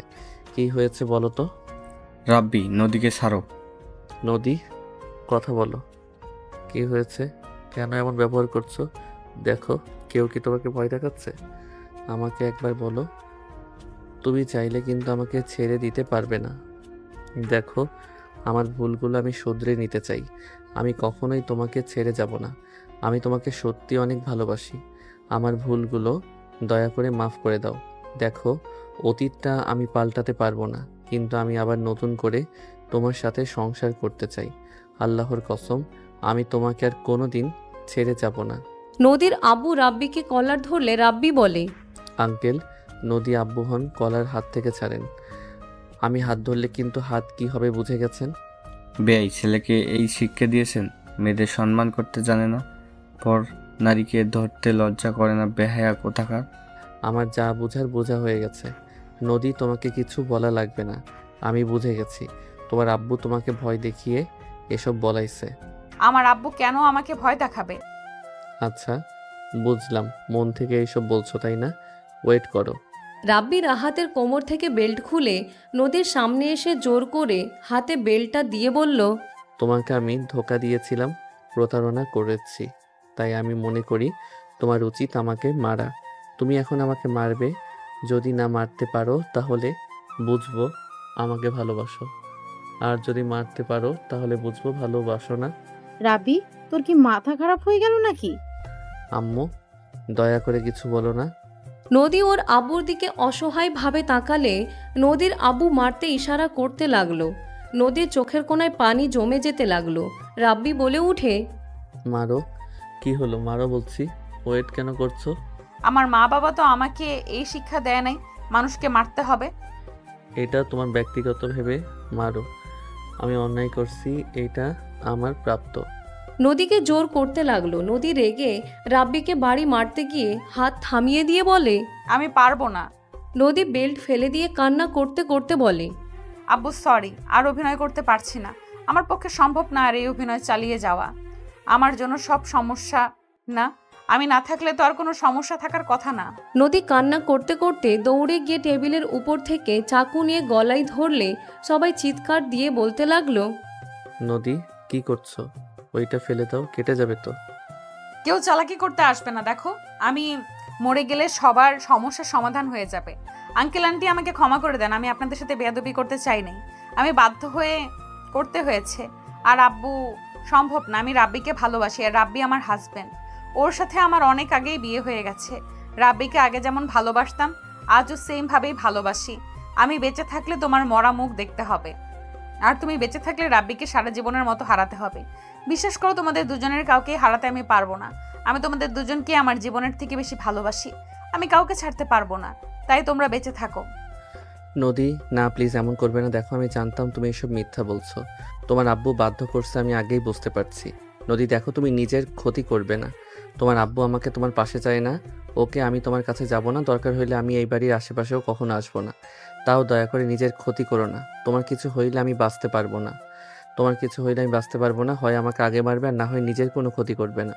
কি হয়েছে বলো তো? রাব্বি, নদীকে ছাড়ো। নদী, কথা বলো, কি হয়েছে? কেন এমন ব্যবহার করছো? দেখো, কেউ কি তোমাকে ভয় দেখাচ্ছে? আমাকে একবার বলো। তুমি চাইলে কিন্তু আমাকে ছেড়ে দিতে পারবে না। দেখো, আমার ভুলগুলো আমি শুধরে নিতে চাই। আমি কখনোই তোমাকে ছেড়ে যাব না। আমি তোমাকে সত্যি অনেক ভালোবাসি। আমার ভুলগুলো দয়া করে মাফ করে দাও। দেখো, অতীতটা আমি পাল্টাতে পারবো না, কিন্তু আমি আবার নতুন করে তোমার সাথে সংসার করতে চাই। আল্লাহর কসম, আমি তোমাকে আর কোনো দিন ছেড়ে যাব না। নদীর আব্বু রাব্বিকে কলার ধরলে রাব্বি বলে, আঙ্কেল, নদী আব্বু হন, কলার হাত থেকে ছাড়েন। আমি হাত ধরলে কিন্তু হাত কি হবে বুঝে গেছেন? বেয়াই, ছেলেকে এই শিক্ষা দিয়েছেন? মেয়েদের সম্মান করতে জানে না, পর নারীকে ধরতে লজ্জা করে না, বেহায়া কোথাকার। আমার যা বোঝার বোঝা হয়ে গেছে। নদী, তোমাকে কিছু বলা লাগবে না, আমি বুঝে গেছি। তোমার আব্বু তোমাকে ভয় দেখিয়ে এসব বলাইছে। আমার আব্বু কেন আমাকে ভয় দেখাবে? আচ্ছা, বুঝলাম, মন থেকে এইসব বলছো তাই না? ওয়েট করো। রাব্বি রাহাতের কোমর থেকে বেল্ট খুলে নদীর সামনে এসে জোর করে হাতে বেল্টটা দিয়ে বলল, তোমাকে আমি ধোঁকা দিয়েছিলাম, প্রতারণা করেছি, তাই আমি মনে করি তোমার উচিত আমাকে মারা। তুমি এখন আমাকে মারবে। যদি না মারতে পারো তাহলে বুঝবো আমাকে ভালোবাসো, আর যদি মারতে পারো তাহলে বুঝবো ভালোবাসো না। রাব্বি, তোর কি মাথা খারাপ হয়ে গেল নাকি? আম্মু, দয়া করে কিছু বলো না। নদী ওর আব্বুর দিকে অসহায়ভাবে তাকালে নদীর আব্বু মারতে ইশারা করতে লাগলো। নদীর চোখের কোণায় পানি জমে যেতে লাগলো। রাব্বি বলে উঠে, মারো। কি হলো, মারো বলছি। ওয়েট কেন করছো? আমার মা বাবা তো আমাকে এই শিক্ষা দেয় নাই মানুষকে মারতে হবে। এটা তোমার ব্যক্তিগত ভেবে মারো। আমি অন্যায় করছি, এটা আমার প্রাপ্ত। নদীকে জোর করতে লাগলো। নদী রেগে রাব্বিকে বাড়ি মারতে গিয়ে হাত থামিয়ে দিয়ে বলে, আমি পারবো না। নদী বেল্ট ফেলে দিয়ে কান্না করতে করতে বলে, আব্বু সরি, আর অভিনয় করতে পারছি না। আমার পক্ষে সম্ভব না আর এই অভিনয় চালিয়ে যাওয়া। আমার জন্য সব সমস্যা না, আমি না থাকলে তো আর কোনো সমস্যা থাকার কথা না। নদী কান্না করতে করতে দৌড়ে গিয়ে টেবিলের উপর থেকে চাকু নিয়ে গলায় ধরলে সবাই চিৎকার দিয়ে বলতে লাগলো, নদী, কি করছো? ওইটা ফেলে দাও, কেটে যাবে তো। কেউ চালাকি করতে আসবে না। দেখো, আমি মরে গেলে সবার সমস্যার সমাধান হয়ে যাবে। আঙ্কেল আন্টি আমাকে ক্ষমা করে দেন, আমি আপনাদের সাথে বেয়াদবি করতে চাই নাই, আমি বাধ্য হয়ে করতে হয়েছে। আর আব্বু, সম্ভব না। আমি রাব্বিকে ভালোবাসি, আর রাব্বি আমার হাজবেন্ড। ওর সাথে আমার অনেক আগেই বিয়ে হয়ে গেছে। রাব্বিকে আগে যেমন ভালোবাসতাম আজও সেমভাবেই ভালোবাসি। আমি বেঁচে থাকলে তোমার মরা মুখ দেখতে হবে, আর তুমি বেঁচে থাকলে রাব্বিকে সারা জীবনের মতো হারাতে হবে। বিশ্বাস করো, তোমাদের দুজনের কাউকে হারাতে আমি পারবো না। আমি তোমাদের দুজনকে আমার জীবনের থেকে বেশি ভালোবাসি। আমি কাউকে ছাড়তে পারবো না, তাই তোমরা বেঁচে থাকো। নদী, না প্লিজ এমন করবে না। দেখো, আমি জানতাম তুমি এসব মিথ্যা বলছো। তোমার আব্বু বাধ্য করছে, আমি আগেই বুঝতে পারছি। নদী, দেখো, তুমি নিজের ক্ষতি করবে না। তোমার আব্বু আমাকে তোমার পাশে চায় না। ওকে, আমি তোমার কাছে যাব না। দরকার হইলে আমি এই বাড়ির আশেপাশেও কখনো আসবো না। তাও দয়া করে নিজের ক্ষতি করো না। তোমার কিছু হইলে আমি বাঁচতে পারবো না। হয় আমাকে আগে মারবে, আর না হয় নিজের কোনো ক্ষতি করবে না।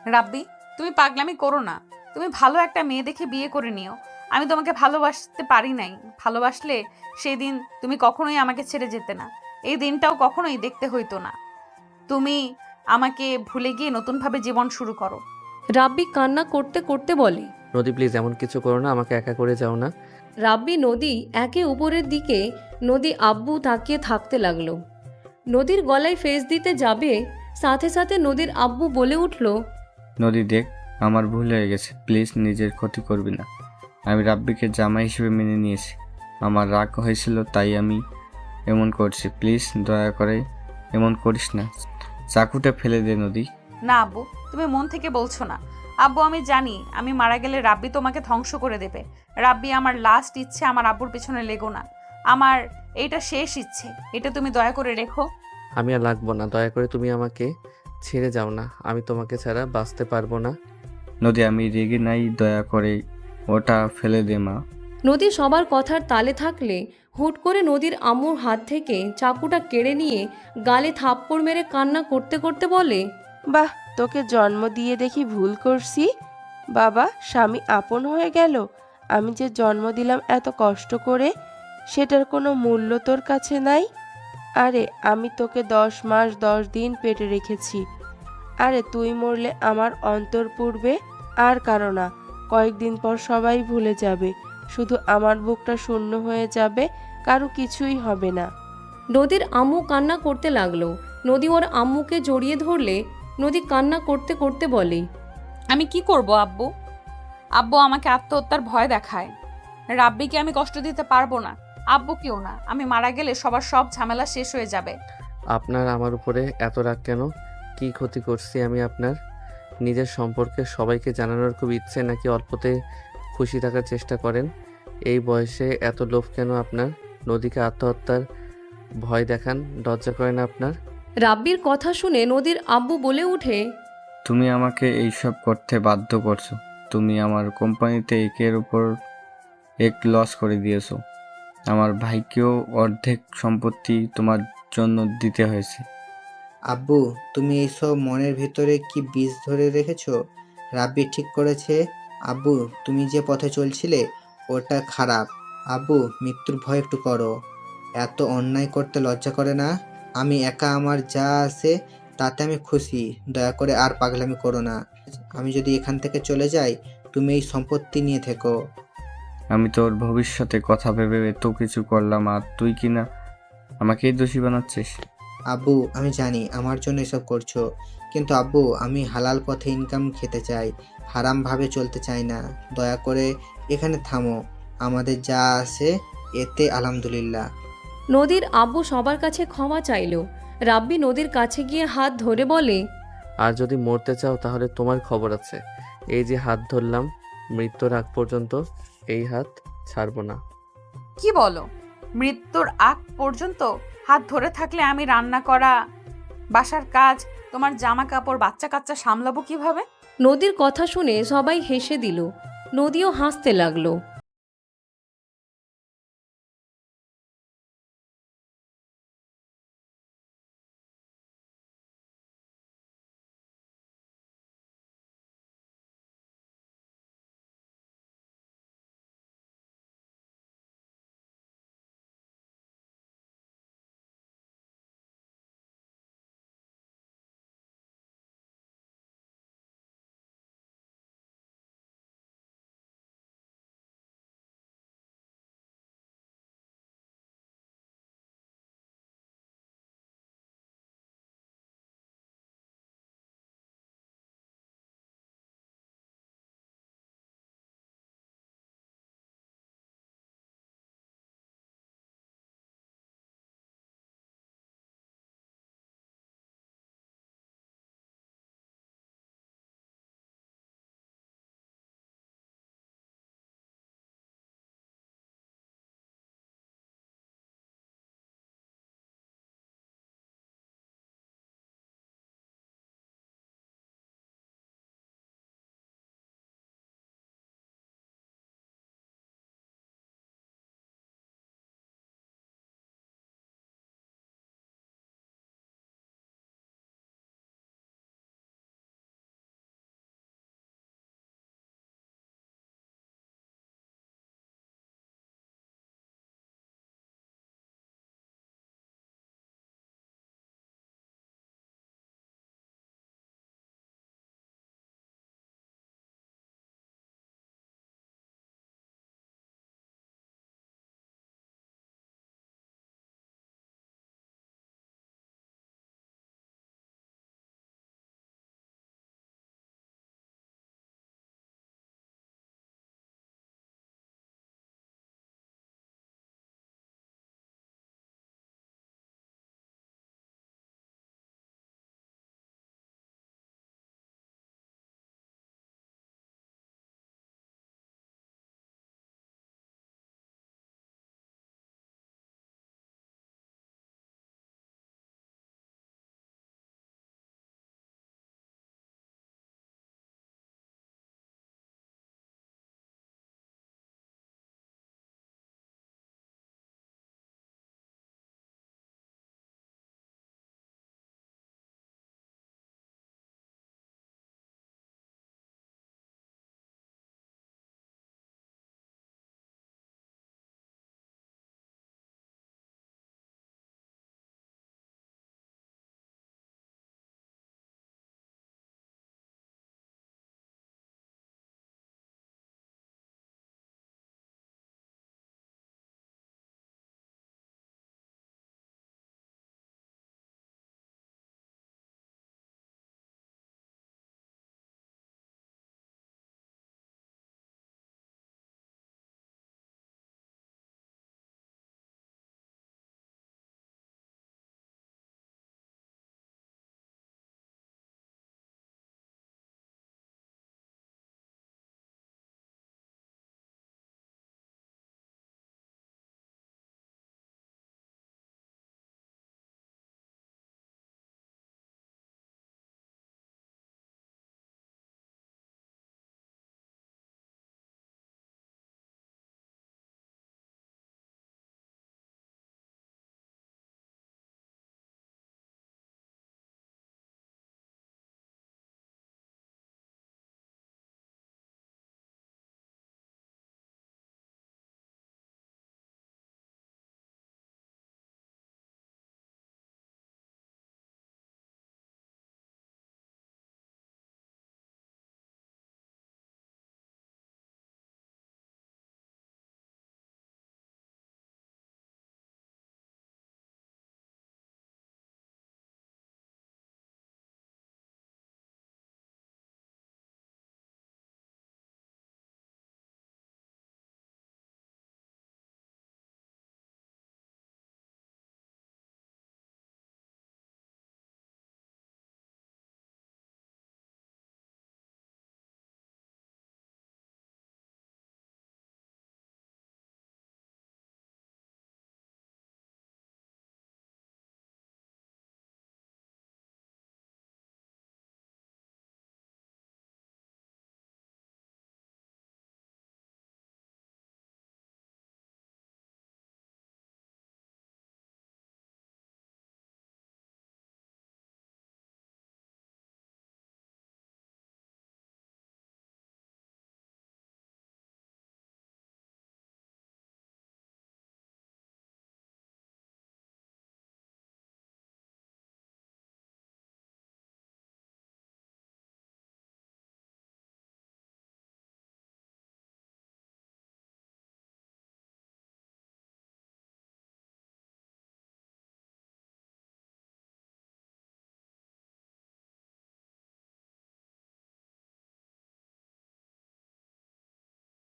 রাব্বি, তুমি পাগলামি করো না। তুমি ভালো একটা মেয়ে দেখে বিয়ে করে নিও। আমি তোমাকে ভালোবাসতে পারি নাই। ভালোবাসলে সেই দিন তুমি কখনোই আমাকে ছেড়ে যেতে না, এই দিনটাও কখনোই দেখতে হইতো না। তুমি আমাকে ভুলে গিয়ে নতুনভাবে জীবন শুরু করো। রাব্বি কান্না করতে করতে বলে, নদী, প্লিজ এমন কিছু করো না, আমাকে একা করে যাও না। রাব্বি নদী একে উপরের দিকে নদী আব্বু তাকিয়ে থাকতে লাগলো। নদীর গলায় ফেস দিতে যাবে, সাথে সাথে নদীর আব্বু বলে উঠল, নদী দেখ, আমার ভুল হয়ে গেছে, প্লিজ নিজের ক্ষতি করবি না। আমি রাব্বিকে জামাই হিসেবে মেনে নিয়েছি। আমার রাগ হয়েছিল তাই আমি এমন করছি, প্লিজ দয়া করে এমন করিস না। চাকুটা ফেলে দে নদী। না আব্বু, তুমি মন থেকে বলছো না। আব্বু, আমি জানি আমি মারা গেলে রাব্বি তোমাকে ধ্বংস করে দেবে। রাব্বি আমার লাস্ট ইচ্ছে, আমার আব্বুর পেছনে লেগো না। আমার এইটা শেষ ইচ্ছে, এটা তুমি দয়া করে রেখো। আমি আর লাগবো না, দয়া করে তুমি আমাকে ছেড়ে যাও না। আমি তোমাকে ছাড়া বাঁচতে পারবো না। নদী, আমি রেগে নাই, দয়া করে ওটা ফেলে দে মা। নদী সবার কথার তালে থাকলে হুট করে নদীর আম্মুর হাত থেকে চাকুটা কেড়ে নিয়ে গালে থাপ্পড় মেরে কান্না করতে করতে বলে, বাহ, তোকে জন্ম দিয়ে দেখি ভুল করছি। বাবা, স্বামী আপন হয়ে গেল। আমি যে জন্ম দিলাম এত কষ্ট করে, সেটার কোনো মূল্য তোর কাছে নাই? আরে আমি তোকে 10 মাস 10 দিন পেটে রেখেছি। আরে তুই মরলে আমার অন্তর পুড়বে, আর কারো না। কয়েকদিন পর সবাই ভুলে যাবে, শুধু আমার বুকটা শূন্য হয়ে যাবে, কারো কিছুই হবে না। নদীর আম্মু কান্না করতে লাগলো। নদী ওর আম্মুকে জড়িয়ে ধরলে নদী কান্না করতে করতে বলে, আমি কি করব আব্বু? আব্বু আমাকে আত্মহত্যার ভয় দেখায়। রাব্বিকে আমি কষ্ট দিতে পারবো না, আব্বুকেও না। আমি মারা গেলে সবার সব ঝামেলা শেষ হয়ে যাবে। আপনার আমার উপরে এত রাগ কেন? কি ক্ষতি করছি আমি আপনার? নিজের সম্পর্কে সবাইকে জানানোর খুব ইচ্ছে, নাকি অল্পতে খুশি থাকার চেষ্টা করেন? এই বয়সে এত লোভ কেন আপনার? নদীকে আত্মহত্যার ভয় দেখান, লজ্জা করে না আপনার? রাব্বির কথা শুনে নদীর আব্বু বলে উঠে, তুমি আমাকে এইসব করতে বাধ্য করছো। তুমি আমার কোম্পানিতে একের উপর এক লস করে দিয়েছো। আমার ভাইকেও অর্ধেক সম্পত্তি তোমার জন্য দিতে হয়েছে। আব্বু, তুমি এইসব মনের ভিতরে কি বীজ ধরে রেখেছো? রাব্বি ঠিক করেছে। আব্বু, তুমি যে পথে চলছিলে ওটা খারাপ। আব্বু, মৃত্যুর ভয় একটু করো। এত অন্যায় করতে লজ্জা করে না? আমি একা আমার যা আছে তাতে আমি খুশি। দয়া করে আর পাগলামি করো না। আমি যদি এখান থেকে চলে যাই, তুমি এই সম্পত্তি নিয়ে থেকো। আমি তোর ভবিষ্যতে কথা ভেবে এত কিছু করলাম, আর তুই কি না আমাকেই দোষী বানাচ্ছিস? আব্বু, আমি জানি আমার জন্য এসব করছো, কিন্তু আব্বু আমি হালাল পথে ইনকাম খেতে চাই, হারামভাবে চলতে চাই না। দয়া করে এখানে থামো। আমাদের যা আছে এতে আলহামদুলিল্লাহ। নদীর আব্বু সবার কাছে ক্ষমা চাইল। রাব্বি নদীর কাছে গিয়ে হাত ধরে বলে, আর যদি মরতে চাও তাহলে তোমার খবর আছে। এই যে হাত ধরলাম, মৃত্যুর আগ পর্যন্ত এই হাত ছাড়বো না। কি বলো? মৃত্যুর আগ পর্যন্ত হাত ধরে থাকলে আমি রান্না করা, বাসার কাজ, তোমার জামা কাপড়, বাচ্চা কাচ্চা সামলাবো কিভাবে? নদীর কথা শুনে সবাই হেসে দিল। নদীও হাসতে লাগলো।